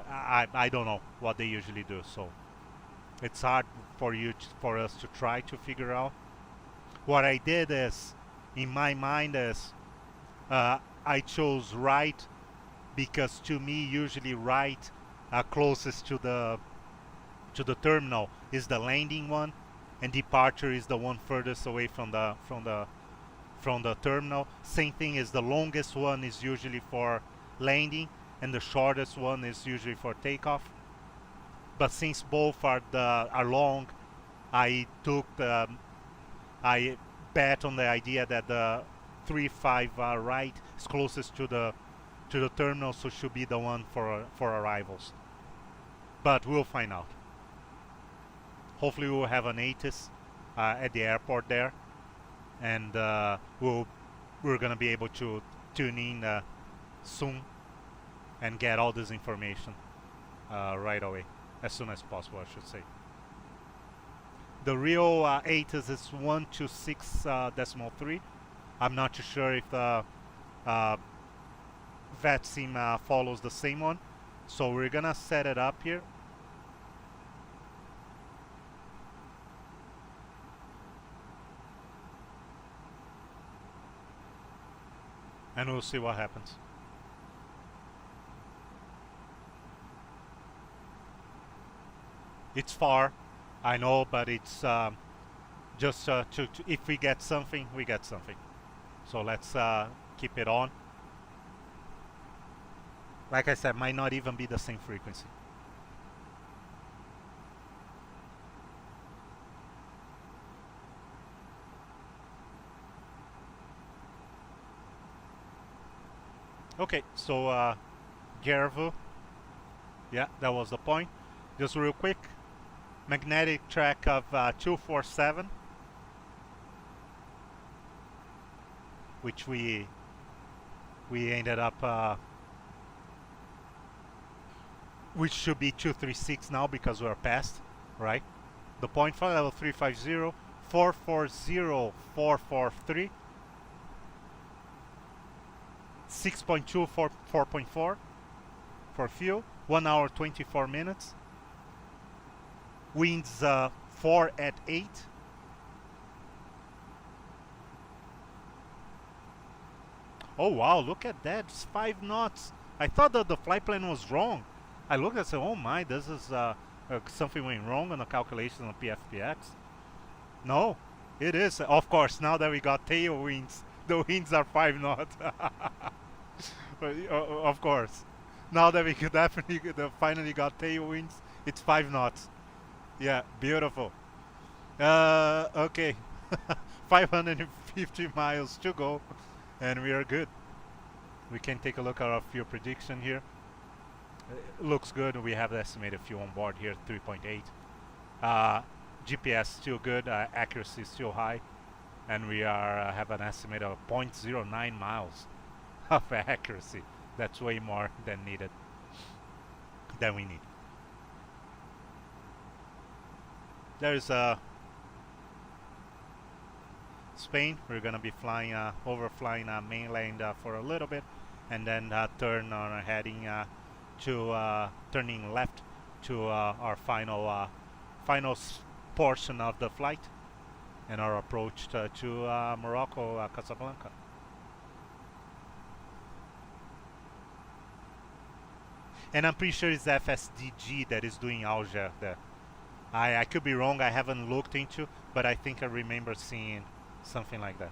I don't know what they usually do, so it's hard for us to try to figure out. What I did is, in my mind, is I chose right because to me usually right closest to to the terminal is the landing one, and departure is the one furthest away from the terminal. Same thing is the longest one is usually for landing, and the shortest one is usually for takeoff. But since both are long, I bet on the idea that the 35 right is closest to the terminal, so should be the one for arrivals. But we'll find out. Hopefully we'll have an ATIS at the airport there, and we're gonna be able to tune in soon and get all this information right away, as soon as possible, I should say. The real ATIS is 126.3. I'm not too sure if VATSIM follows the same one, so we're gonna set it up here. And we'll see what happens. It's far, I know, but it's just if we get something, we get something. So let's keep it on. Like I said, might not even be the same frequency. Okay, so Gervo, yeah, that was the point. Just real quick, magnetic track of 247, which we ended up, which should be 236 now because we're past, right? The point flight level 350, 440, 443. 6.2 for 4.4 for fuel, 1 hour 24 minutes. Winds 4 at 8. Oh wow, look at that, it's 5 knots. I thought that the flight plan was wrong. I looked and said, oh my, this is something went wrong on the calculation of PFPX. No, it is. Of course, now that we got tailwinds, the winds are 5 knots. Of course. Now that we could definitely finally got tailwinds, it's 5 knots. Yeah, beautiful. Okay. 550 miles to go, and we are good. We can take a look at our fuel prediction here. It looks good. We have the estimated fuel on board here, 3.8. GPS still good. Accuracy still high. And we are have an estimate of 0.09 miles of accuracy. That's way more than needed, than we need. There's Spain. We're gonna be flying overflying mainland for a little bit, and then turn on heading to turning left to our final portion of the flight and our approach to Morocco, Casablanca. And I'm pretty sure it's FSDG that is doing Alger there. I could be wrong, I haven't looked into, but I think I remember seeing something like that.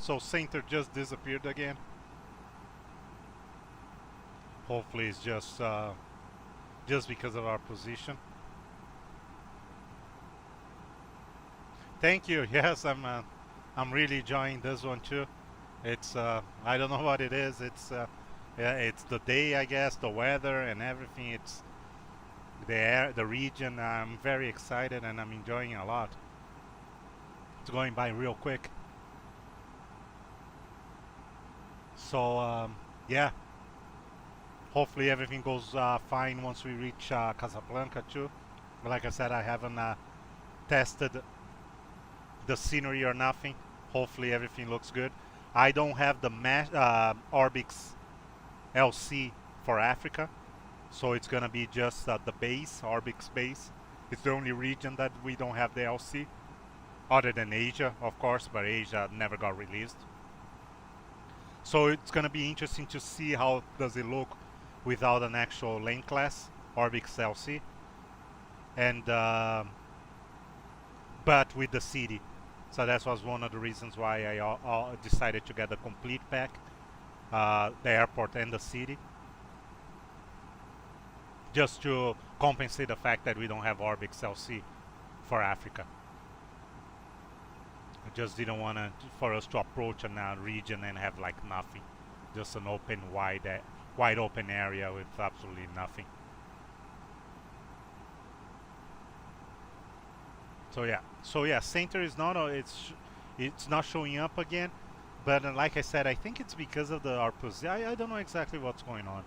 So center just disappeared again. Hopefully it's just because of our position. Thank you. Yes, I'm really enjoying this one too. It's I don't know what it is. It's yeah, it's the day, I guess, the weather and everything. It's the air, the region. I'm very excited and I'm enjoying it a lot. It's going by real quick. So yeah, hopefully everything goes fine once we reach Casablanca too. But like I said, I haven't tested the scenery or nothing. Hopefully everything looks good. I don't have the Orbix LC for Africa, so it's gonna be just the base, Orbix base. It's the only region that we don't have the LC, other than Asia, of course, but Asia never got released. So it's gonna be interesting to see how does it look without an actual lane class, Orbix LC, and but with the city. So that was one of the reasons why I decided to get the complete pack, the airport and the city, just to compensate the fact that we don't have Orbix LC for Africa. I just didn't want for us to approach a region and have like nothing, just an open, wide open area with absolutely nothing. So yeah, center is not it's not showing up again, but like I said, I think it's because of our position. I don't know exactly what's going on.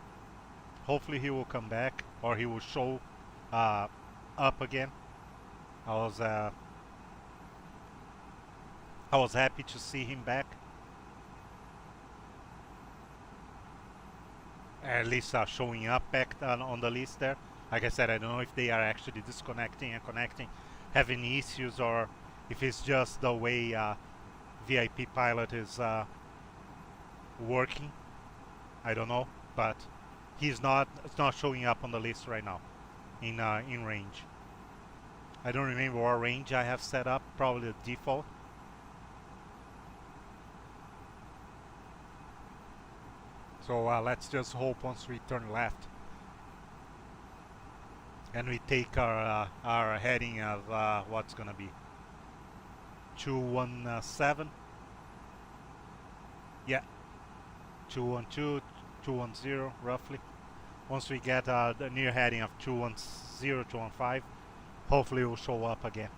Hopefully he will come back or he will show up again. I was happy to see him back, at least showing up back on the list there. Like I said, I don't know if they are actually disconnecting and connecting, having issues, or if it's just the way VIP pilot is working. I don't know, but it's not showing up on the list right now in range. I don't remember what range I have set up, probably the default. So let's just hope once we turn left and we take our heading of what's gonna be 217. Yeah, 212, 210 roughly. Once we get the near heading of 210, 215, hopefully it will show up again.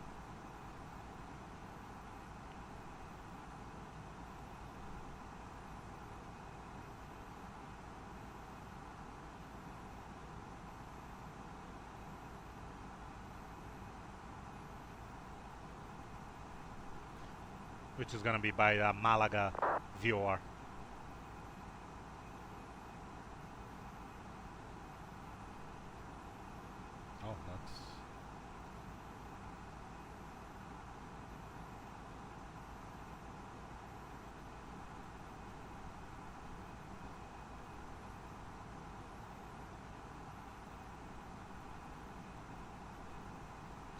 Which is gonna be by Malaga VOR. Oh, that's...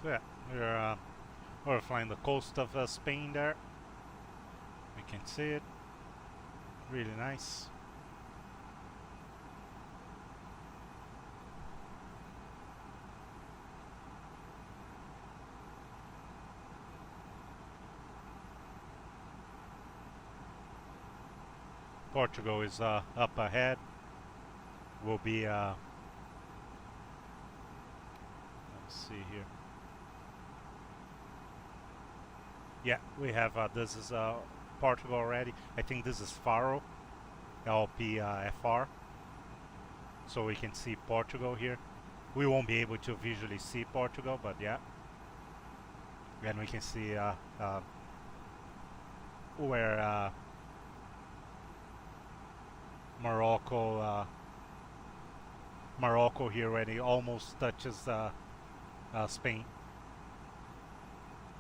So yeah, we're flying the coast of Spain there. We can see it. Really nice. Portugal is up ahead. Will be let's see here. Yeah, we have this is Portugal already. I think this is Faro, LPFR. So we can see Portugal here. We won't be able to visually see Portugal, but yeah. And we can see where Morocco here already almost touches Spain.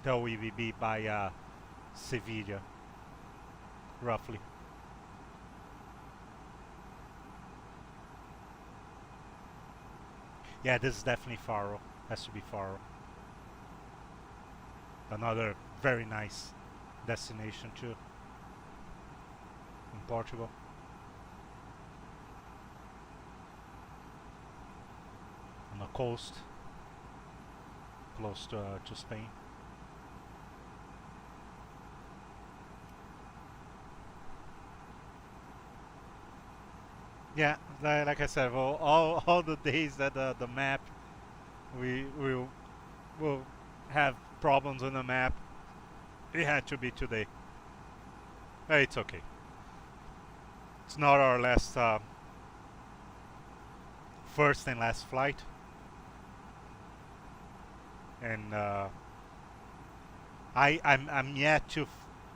Though we will be by Sevilla, roughly. Yeah, this is definitely Faro. Has to be Faro. Another very nice destination too. Portugal. On the coast, close to Spain. Yeah, like I said, well, all the days that the map we will have problems on the map, it had to be today. It's okay. It's not our last first and last flight, and I'm yet to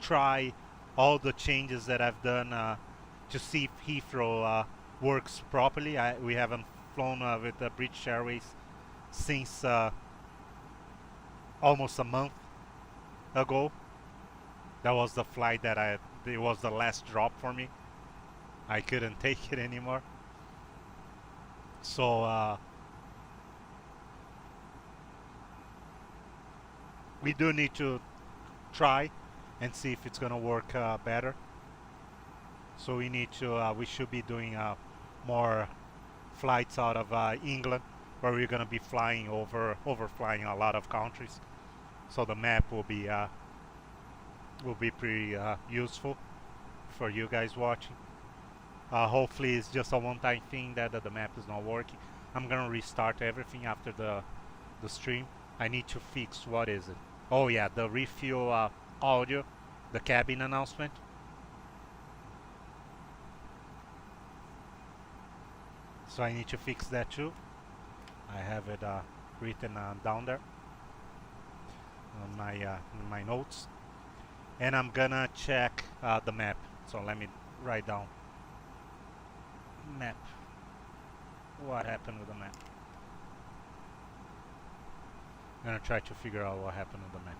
try all the changes that I've done to see if Heathrow works properly. We haven't flown with the British Airways since almost a month ago. That was the flight that it was the last drop for me. I couldn't take it anymore. So we do need to try and see if it's gonna work better. So we need to we should be doing more flights out of England, where we're gonna be flying overflying a lot of countries. So the map will be pretty useful for you guys watching. Hopefully it's just a one-time thing that the map is not working. I'm gonna restart everything after the stream. I need to fix, what is it? Oh yeah, the refuel audio, the cabin announcement. So I need to fix that too. I have it written down there on my notes. And I'm gonna check the map. So let me write down map. What happened with the map? I'm gonna try to figure out what happened with the map.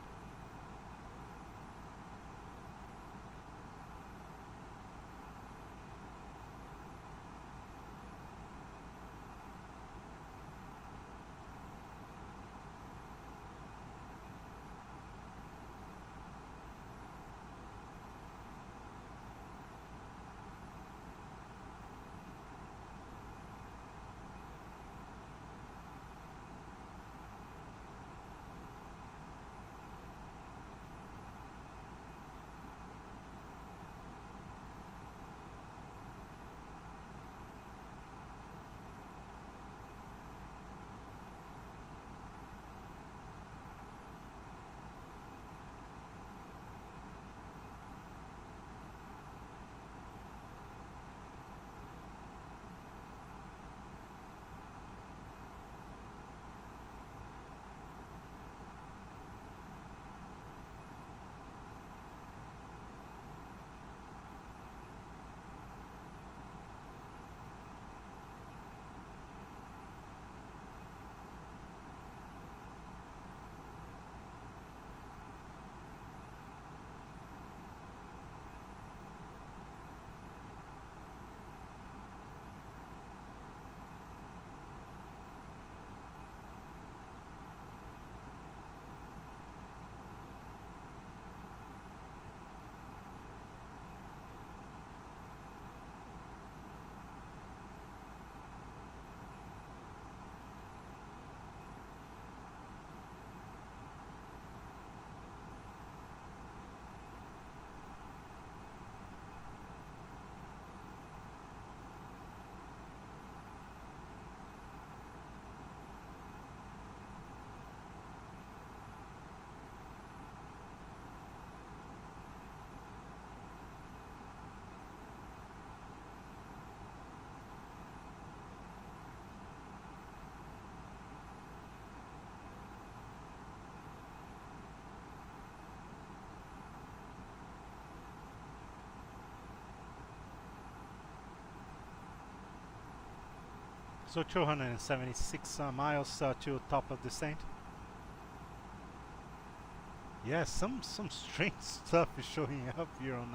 So 276 miles to top of descent. Yeah, some strange stuff is showing up here on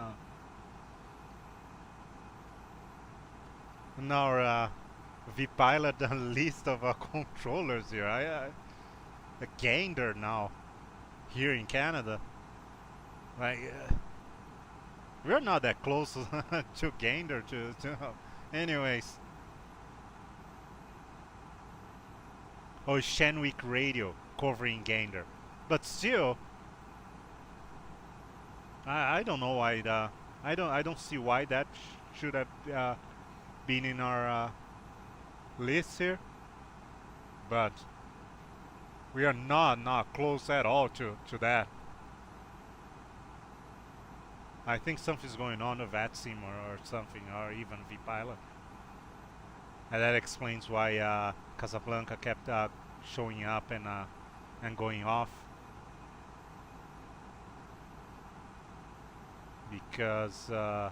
our vPilot list of controllers here. A gander now here in Canada. Like We're not that close to Gander anyways. Oh, Shenwick Radio covering Gander. But still, I don't know why I don't see why that should have been in our list here. But we are not close at all to that. I think something's going on with VATSIM or something, or even vPilot. And that explains why Casablanca kept showing up and going off. Because I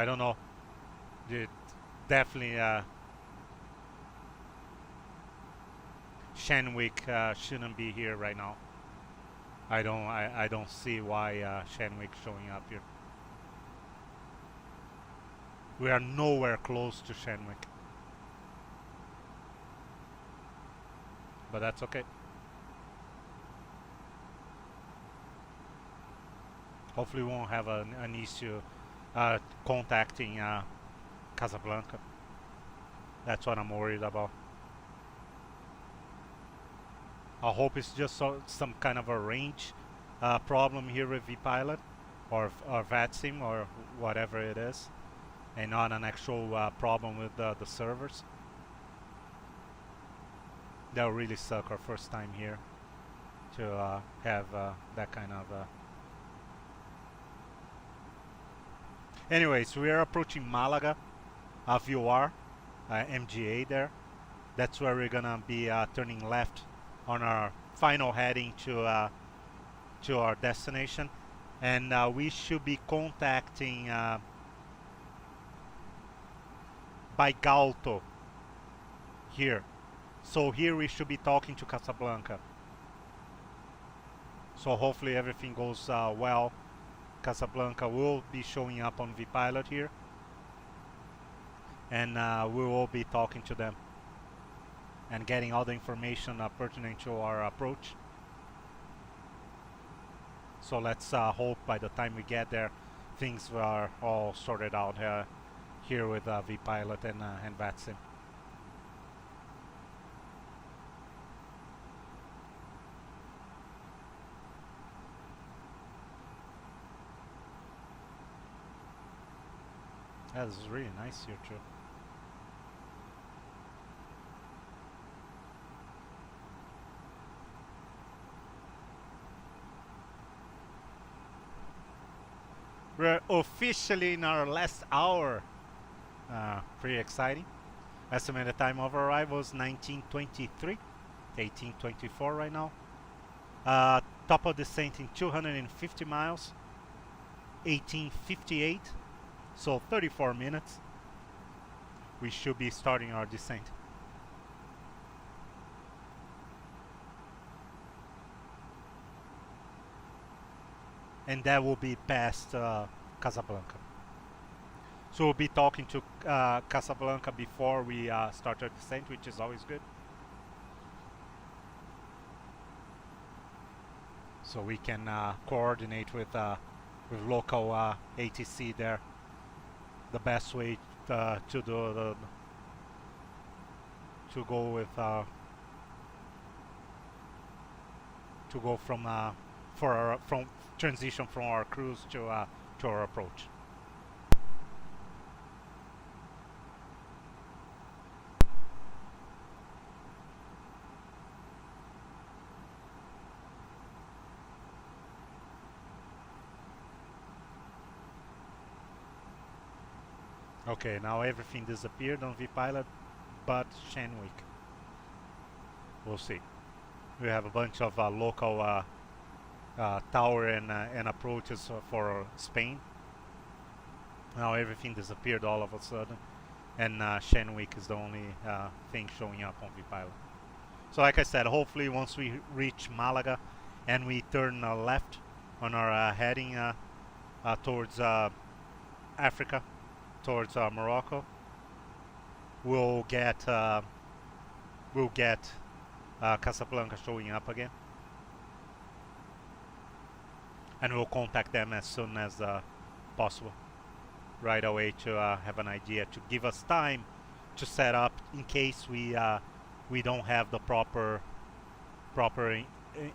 don't know. It definitely Shenwick shouldn't be here right now. I don't see why Shenwick's showing up here. We are nowhere close to Shenwick. But that's okay. Hopefully we won't have an issue contacting Casablanca. That's what I'm worried about. I hope it's just some kind of a range problem here with vPilot or VATSIM or whatever it is, and not an actual problem with the servers. That would really suck our first time here to have that kind of... Anyways, we are approaching Malaga, VOR, MGA there. That's where we're gonna be turning left on our final heading to our destination, and we should be contacting Baigauto here. So here we should be talking to Casablanca. So hopefully everything goes well. Casablanca will be showing up on vPilot here, and we will be talking to them and getting all the information pertinent to our approach. So let's hope by the time we get there things are all sorted out here with vPilot and VATSIM. That is really nice here too. We're officially in our last hour. Pretty exciting. Estimated time of arrival was 1923, 1824 right now. Top of descent in 250 miles, 1858. So 34 minutes. We should be starting our descent. And that will be past Casablanca. So we'll be talking to Casablanca before we start our descent, which is always good. So we can coordinate with local ATC there. The best way to do to go with to go from from transition from our cruise to our approach. Okay, now everything disappeared on vPilot, but Shenwick. We'll see. We have a bunch of local tower and approaches for Spain. Now everything disappeared all of a sudden, and Shenwick is the only thing showing up on vPilot. So like I said, hopefully once we reach Malaga and we turn left on our heading towards Africa, towards Morocco, we'll get Casablanca showing up again. and we'll contact them as soon as possible, right away, to have an idea, to give us time to set up in case we don't have the proper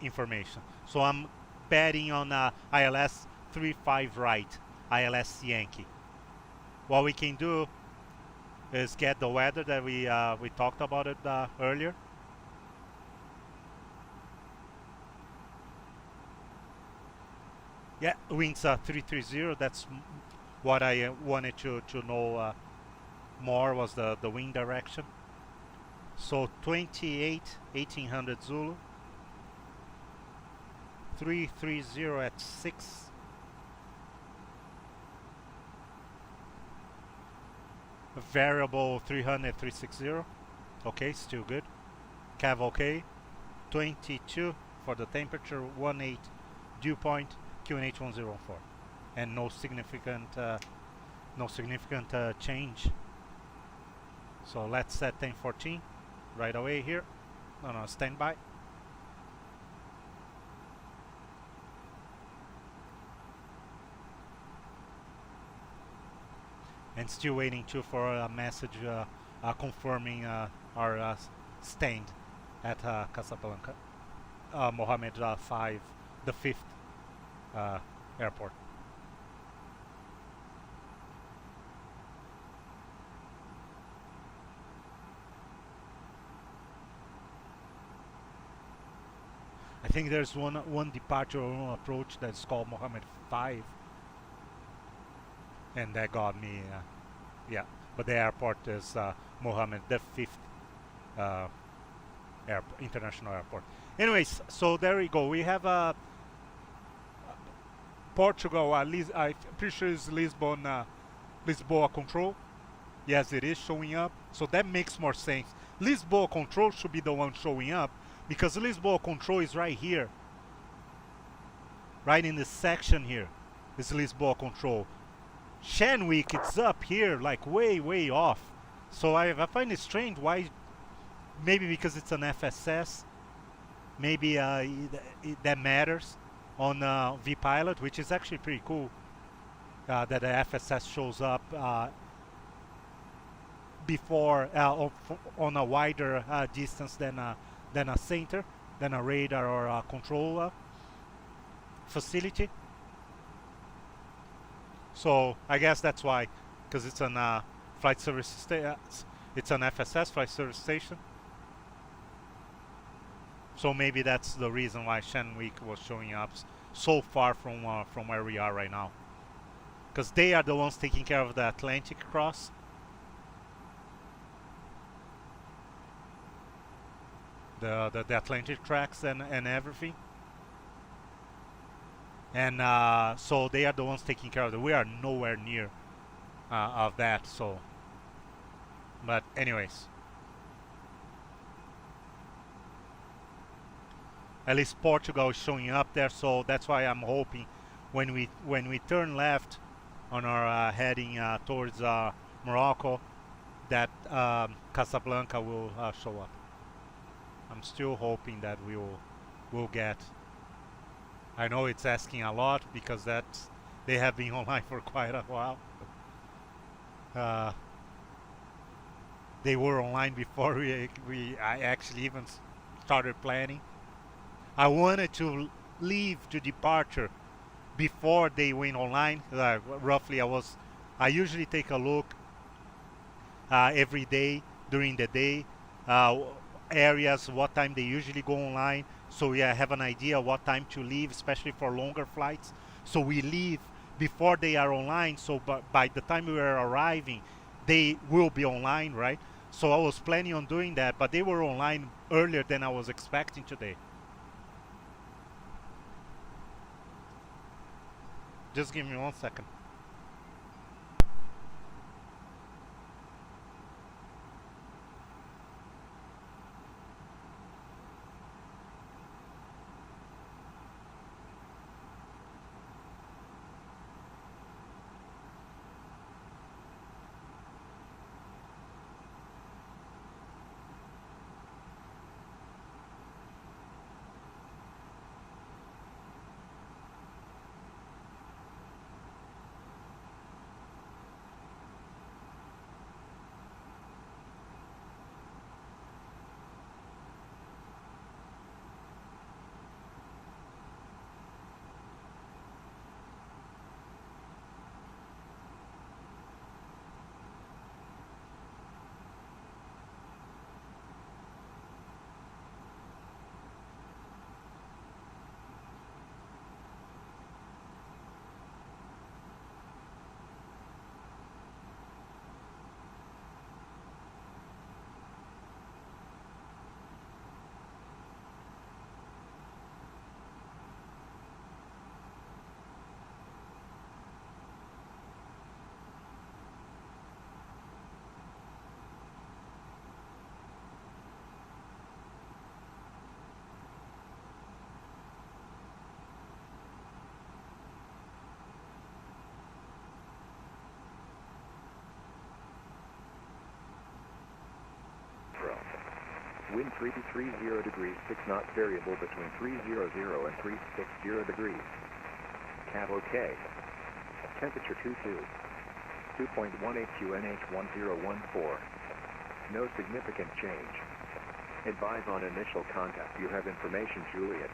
information. So I'm betting on ILS 35 right, ILS Yankee. What we can do is get the weather that we talked about it earlier. Yeah, winds 330. That's what I wanted to know more, was the wind direction. So 28, 1800 Zulu. 330 at 6. Variable 300, 360. Okay, still good. Cav okay. 22 for the temperature. 18 dew point. QNH 104. And no significant change. So let's set 1014 right away here. No, standby. And still waiting too for a message confirming our stand at Casablanca Mohammed 5, the 5th airport. I think there's one departure or one approach that's called Mohammed 5. And that got me, yeah. But the airport is Mohammed, the 5th international airport. Anyways, so there we go. We have Portugal. I'm pretty sure it's Lisboa control. Yes, it is showing up. So that makes more sense. Lisboa control should be the one showing up, because Lisboa control is right here. Right in this section here is Lisboa control. Shenwick, it's up here, like way off. So I find it strange why. Maybe because it's an FSS. Maybe that matters on vPilot, which is actually pretty cool. That the FSS shows up before on a wider distance than a center, than a radar or a control facility. So I guess that's why, because it's an flight service it's an FSS, flight service station. So maybe that's the reason why Shenwick was showing up so far from where we are right now, because they are the ones taking care of the Atlantic cross. The Atlantic tracks and everything. And so they are the ones taking care of it. We are nowhere near of that. So, but anyways, at least Portugal is showing up there. So that's why I'm hoping when we turn left on our heading towards Morocco, that Casablanca will show up. I'm still hoping that we'll get. I know it's asking a lot, because they have been online for quite a while. They were online before I actually even started planning. I wanted to leave to departure before they went online. Roughly, I usually take a look every day during the day, areas, what time they usually go online. So yeah, I have an idea what time to leave, especially for longer flights. So we leave before they are online. So by the time we are arriving, they will be online, right? So I was planning on doing that, but they were online earlier than I was expecting today. Just give me 1 second. Wind 330 degrees 6 knots variable between 300 and 360 degrees. Cab OK. Temperature 22. 2.18 QNH 1014. No significant change. Advise on initial contact. You have information, Juliet.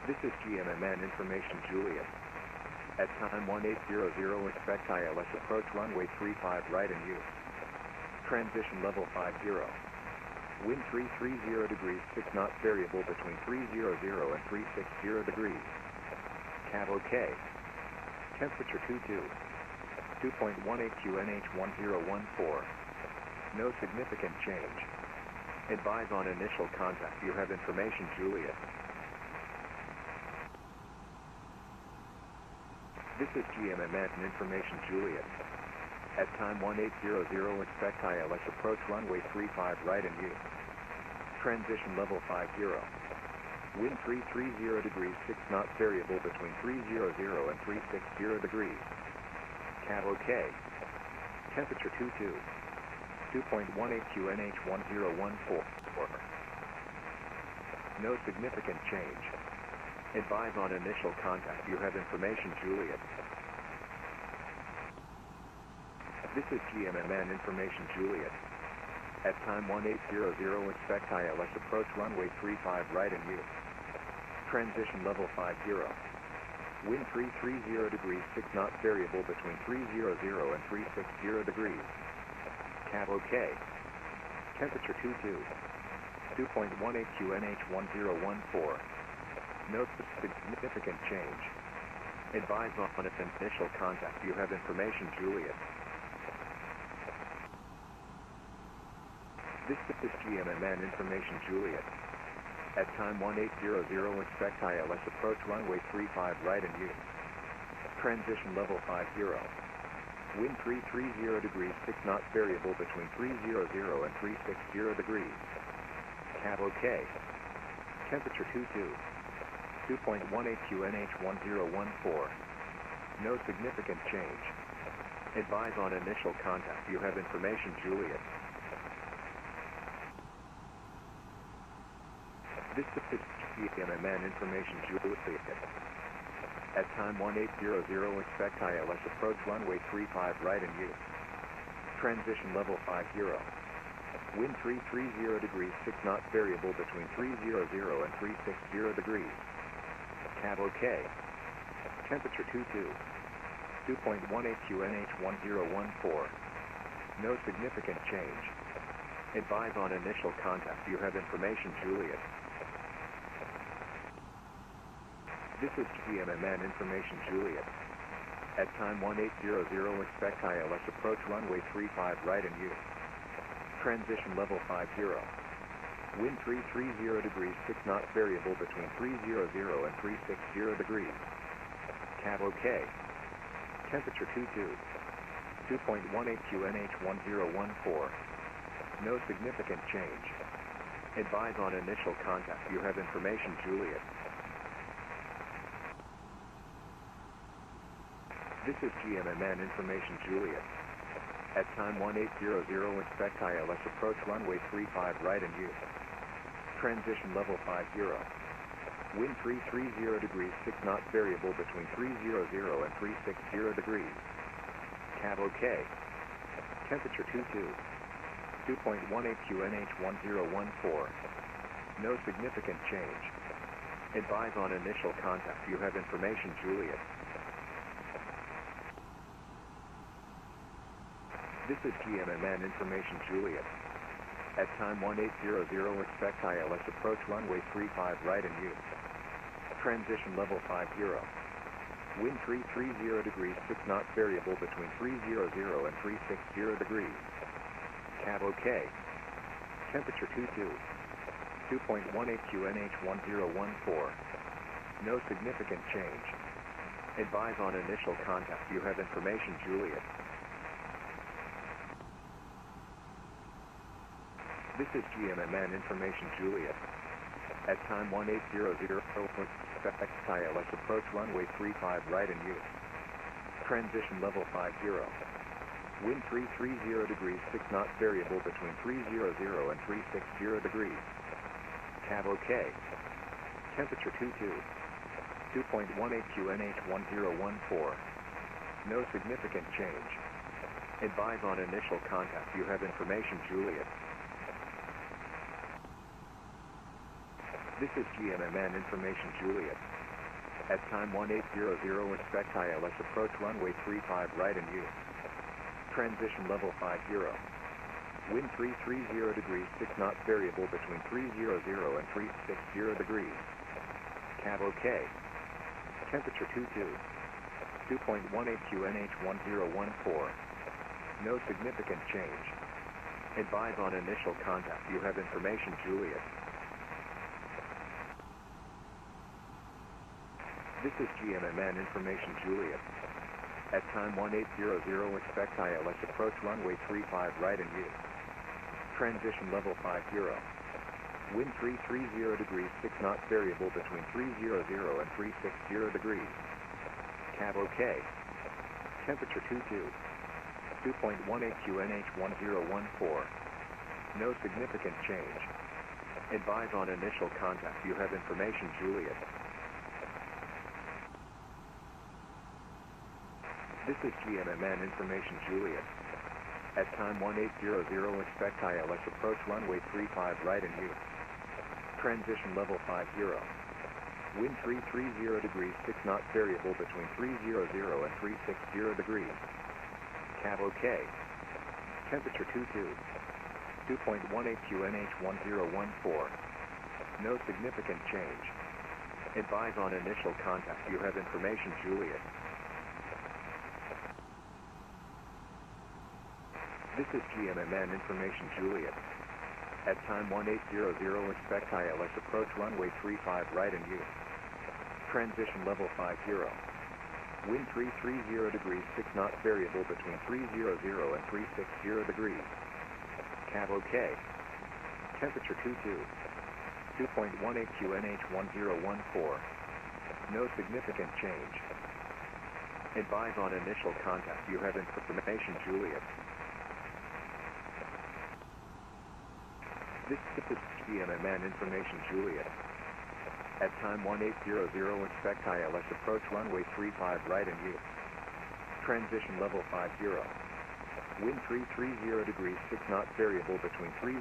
This is GMMN information, Juliet. At time 1800, expect ILS approach runway 35 right in use. Transition level 50. Wind 330 degrees 6 knots variable between 300 and 360 degrees. Cab OK. Temperature 22. 2.18 QNH 1014. No significant change. Advise on initial contact. You have information, Juliet. This is GMMN information, Juliet. At time 1800, expect ILS approach runway 35 right in use. Transition level 50. Wind 330 degrees 6 knots variable between 300 and 360 degrees. Cab OK. Temperature 22. 2.18 QNH 1014. No significant change. Advise on initial contact. You have information, Juliet. This is GMMN information, Juliet. At time 1800, expect ILS approach runway 35 right in use. Transition level 50. Wind 330 degrees 6 knots variable between 300 and 360 degrees. Cab OK. Temperature 22. 2.18 QNH 1014. No significant change. Advise on its initial contact. You have information, Juliet. This is GMMN information, Juliet. At time 1800, expect ILS approach runway 35 right in use. Transition level 50. Wind 330 degrees 6 knots variable between 300 and 360 degrees. Cab OK. Temperature 22. 2.18 QNH 1014. No significant change. Advise on initial contact. You have information, Juliet. This is GMMN information, Juliet. At time 1800, expect ILS approach runway 35 right in use. Transition level 50. Wind 330 degrees 6 knots variable between 300 and 360 degrees. Cab OK. Temperature 22. 2.18 QNH 1014. No significant change. Advise on initial contact. You have information, Juliet. This is GMMN information, Juliet. At time 1800, expect ILS approach runway 35 right in use. Transition level 50. Wind 330 degrees 6 knots variable between 300 and 360 degrees. Cab OK. Temperature 22. 2.18 QNH 1014. No significant change. Advise on initial contact. You have information, Juliet. This is GMMN information, Juliet. At time 1800, expect ILS approach runway 35 right in use. Transition level 50. Wind 330 degrees 6 knots variable between 300 and 360 degrees. Cab OK. Temperature 22. 2.18 QNH 1014. No significant change. Advise on initial contact. You have information, Juliet. This is GMMN information, Juliet. At time 1800, expect ILS approach runway 35 right in use. Transition level 50. Wind 330 degrees 6 knots variable between 300 and 360 degrees. Cab OK. Temperature 22. 2.18 QNH 1014. No significant change. Advise on initial contact. You have information, Juliet. This is GMMN information, Juliet. At time 1800, expect ILS approach runway 35 right in use. Transition level 50. Wind 330 degrees 6 knots variable between 300 and 360 degrees. Cab OK. Temperature 22. 2.18 QNH 1014. No significant change. Advise on initial contact. You have information, Juliet. This is GMMN information, Juliet. At time 1800, expect ILS approach runway 35 right and use. Transition level 50. Wind 330 degrees 6 knots variable between 300 and 360 degrees. Cab OK. Temperature 22. 2.18 QNH 1014. No significant change. Advise on initial contact. You have information, Juliet. This is GMMN information, Juliet. At time 1800, expect ILS approach runway 35 right and use. Transition level 50. Wind 330 degrees 6 knots variable between 300 and 360 degrees. Cab OK. Temperature 22. 2.18 QNH 1014. No significant change. Advise on initial contact. You have information, Juliet. This is GMMN information, Juliet. At time 1800, expect ILS approach runway 35 right and use. Transition level 50. Wind 330 degrees 6 knots variable between 300 and 360 degrees. Cab OK. Temperature 22. 2.18 QNH 1014. No significant change. Advise on initial contact. You have information, Juliet. This is GMMN information, Juliet. At time 1800, expect ILS approach runway 35 right and use. Transition level 50. Wind 330 degrees 6 knots variable between 300 and 360 degrees. Cab OK. Temperature 22. 2.18 QNH 1014. No significant change. Advise on initial contact. You have information, Juliet. This is GMMN information, Juliet. At time 1800, expect ILS approach runway 35 right and use. Transition level 50. Wind 330 degrees 6 knots variable between 300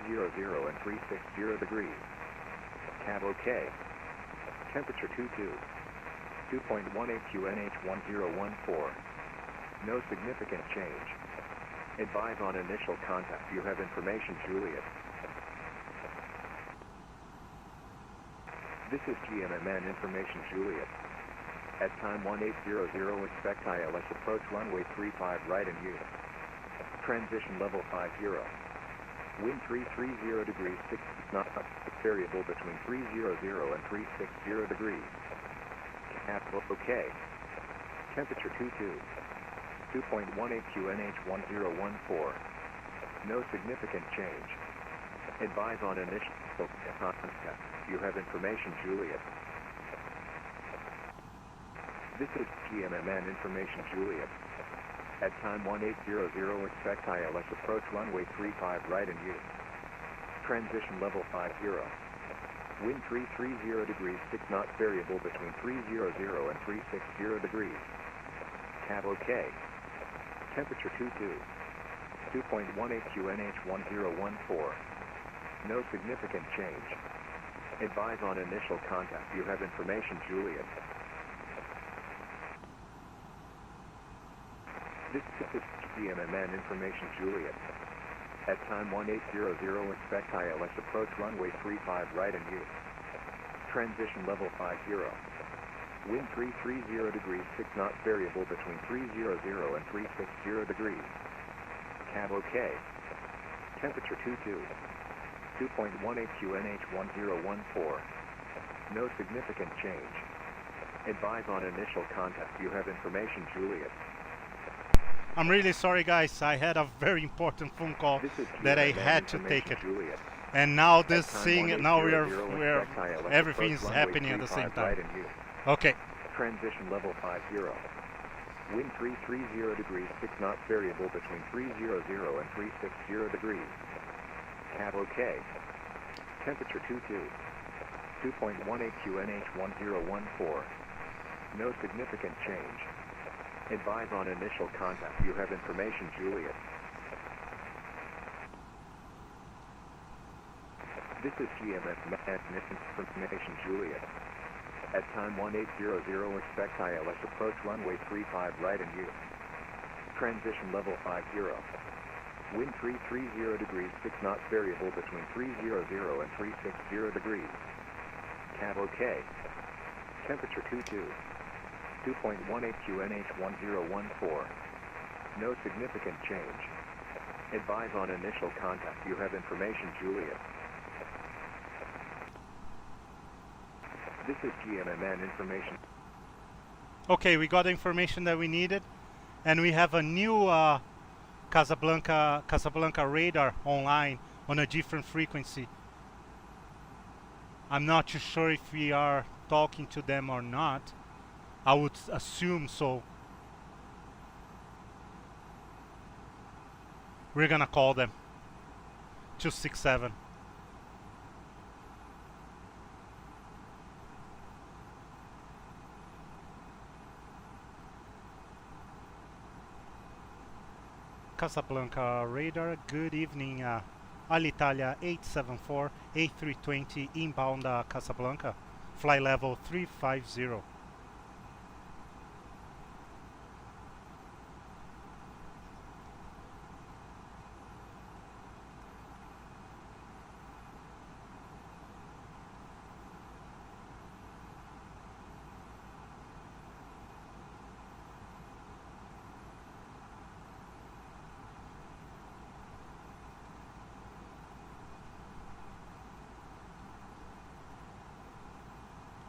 and 360 degrees. Cab OK. Temperature 22. 2.18 QNH 1014. No significant change. Advise on initial contact. You have information, Juliet. This is GMMN information, Juliet. At time 1800, expect ILS approach runway 35 right and use. Transition level 50. Wind 330 degrees 6 knots variable between 300 and 360 degrees. Cab OK. Temperature 22. 2.18 QNH 1014. No significant change. Advise on initial contact. You have information, Juliet. This is GMMN information, Juliet. At time 1800, expect ILS approach runway 35 right and use. Transition level 50. Wind 330 degrees 6 knots variable between 300 and 360 degrees. Cab OK. Temperature 22. 2.18 QNH 1014. No significant change. Advise on initial contact. You have information, Juliet. This is GMMN information, Juliet. At time 1800, expect ILS approach runway 35 right and use. Transition level 50. Wind 330 degrees 6 knots variable between 300 and 360 degrees. Cab OK. Temperature 22. 2.18 QNH 1014. No significant change. Advise on initial contact. You have information, Juliet. I'm really sorry, guys. I had a very important phone call that I had to take it. Juliet. And now this thing, now we're everything is happening at the same time. Okay. Transition level 50. Wind 330 degrees, 6 knots, variable between 300 and 360 degrees. Cab OK. Temperature 2.18 QNH 1014. No significant change. Advise on initial contact. You have information, Juliet. This is GMMN information, Juliet. At time 1800, expect ILS approach runway 35 right and U. Transition level 50. Wind 330 degrees, 6 knots, variable between 300 and 360 degrees. Cab OK. Temperature 2.18 QNH 1014. No significant change. Advise on initial contact. You have information, Juliet. This is GMMN information. Okay, we got the information that we needed, and we have a new Casablanca radar online on a different frequency. I'm not too sure if we are talking to them or not. I would assume so. We're gonna call them. 267. Casablanca radar, good evening. Alitalia 874 A320 inbound Casablanca, flight level 350.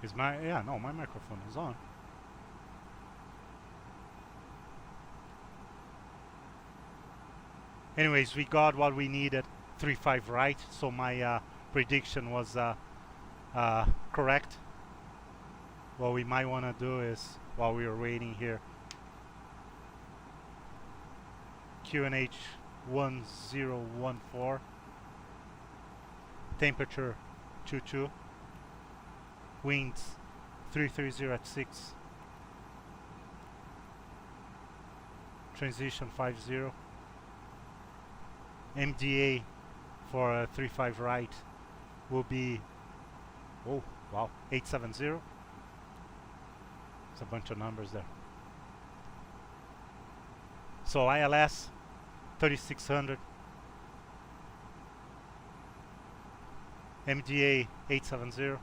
Is my, yeah, no, my microphone is on. Anyways, we got what we needed, 35 right, so my prediction was correct. What we might want to do is, while we are waiting here, QNH 1014, temperature 22. Winds 330 at 6. Transition 50. MDA for 35 right will be, oh wow, 870. It's a bunch of numbers there. So ILS 3600. MDA 870.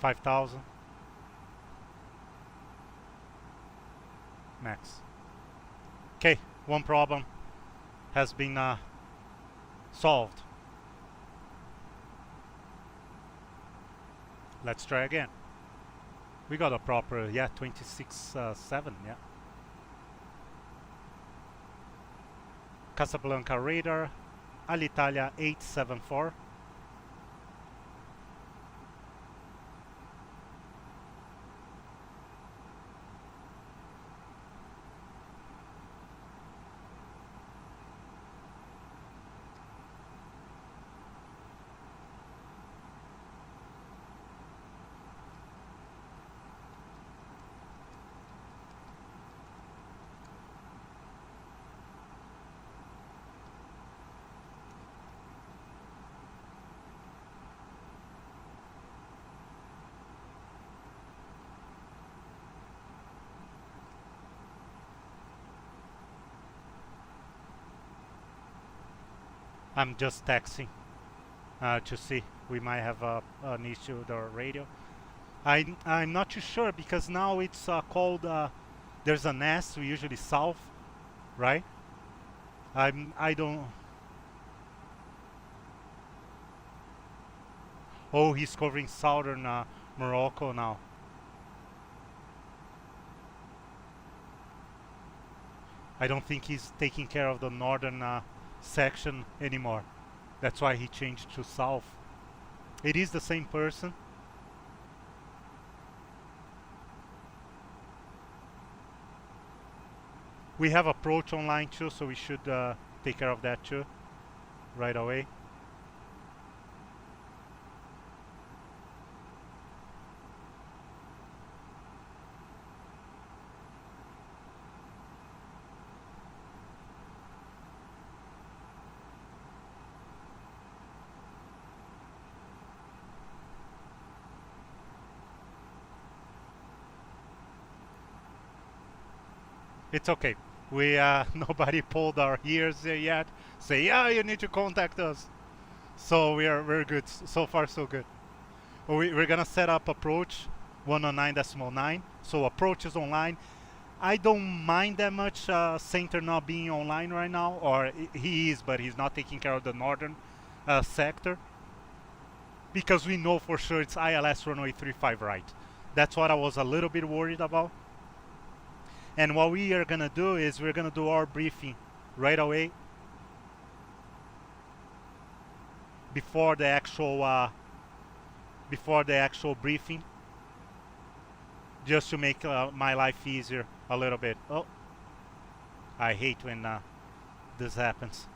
5,000 max. Okay, one problem has been solved. Let's try again. We got a proper, yeah, 26.7, yeah. Casablanca radar, Alitalia 874. I'm just texting to see. We might have an issue with our radio. I'm not too sure because now it's called. There's an S. We usually south, right? I don't. Oh, he's covering southern Morocco now. I don't think he's taking care of the northern section anymore. That's why he changed to south. It is the same person. We have approach online too, so we should take care of that too right away. It's okay. We nobody pulled our ears yet. Say, yeah, you need to contact us. So we're good. So far, so good. We're gonna set up approach 109.9. So approach is online. I don't mind that much center not being online right now, or he is, but he's not taking care of the northern sector, because we know for sure it's ILS runway 35 right. That's what I was a little bit worried about. And what we are gonna do is we're gonna do our briefing right away before the actual briefing, just to make my life easier a little bit. Oh, I hate when this happens.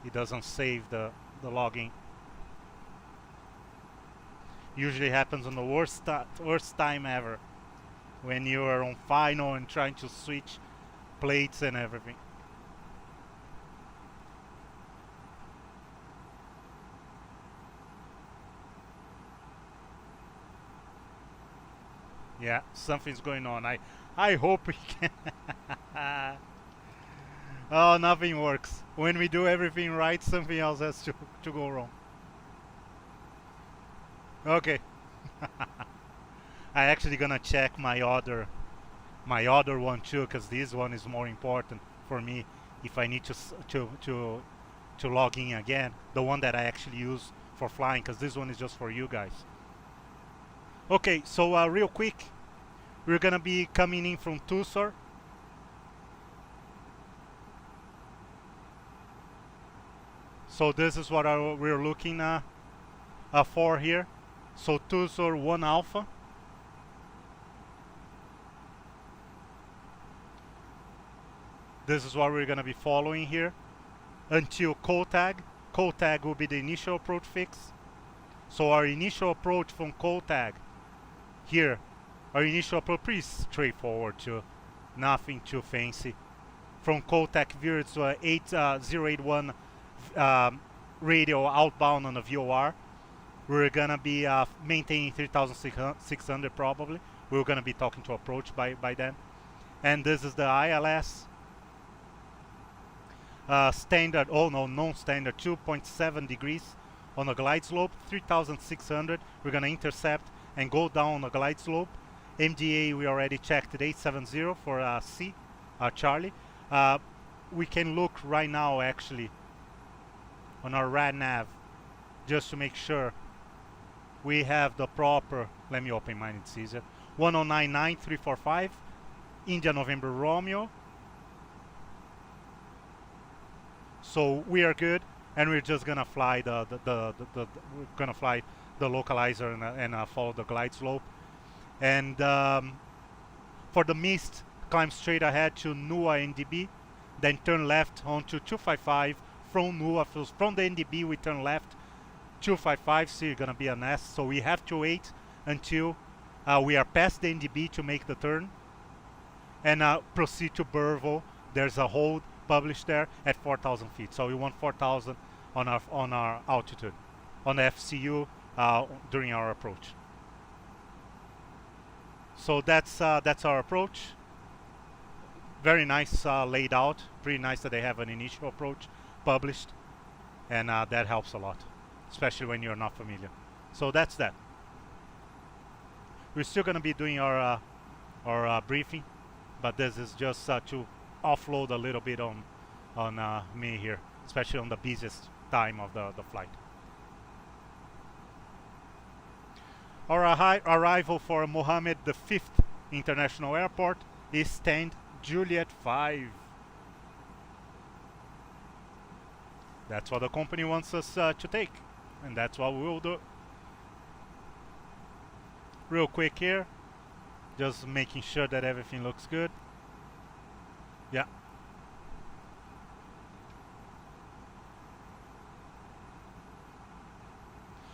It doesn't save the logging. Usually happens on the worst time ever, when you are on final and trying to switch plates and everything. Yeah, something's going on. I hope we can. Oh, nothing works. When we do everything right, something else has to go wrong. Okay. I actually gonna check my other one too, because this one is more important for me if I need to log in again. The one that I actually use for flying, because this one is just for you guys. Okay, so real quick, we're gonna be coming in from Tucson. So this is what we're looking for here. So Tucson 1 Alpha. This is what we're gonna be following here until Kotag. Kotag will be the initial approach fix. So our initial approach from Kotag here, our initial approach pretty straightforward too, nothing too fancy. From Kotag Veer, it's 8081 radio outbound on the VOR. We're gonna be maintaining 3600 probably. We're gonna be talking to approach by then. And this is the ILS standard, oh no, non-standard, 2.7 degrees on a glide slope, 3600. We're gonna intercept and go down a glide slope. MDA we already checked at 870 for C, Charlie. We can look right now actually on our rad nav just to make sure we have the proper, let me open mine, it's easier. 1099-345, India November Romeo. So we are good, and we're just gonna fly we're gonna fly the localizer and follow the glide slope. And for the mist, climb straight ahead to NUA NDB, then turn left onto 255 from NUA. From the NDB we turn left 255, so you're gonna be an S. So we have to wait until we are past the NDB to make the turn, and proceed to Burville. There's a hold published there at 4,000 feet. So we want 4,000 on our altitude, on the FCU during our approach. So that's our approach. Very nice laid out. Pretty nice that they have an initial approach published, and that helps a lot, especially when you're not familiar. So that's that. We're still gonna be doing our briefing, but this is just to offload a little bit on me here, especially on the busiest time of the flight. Our arrival for Mohammed the 5th International Airport is stand Juliet 5. That's what the company wants us to take. and that's what we'll do. Real quick here, just making sure that everything looks good. Yeah.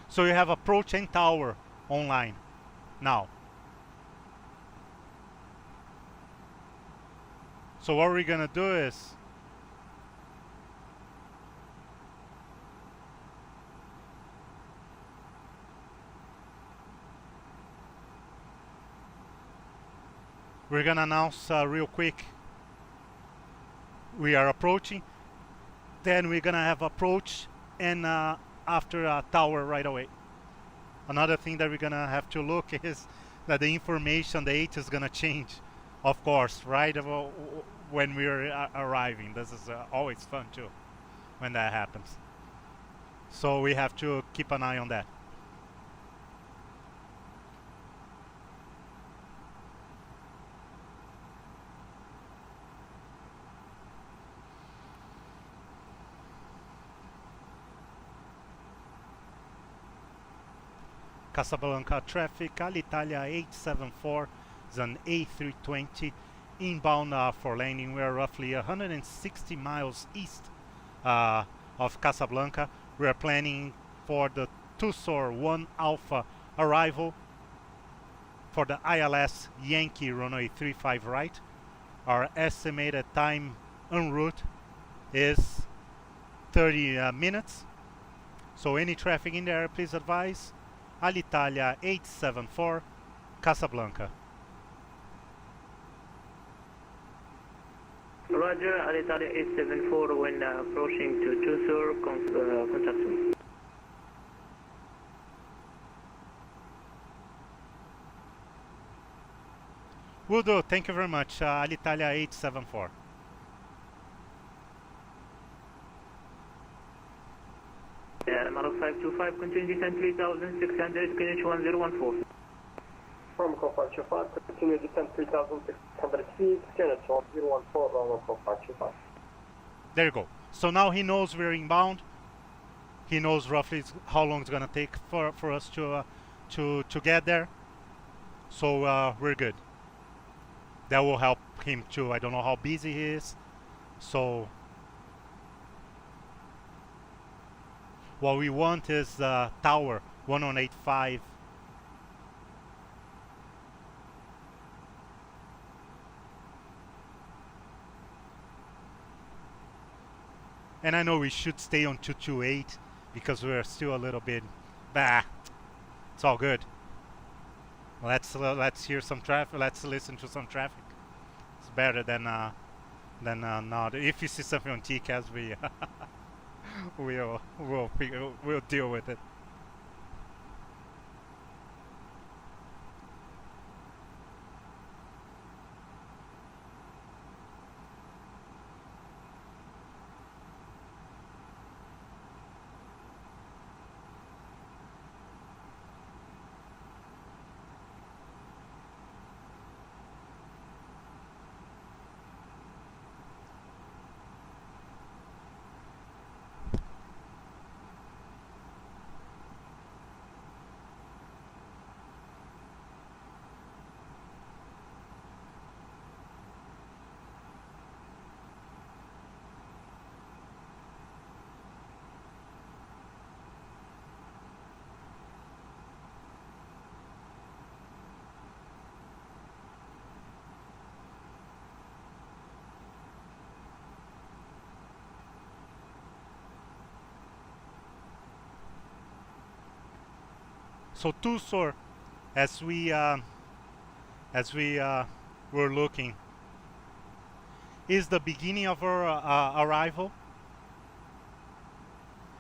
So you have approach and tower online now. So what we're gonna do is we're gonna announce real quick we are approaching, then we're gonna have approach and after a tower right away. Another thing that we're gonna have to look is that the information, the H is gonna change, of course, right when we're arriving. This is always fun too when that happens. So we have to keep an eye on that. Casablanca traffic, Alitalia 874 is an A320 inbound for landing. We are roughly 160 miles east of Casablanca. We are planning for the Tucson 1 Alpha arrival for the ILS Yankee runway 35 right. Our estimated time en route is 30 minutes. So any traffic in there, please advise. Alitalia 874, Casablanca. Roger, Alitalia 874 when approaching to Tucson, contact me. Will do, thank you very much, Alitalia 874. Model 525, continue descent 3600, Greenwich 1014. From Call 525, continue descent 3600 feet, Greenwich 1014, Call 525. There you go. So now he knows we're inbound. He knows roughly how long it's gonna take for us to get there. So we're good. That will help him too. I don't know how busy he is. So what we want is tower 1185. And I know we should stay on 228 because we're still a little bit it's all good. Let's hear some traffic. Let's listen to some traffic. It's better than not. If you see something on TCAS, we'll deal with it. So Tucson, as we were looking, is the beginning of our arrival,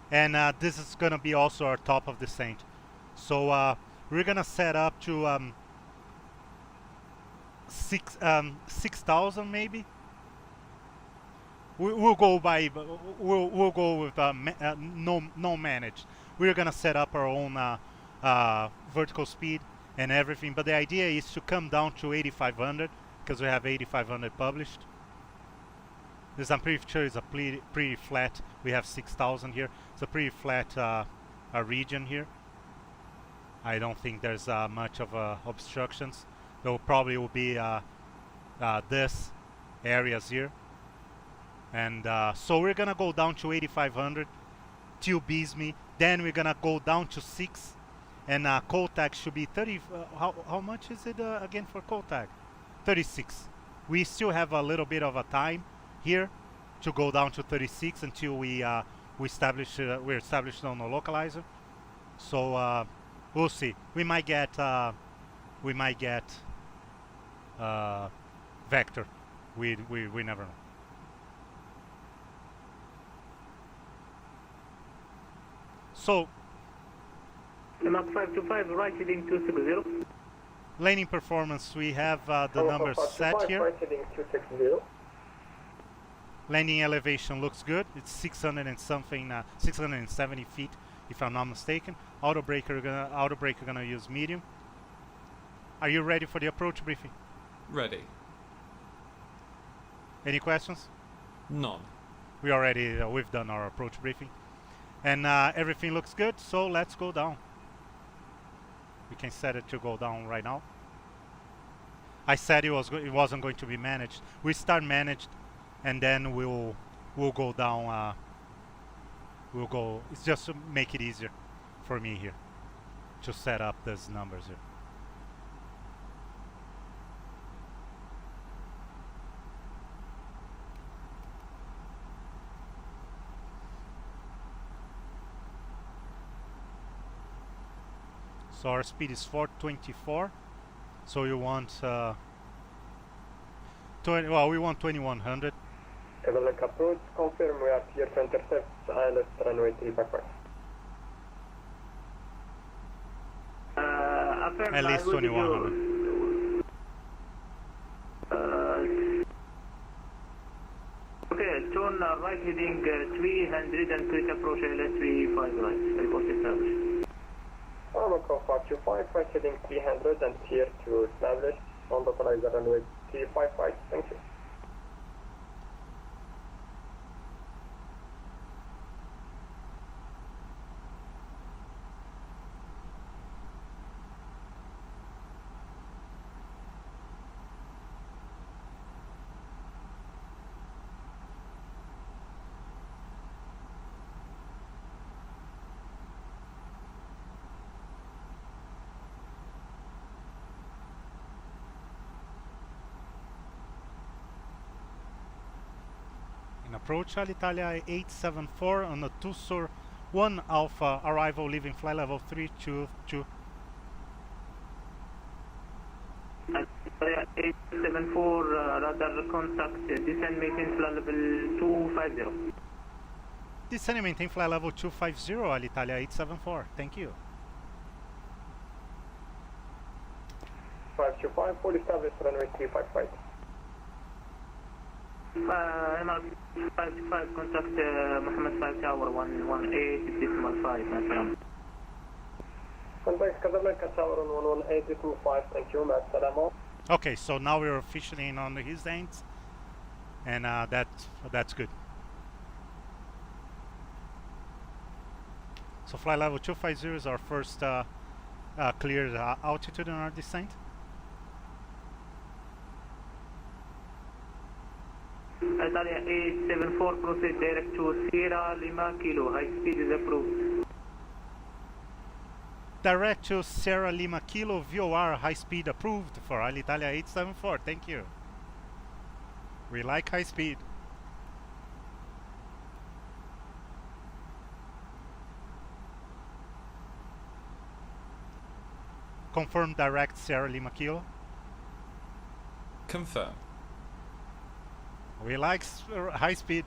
and this is gonna be also our top of descent. So we're gonna set up to 6,000 maybe. We'll go by we'll go with no managed. We're gonna set up our own vertical speed and everything, but the idea is to come down to 8,500 because we have 8,500 published. This I'm pretty sure is a pretty flat. We have 6,000 here. It's a pretty flat region here. I don't think there's much of obstructions. There probably will be this areas here. And so we're gonna go down to 8,500 till Bisme. Then we're gonna go down to 6. And Coltag should be 30. How much is it again for Coltag? 36. We still have a little bit of a time here to go down to 36 until we're established on the localizer. So we'll see. We might get vector. We never know. So Mach 525, right heading 260. Landing performance, we have the numbers set here. Right heading 260. Landing elevation looks good. It's 600 and something, 670 feet, if I'm not mistaken. Auto braker gonna use medium. Are you ready for the approach briefing? Ready. Any questions? None. We already we've done our approach briefing, and everything looks good. So let's go down. We can set it to go down right now. I said it wasn't going to be managed. We start managed, and then we'll go down. It's just to make it easier for me here to set up these numbers here. So our speed is 424. So you want we want 2100. Casablanca approach, confirm we are clear to intercept ILS runway 355. At least 2100. Okay, turn right heading 300 and quick approach ILS 35 right. Report established. Alpha 525, right heading 300 and clear to establish on localizer runway 355. Thank you. Approach Alitalia A3XX on the Tussor 1 Alpha arrival leaving flight level 322. Alitalia A374 radar contact descend maintain flight level 250. Descend and maintain flight level 250 Alitalia A374. Thank you. 525, full established runway 355. 525 contact Mohammed 5 Tower 118.5. Contact Casablanca Tower on 118.5. Thank you, Matt Salamo. Okay, so now we're officially in on his ends, and that's good. So flight level 250 is our first cleared altitude in our descent. Alitalia A374 proceed direct to Sierra Lima Kilo. High speed is approved. Direct to Sierra Lima Kilo VOR high speed approved for Alitalia A374. Thank you. We like high speed. Confirm direct Sierra Lima Kilo. Confirm. We like high speed.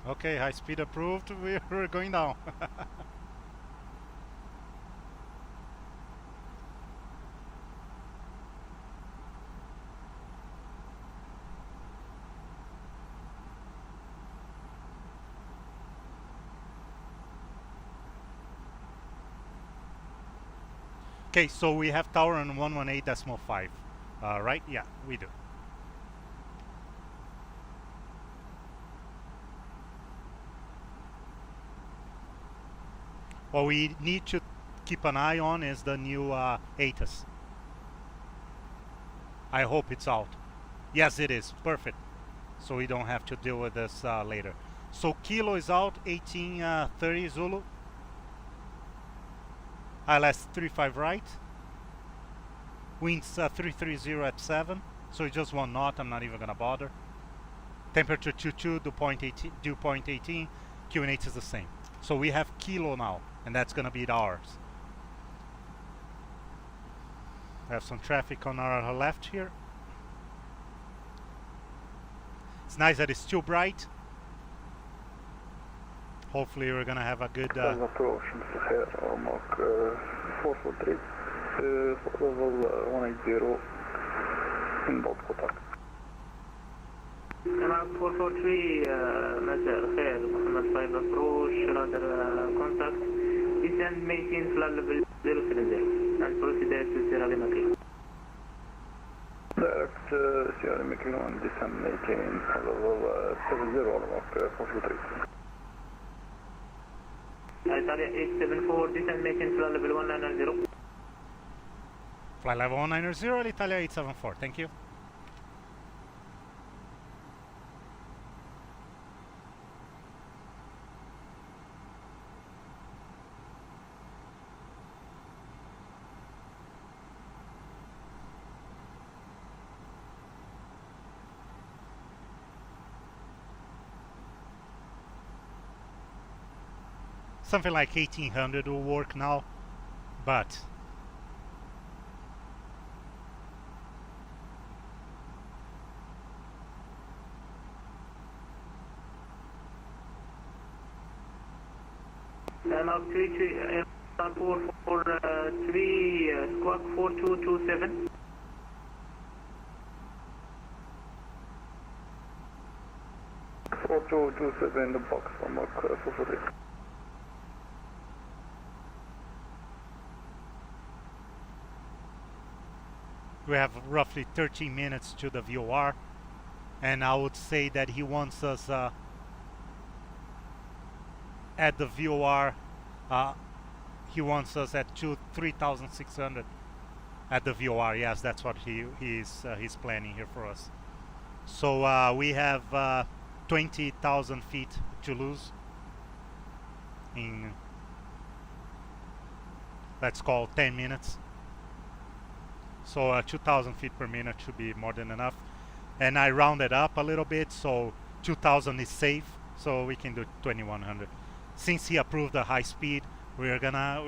Okay, high speed approved. We're going down. Okay, so we have tower on 118.5, right? Yeah, we do. What we need to keep an eye on is the new ATIS. I hope it's out. Yes, it is. Perfect. So we don't have to deal with this later. So Kilo is out, 1830 Zulu. ILS 35 right. Winds 330 at 7. So it's just 1 knot. I'm not even going to bother. Temperature 22, dew point 18. QNH is the same. So we have Kilo now. And that's going to be ours. We have some traffic on our left here. It's nice that it's still bright. Hopefully we're gonna have a good approach here on Mach 443 level 180 inbound contact. Mach 443 مساء الخير محمد 5 approach radar contact descend maintain flight level 030 and proceed to Sierra Lima Kilo. Direct Sierra Lima Kilo and descend maintain level 70 on Mach 443. Alitalia 874, descend maintain flight level 190. Flight level 190, Alitalia 874, thank you. Something like 1800 will work now, but Mach 33 443 squawk 4227. in the box on Mach 443. we have roughly 13 minutes to the VOR, and I would say that he wants us at the VOR, he wants us at 3,600 at the VOR. Yes, that's what he's planning here for us. So we have 20,000 feet to lose in, let's call 10 minutes. So 2,000 feet per minute should be more than enough. And I rounded up a little bit, so 2,000 is safe, so we can do 2,100. Since he approved the high speed, we're gonna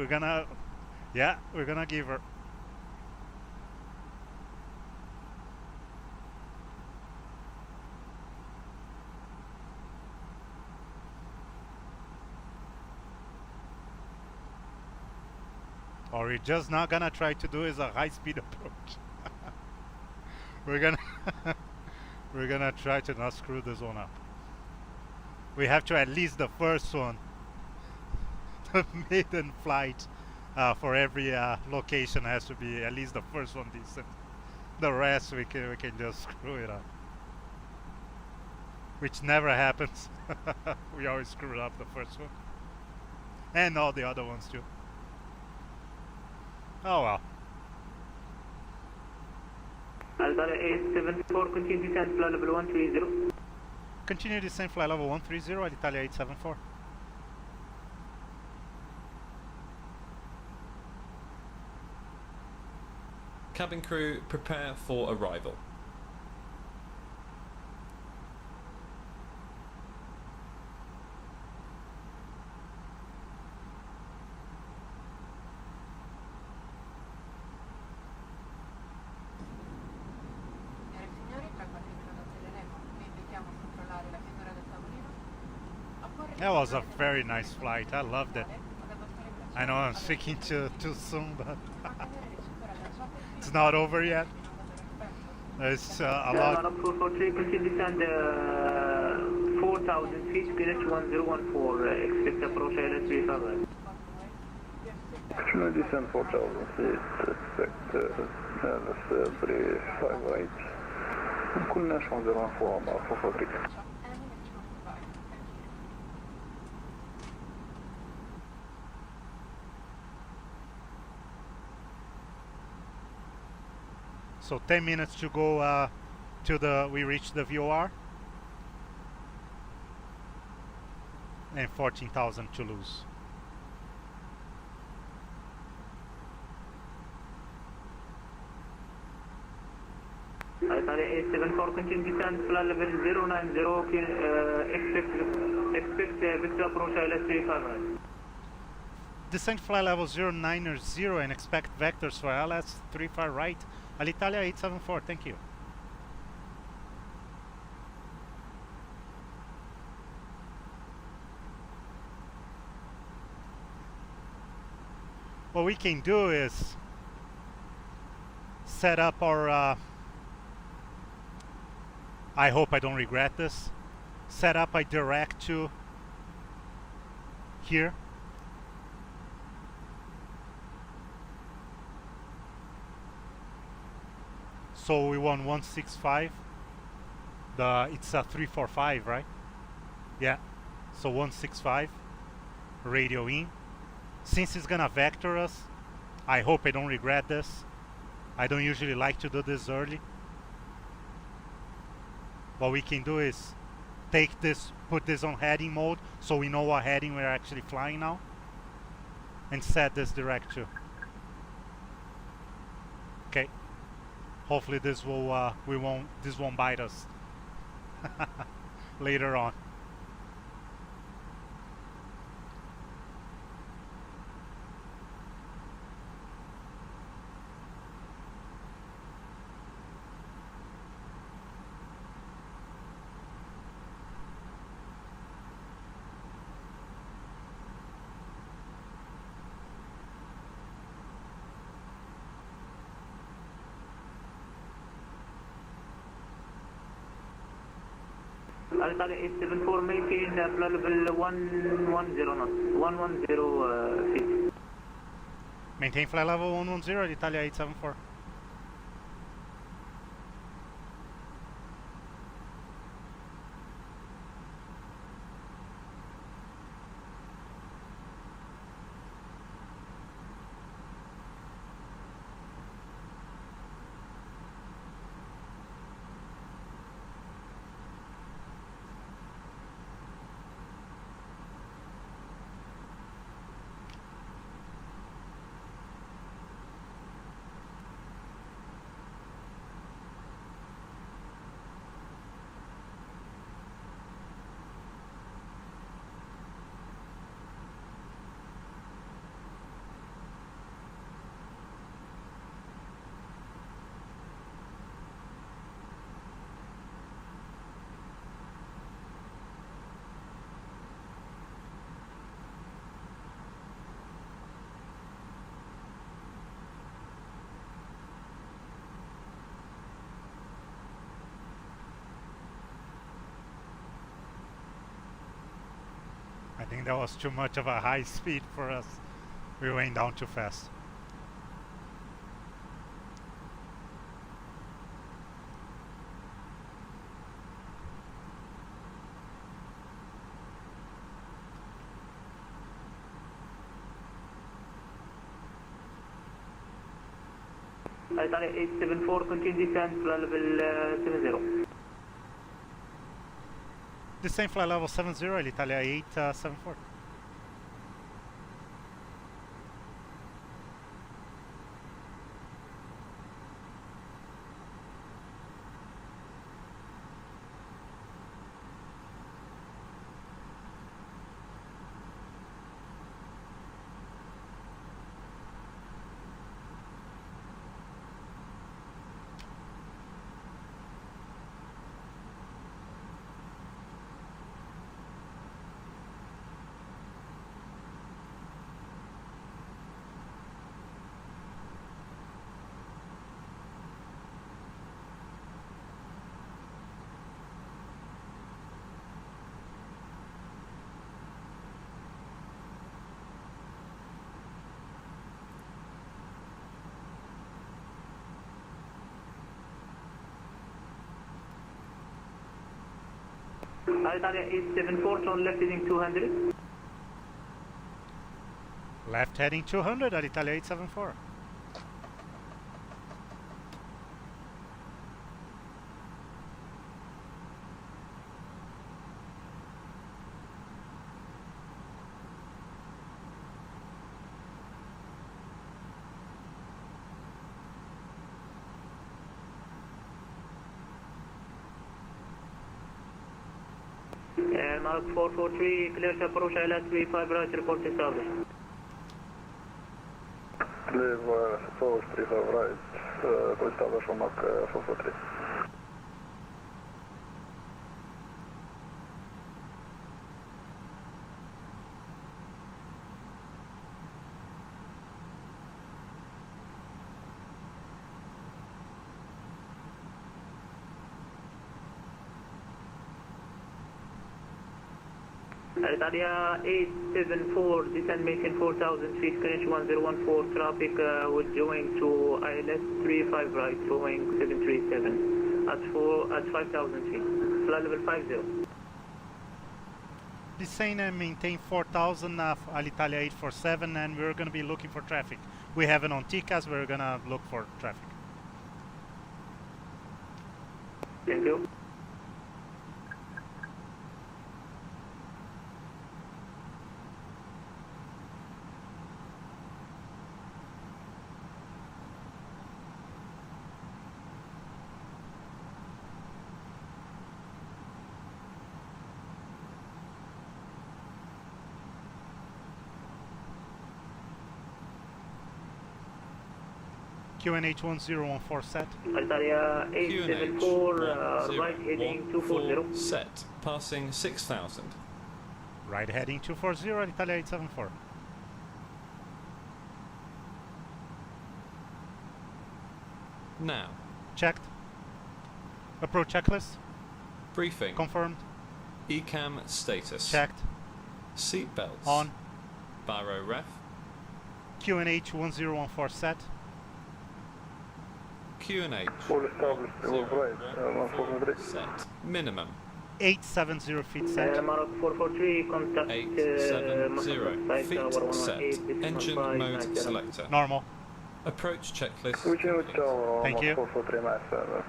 give her. Or we're just not gonna try to do is a high-speed approach. we're gonna try to not screw this one up. We have to at least the first one, the maiden flight for every location has to be at least the first one decent. The rest we can just screw it up, which never happens. We always screw up the first one, and all the other ones too. Oh well. Alitalia 874, continue descent flight level 130. Continue descent flight level 130, Alitalia 874. Cabin crew, prepare for arrival. That was a very nice flight. I loved it. I know I'm speaking too soon, but it's not over yet. It's a lot. 443, continue descend 4,000 feet, PH 1014, expect approach ILS 35. descend 4000 feet, expect LS 358. كنا شونزر فور مع فوفوتريك. So 10 minutes to go till we reach the VOR. And 14,000 to lose. Alitalia 874 continue descent flight level 090, expect Victor approach LS359. Descent flight level 090 and expect vectors for LS35 right. Alitalia 874, thank you. What we can do is set up our I hope I don't regret this, set up a direct to here. So we want 165. It's a 345, right? Yeah. So 165 radio in. Since it's gonna vector us, I hope I don't regret this. I don't usually like to do this early. What we can do is take this, put this on heading mode so we know what heading we're actually flying now, and set this direct to. Okay. Hopefully this will this won't bite us later on. Alitalia 874 maintain flight level 110 knots, 110 feet. Maintain flight level 110, Alitalia 874. I think that was too much of a high speed for us. We went down too fast. Alitalia 874 continue descent flight level 70. The same flight level 70, Alitalia 874. Alitalia 874, turn left heading 200. Left heading 200, Alitalia 874. Mark 443, clear to approach ILS 35 right, report established. Leave forward 35 right, go establish from Mark 443. Alitalia 874, descent maintain 4000 feet, Greenwich 1014, traffic will join to ILS 35 right, Boeing 737 at 5000 feet, flight level 50. Descend and maintain 4000 Alitalia 847, and we're going to be looking for traffic. We have it on TCAS, we're going to look for traffic. Thank you. QNH1014 set. Alitalia 874, right heading 240. Set, passing 6000. Right heading 240, Alitalia 874. Now. Checked. Approach checklist. Briefing. Confirmed. ECAM status. Checked. Seatbelts. On. Baro ref. QNH1014 set. QNH. Full established, move right, 143. Set. Minimum. 870 feet set. Mark 443, contact 870 feet set. Engine mode selector. Normal. Approach checklist. Thank you. 443 master.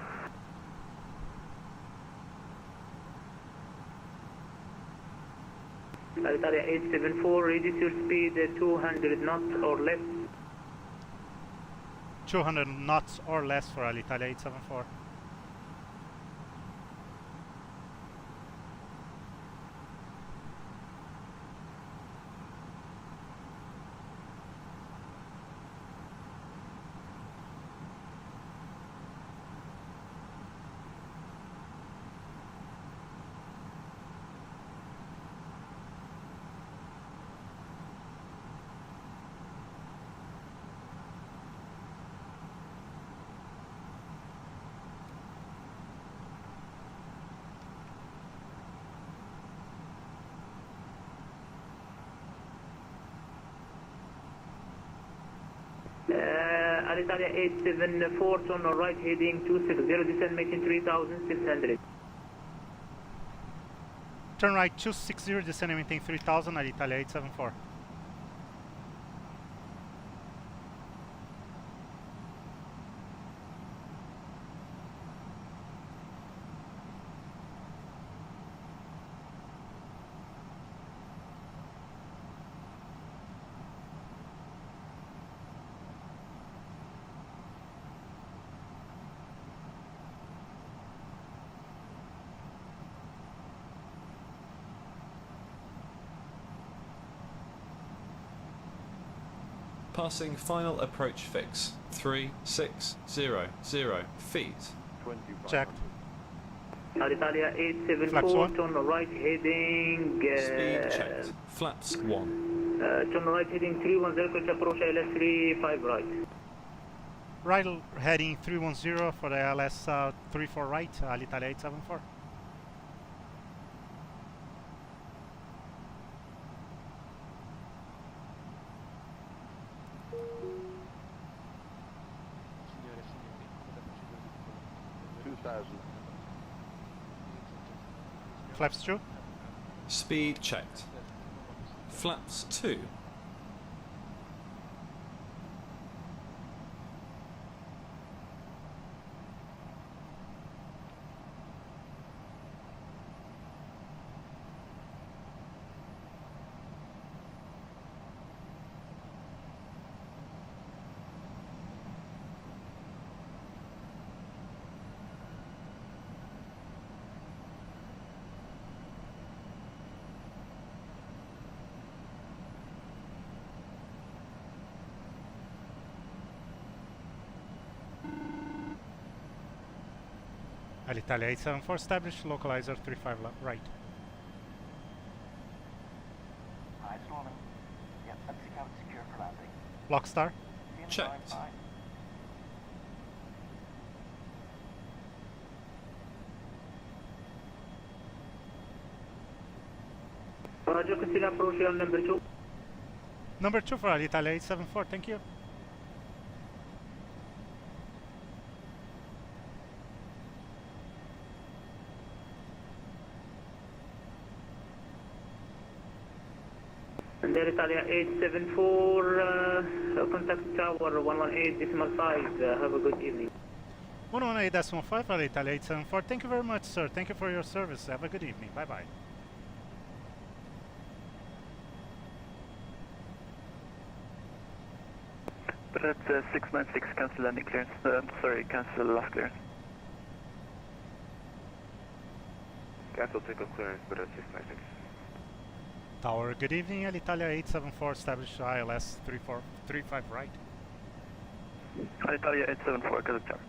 Alitalia 874, reduce your speed 200 knots or less. 200 knots or less for Alitalia 874. Alitalia 874, turn right heading 260, descend making 3600. Turn right 260, descend maintain 3000, Alitalia 874. Passing final approach fix. 3600 feet. Checked. Alitalia 874, turn right heading... Speed checked. Flaps 1. Turn right heading 310, quick approach ILS 35 right. Right heading 310 for the ILS 34 right, Alitalia 874. Flaps 2. Speed checked. Flaps 2. Alitalia 874, establish localizer 35 right. Hi, Norman. Yep, that's account secure for landing. Lockstar. Checked. Roger, continue approaching on number 2. Number 2 for Alitalia 874, thank you. And there Italia 874, contact tower 118.5. Have a good evening. 118.5 for Alitalia 874, thank you very much, sir. Thank you for your service. Have a good evening. Bye bye. But at 696, cancel landing clearance. Sorry, cancel last clearance. Cancel takeoff clearance, but at 696. Tower, good evening. Alitalia 874, establish ILS 3435 right. Alitalia 874, Kazakh Tower.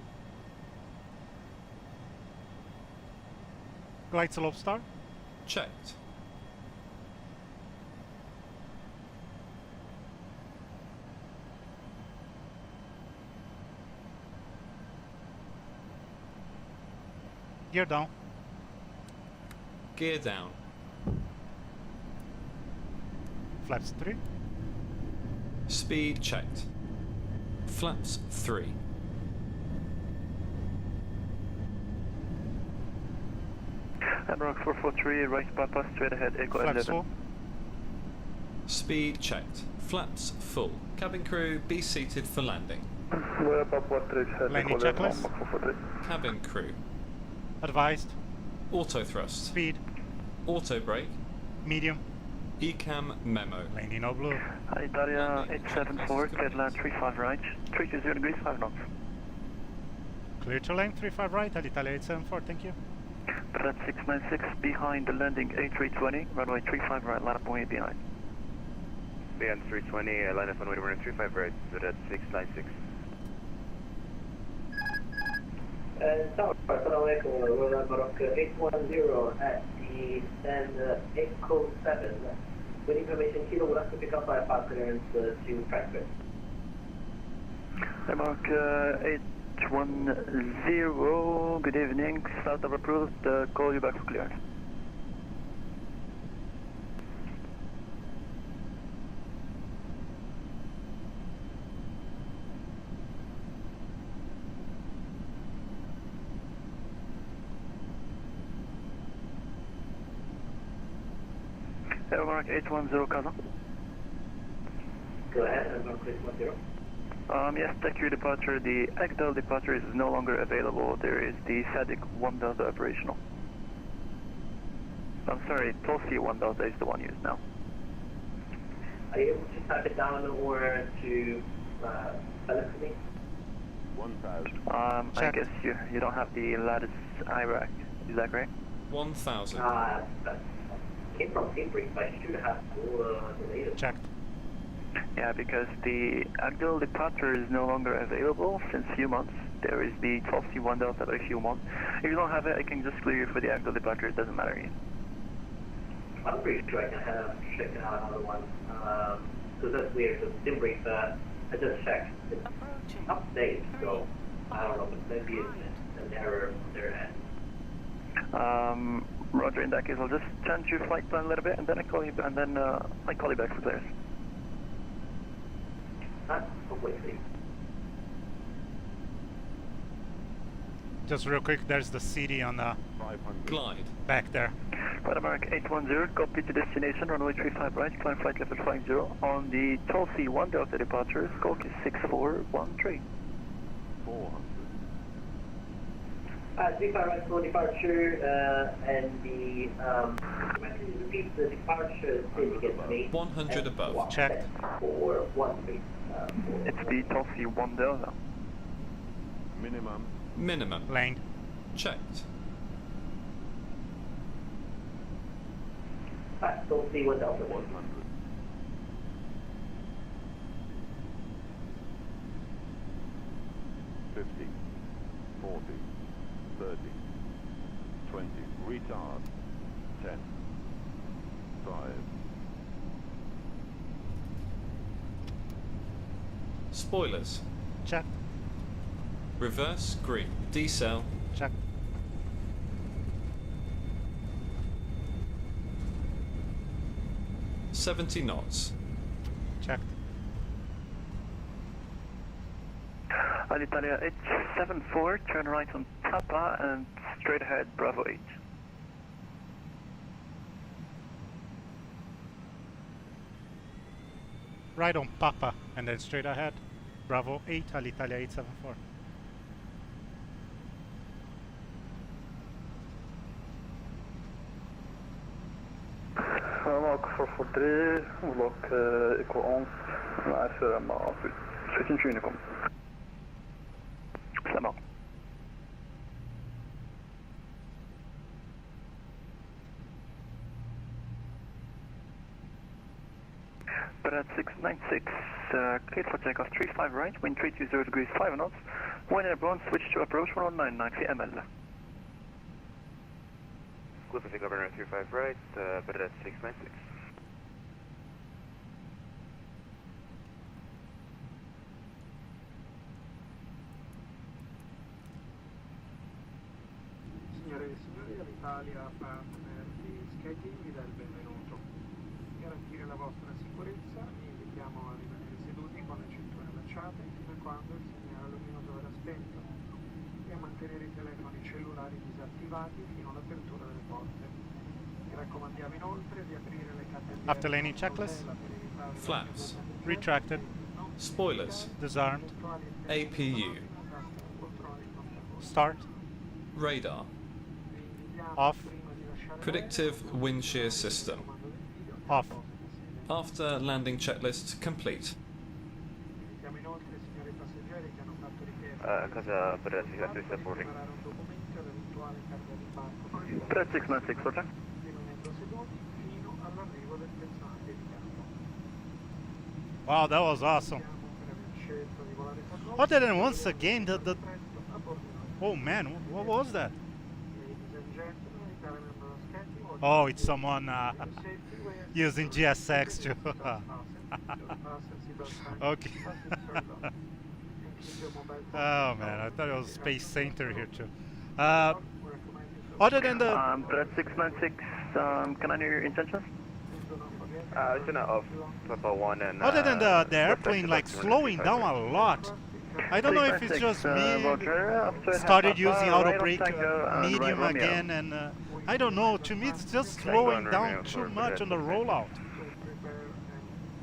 Glide slope star. Checked. Gear down. Gear down. Flaps 3. Speed checked. Flaps 3. Admiral 443, right bypass, straight ahead, Echo Flaps 11. 4. Speed checked. Flaps full. Cabin crew, be seated for landing. Landing checklist. Cabin crew. Advised. Auto thrust. Speed. Auto brake. Medium. ECAM memo. Landing no blue. Alitalia 874, cleared land 35 right, 320 degrees, 5 knots. Clear to land 35 right, Alitalia 874, thank you. Flat 696, behind the landing A320, runway 35 right, line up way behind. Beyond 320, line up on runway 35 right, so that's 696. Tower, Assalamu alaikum, we're at Barak 810 at the stand Echo 7. With information, Kilo will have to pick up by a path clearance to Frankfurt. Mark 810, good evening, start of approved, call you back for clearance. Mark 810, Casa. Go ahead, Mark 810. Yes, take your departure. The ACDEL departure is no longer available. There is the SADC 1 Delta operational. I'm sorry, Tulsi 1 Delta is the one used now. Are you able to type it down or to spell it for me? 1000. I guess you don't have the lattice Iraq. Is that correct? 1000. Came from Debrief. I should have the latest. Checked. Yeah, because the ACDEL departure is no longer available since a few months. There is the 12C1 Delta by a few months. If you don't have it, I can just clear you for the ACDEL departure. It doesn't matter yet. I'm pretty sure I can have checked out another one. Because that's weird. So Debrief, I just checked. It's update, so I don't know, but maybe it's an error on their end. Roger. In that case, I'll just change your flight plan a little bit, and then I call you, and then I call you back for clearance. Just real quick, there's the city on the Glide. back there. Right, America 810, copy to destination, runway 35 right, climb flight level 50. On the Tulsi 1 Delta departure, skulk is 6413. 400. 35 right for departure, and the, repeat the departure syndicate, please. 100 above. Checked. 413. It's the Tulsi 1 Delta. Minimum. Minimum. Lane. Checked. Tulsi 1 Delta. 100. 50. 40. 30. 20. Retard. 10. 5. Spoilers. Check. Reverse green. Decel. Check. $70 knots. Checked. Alitalia 874, turn right on Papa and straight ahead Bravo 8. Right on Papa, and then straight ahead. Bravo 8, Alitalia 874. Lock 443, lock Echo 11, FSLabs A3XX UNICOM. Ça marche. Brad 696, cleared for takeoff 35 right, wind 320 degrees 5 knots, when airborne, switch to approach 199 ml. Good for takeoff runway 35 right, Brad 696. Signore e signori, Alitalia partner di Sky vi dà il benvenuto. Per garantire la vostra sicurezza vi invitiamo a rimanere seduti con le cinture allacciate fino a quando il segnale luminoso verrà spento e a mantenere i telefoni cellulari disattivati fino all'apertura delle porte. Vi raccomandiamo inoltre di aprire le catene After landing checklist. Flaps. Retracted. Spoilers. Disarmed. APU. Start. Radar. Off. Predictive wind shear system. Off. After landing checklist complete. Casa Brad 696 reporting. Brad 696, roger. Wow, that was awesome. Other than once again, the oh man, what was that? Oh, it's someone using GSX to. Okay. Oh man, I thought it was Space Center here too. Other than the. Brad 696, can I know your intentions? It's off Papa 1 and. Other than the airplane like slowing down a lot. I don't know if it's just me started using auto brake medium again, and I don't know. To me, it's just slowing down too much on the rollout.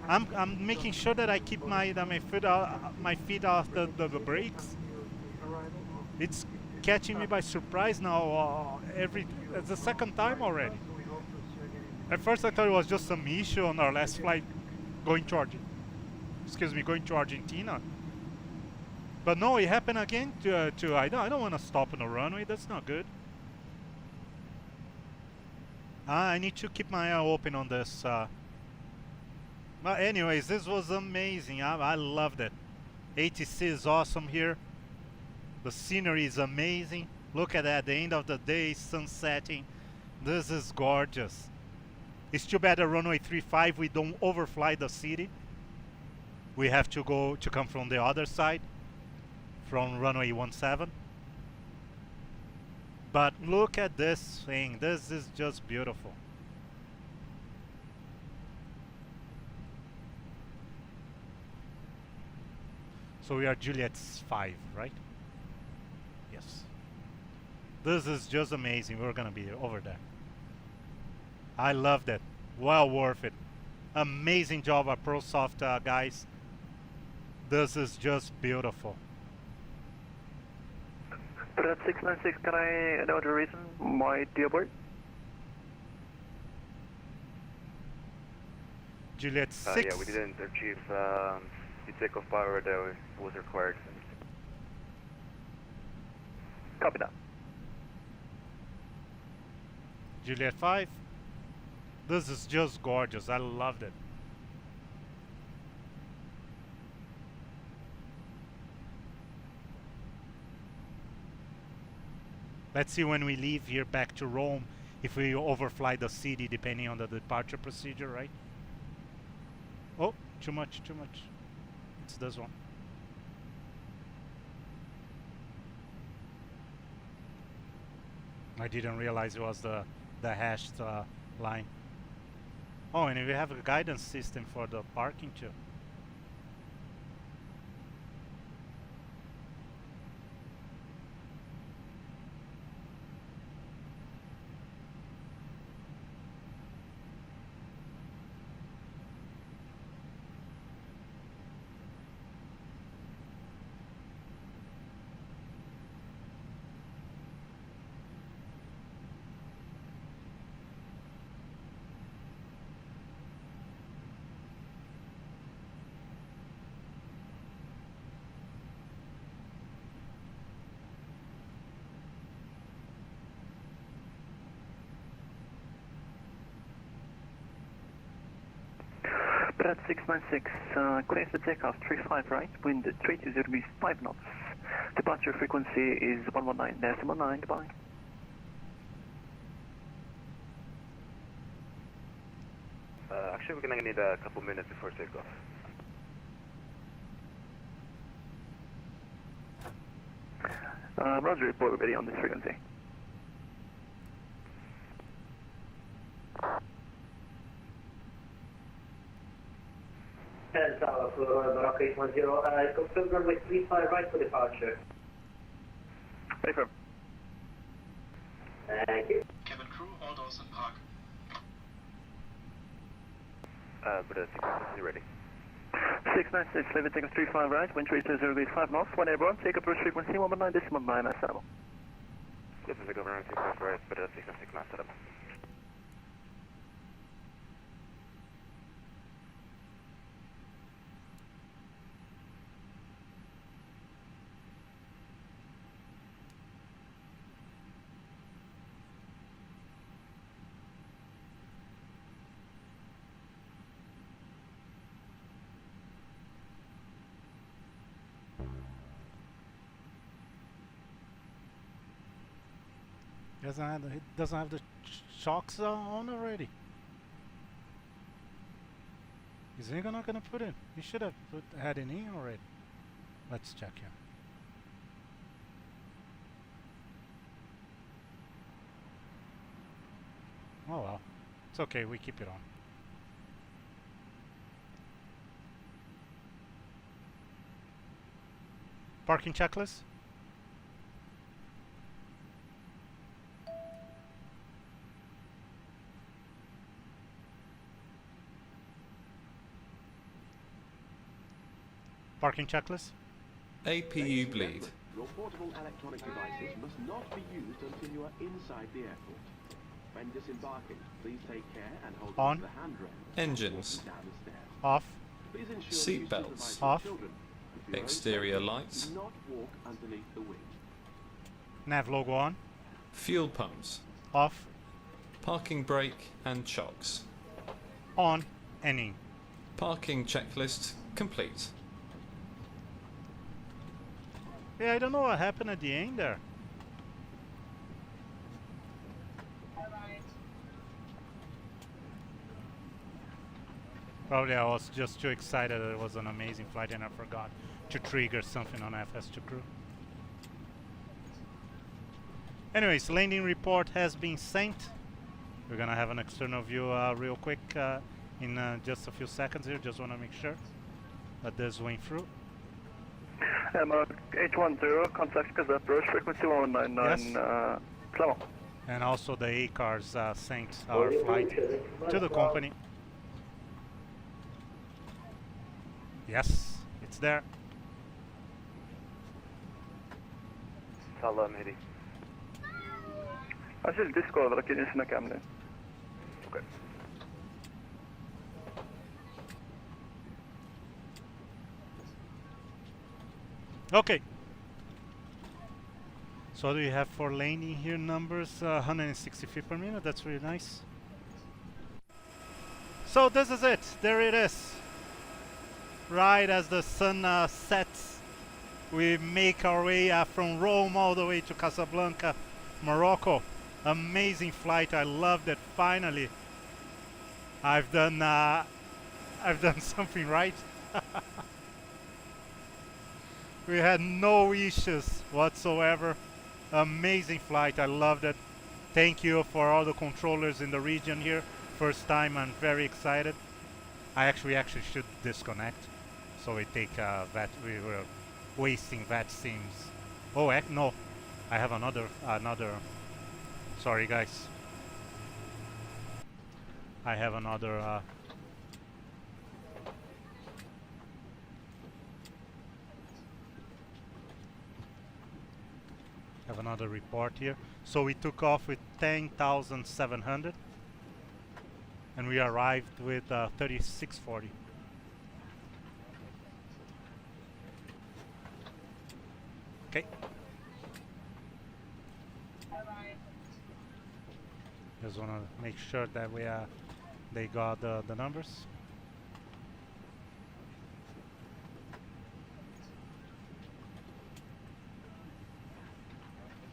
I'm making sure that I keep my feet off the brakes. It's catching me by surprise now. It's the second time already. At first, I thought it was just some issue on our last flight going to Argentina. But no, it happened again I don't want to stop on the runway. That's not good. I need to keep my eye open on this. But anyways, this was amazing. I loved it. ATC is awesome here. The scenery is amazing. Look at that. At the end of the day, sun setting. This is gorgeous. It's too bad at runway 35 we don't overfly the city. We have to come from the other side, from runway 17. But look at this thing. This is just beautiful. So we are Juliet's 5, right? Yes. This is just amazing. We're gonna be over there. I loved it. Well worth it. Amazing job at PrealSoft, guys. This is just beautiful. But 696, can I know the reason why do you abort? Juliet 6. Yeah, we didn't achieve the takeoff power that was required. Copy that. Juliet 5. This is just gorgeous. I loved it. Let's see when we leave here back to Rome if we overfly the city depending on the departure procedure, right? Oh, too much, too much. It's this one. I didn't realize it was the hashed line. Oh, and we have a guidance system for the parking too. Brad 696, clear for takeoff 35 right, wind 320 degrees 5 knots. Departure frequency is 119.9, goodbye. Actually, we're gonna need a couple minutes before takeoff. Roger, report already on this frequency. Tower for Rock 810, confirm runway 35 right for departure. Confirm. Thank you. Cabin crew, all doors and park. But 696 ready. 696, level takeoff 35 right, wind 320 5 knots, 1 airborne, take approach frequency 119.9, ascendable. This is the governor 65 right, but 696 not set up. It doesn't have the shocks on already. Is he not gonna put it? He should have had it in already. Let's check here. Oh well, it's okay. We keep it on. Parking checklist. Parking checklist. APU bleed. Your portable electronic devices must not be used until you are inside the airport. When disembarking, please take care and hold on to the handrail. Engines. Off. Seat belts. Off. Exterior lights. Do not walk underneath the wing. Nav logo on. Fuel pumps. Off. Parking brake and chocks. On and in. Parking checklist complete. Yeah, I don't know what happened at the end there. Probably I was just too excited that it was an amazing flight and I forgot to trigger something on FS2 crew. Anyways, landing report has been sent. We're gonna have an external view real quick in just a few seconds here. Just wanna make sure that this went through. H10, contact CASABLANCA, approach frequency 199, yes. Claro. And also the A-cars sent our flight to the company. Yes, it's there. Salam Mehdi. أسأل ديسكورد لكن اسمنا كاملين. Okay. Okay. So we have for landing here numbers 160 feet per minute. That's really nice. So this is it. There it is. Right as the sun sets, we make our way from Rome all the way to Casablanca, Morocco. Amazing flight. I loved it. Finally, I've done something right. We had no issues whatsoever. Amazing flight. I loved it. Thank you for all the controllers in the region here. First time. I'm very excited. I actually should disconnect. So we take that. We were wasting VATSIMs. Oh no, I have another. Sorry guys. I have another. Have another report here. So we took off with 10,700 and we arrived with 3640. Okay. Just want to make sure that they got the numbers.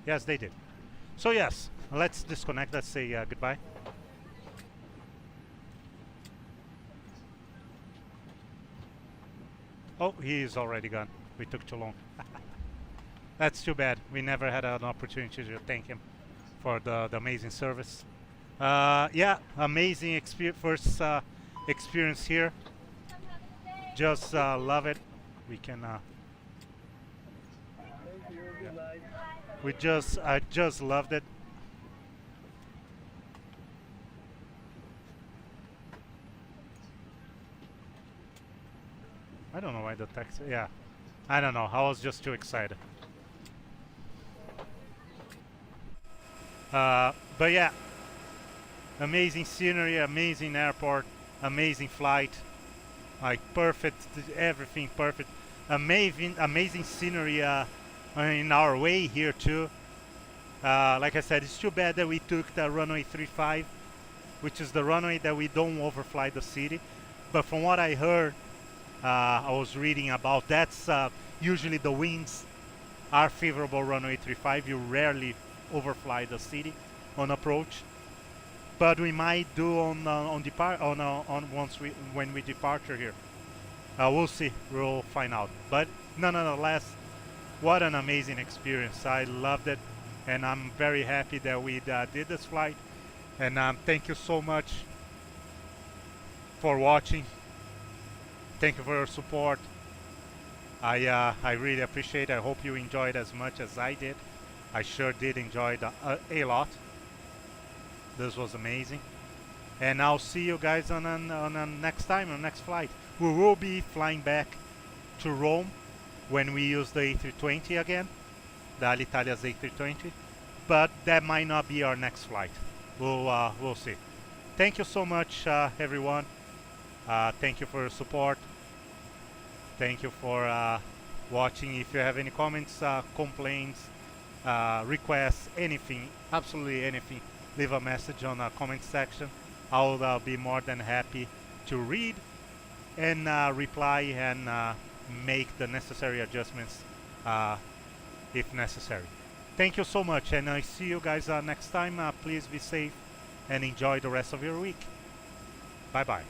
Yes, they did. So yes, let's disconnect. Let's say goodbye. Oh, he is already gone. We took too long. That's too bad. We never had an opportunity to thank him for the amazing service. Yeah, amazing first experience here. Just love it. We can. I just loved it. I don't know why the text. Yeah, I don't know. I was just too excited. But yeah, amazing scenery, amazing airport, amazing flight, like perfect, everything perfect. Amazing scenery in our way here too. Like I said, it's too bad that we took the runway 35, which is the runway that we don't overfly the city. But from what I heard, I was reading about, that's usually the winds are favorable runway 35. You rarely overfly the city on approach, but we might do on when we departure here. We'll see. We'll find out. But nonetheless, what an amazing experience. I loved it, and I'm very happy that we did this flight. And thank you so much for watching. Thank you for your support. I really appreciate it. I hope you enjoyed as much as I did. I sure did enjoy a lot. This was amazing. And I'll see you guys on next time, on next flight. We will be flying back to Rome when we use the A320 again, the Alitalia's A320. But that might not be our next flight. We'll see. Thank you so much, everyone. Thank you for your support. Thank you for watching. If you have any comments, complaints, requests, anything, absolutely anything, leave a message on the comment section. I'll be more than happy to read and reply and make the necessary adjustments if necessary. Thank you so much, and I see you guys next time. Please be safe and enjoy the rest of your week. Bye bye.